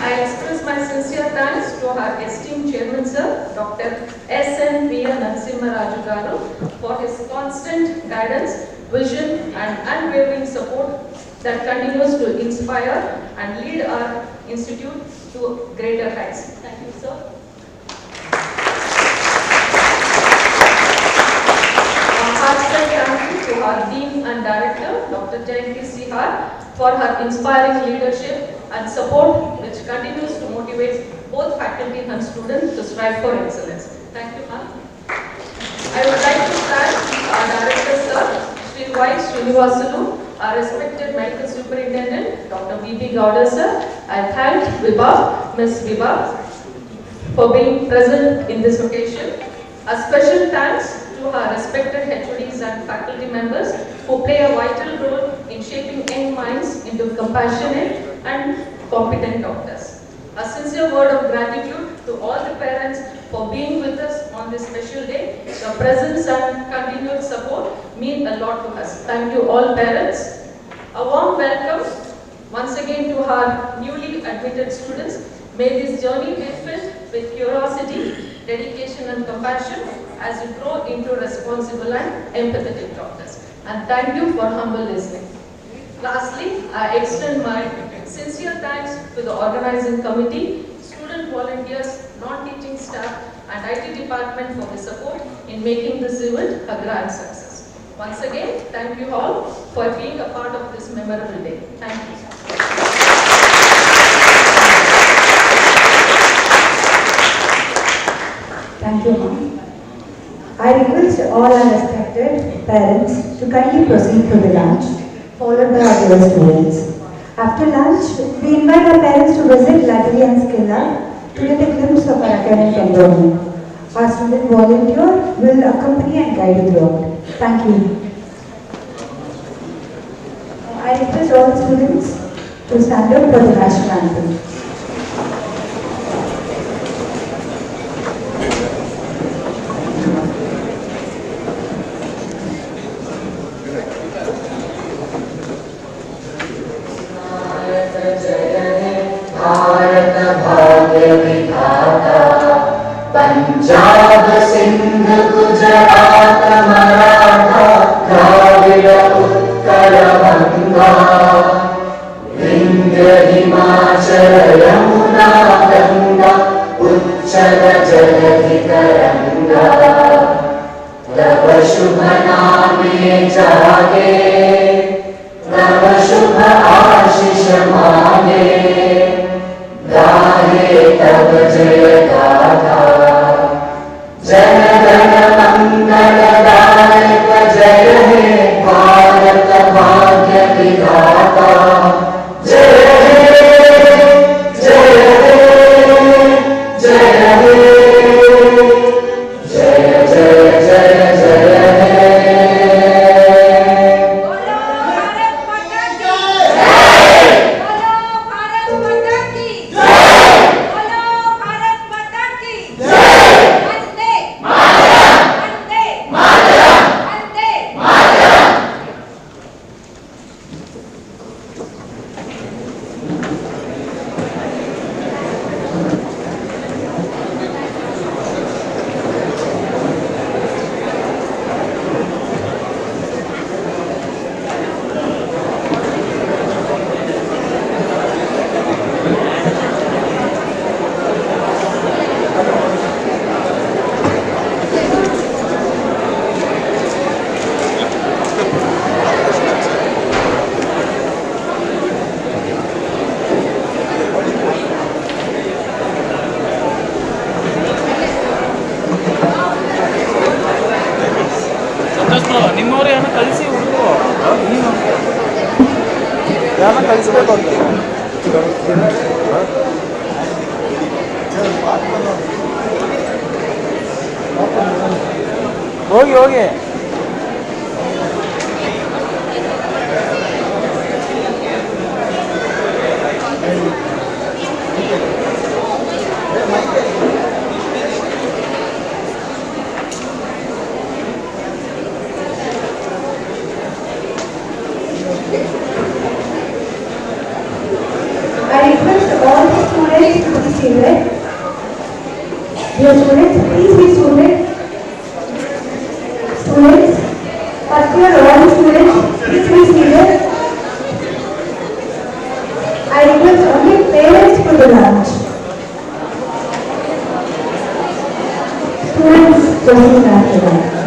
I express my sincere thanks to our esteemed chairman, sir, Dr. S.N. V. Narasimha Raju Garu, for his constant guidance, vision and unwavering support that continues to inspire and lead our institute to greater heights. Thank you, sir. A heartfelt thank you to our Dean and Director, Dr. Jayanti Sihar, for her inspiring leadership and support which continues to motivate both faculty and students to strive for excellence. Thank you, ma'am. I would like to thank our Director, sir, Sri Y. Srinivasulu, our respected medical superintendent, Dr. V.B. Gowda, sir. I thank Vibha, Ms. Vibha, for being present in this occasion. A special thanks to our respected HODs and faculty members who play a vital role in shaping young minds into compassionate and competent doctors. A sincere word of gratitude to all the parents for being with us on this special day. Your presence and continued support mean a lot to us. Thank you all parents. A warm welcome once again to our newly admitted students. May this journey be filled with curiosity, dedication and compassion as you grow into responsible and empathetic doctors. And thank you for humble listening. Lastly, I extend my sincere thanks to the organizing committee, student volunteers, non-teaching staff and IT department for the support in making this event a grand success. Once again, thank you all for being a part of this memorable day. Thank you. Thank you, ma'am. I request all our respected parents to kindly proceed to the lunch, followed by our dear students. After lunch, we invite our parents to visit library and skill lab to get a glimpse of our academic environment. Our student volunteer will accompany and guide you throughout. Thank you. I request all the students to stand up for the national anthem. Punjab Sindh Gujarat Maratha Dravid Utkal बंगा विंध्य हिमाचल यमुना गंगा उच्चल जलधि तरंगा तव शुभ नामे जागे तव शुभ आशीष मांगे गाहे तव जय गाथा जन गण मंगलदायक जय हे भारत भाग्य विधाता जय हे जय हे जय हे जय जय जय जय हे बोलो भारत माता की ಯಾರನ್ನ ಕಳಿಸ್ಬೇಕು ಅಂತ ಹೋಗಿ ಹೋಗಿ I request all the students to be seated. Dear students, please be seated. Students, first year all the students, please be seated. I request only parents to the lunch. Students, proceed after that.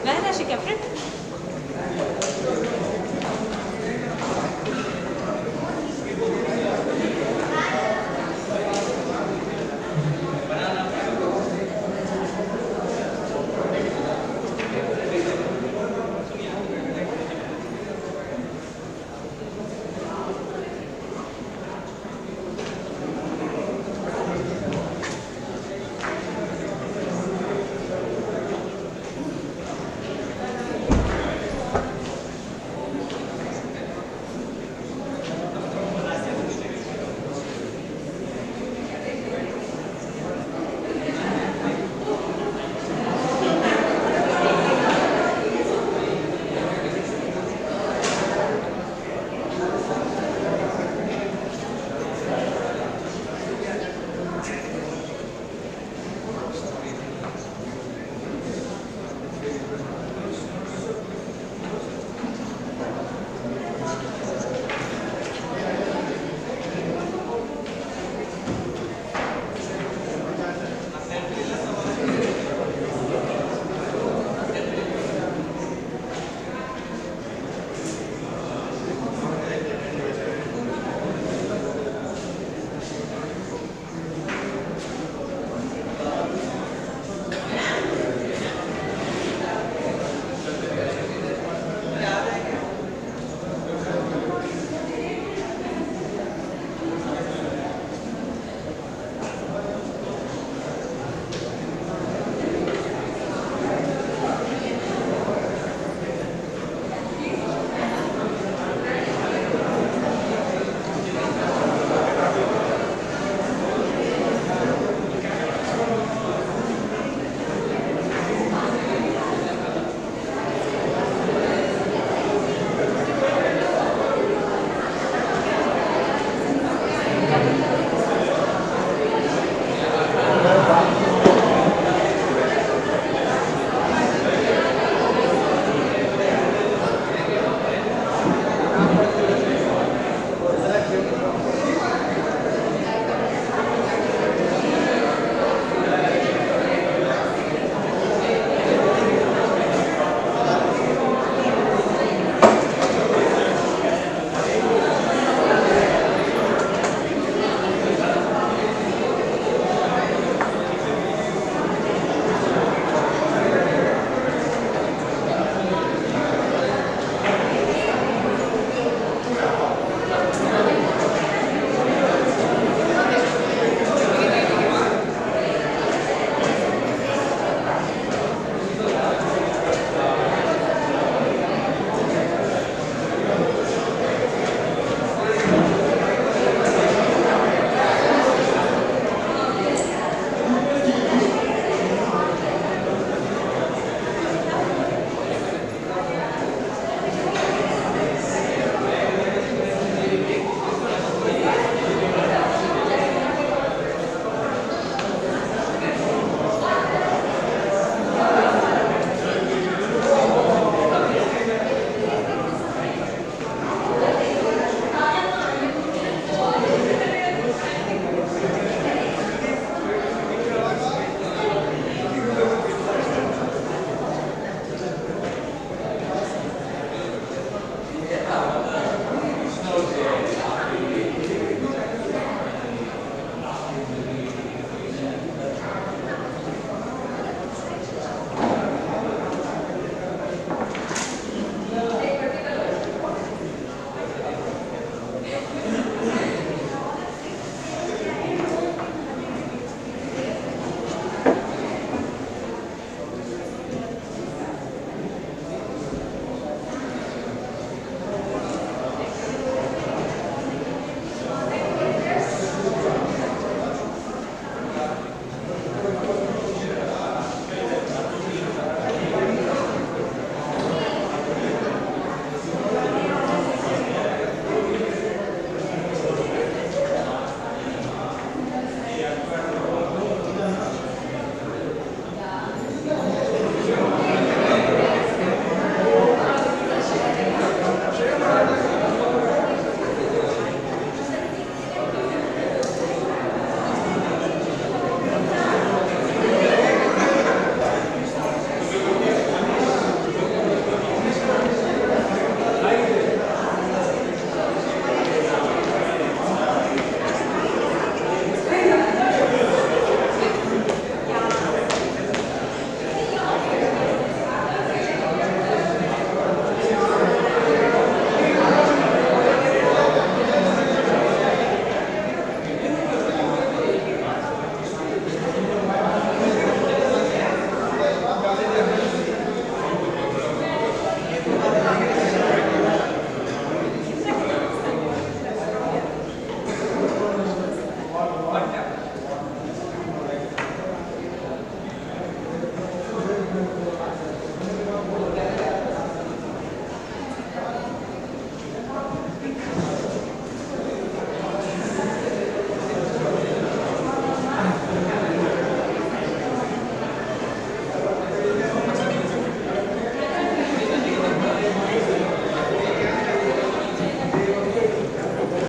Where has she kept it?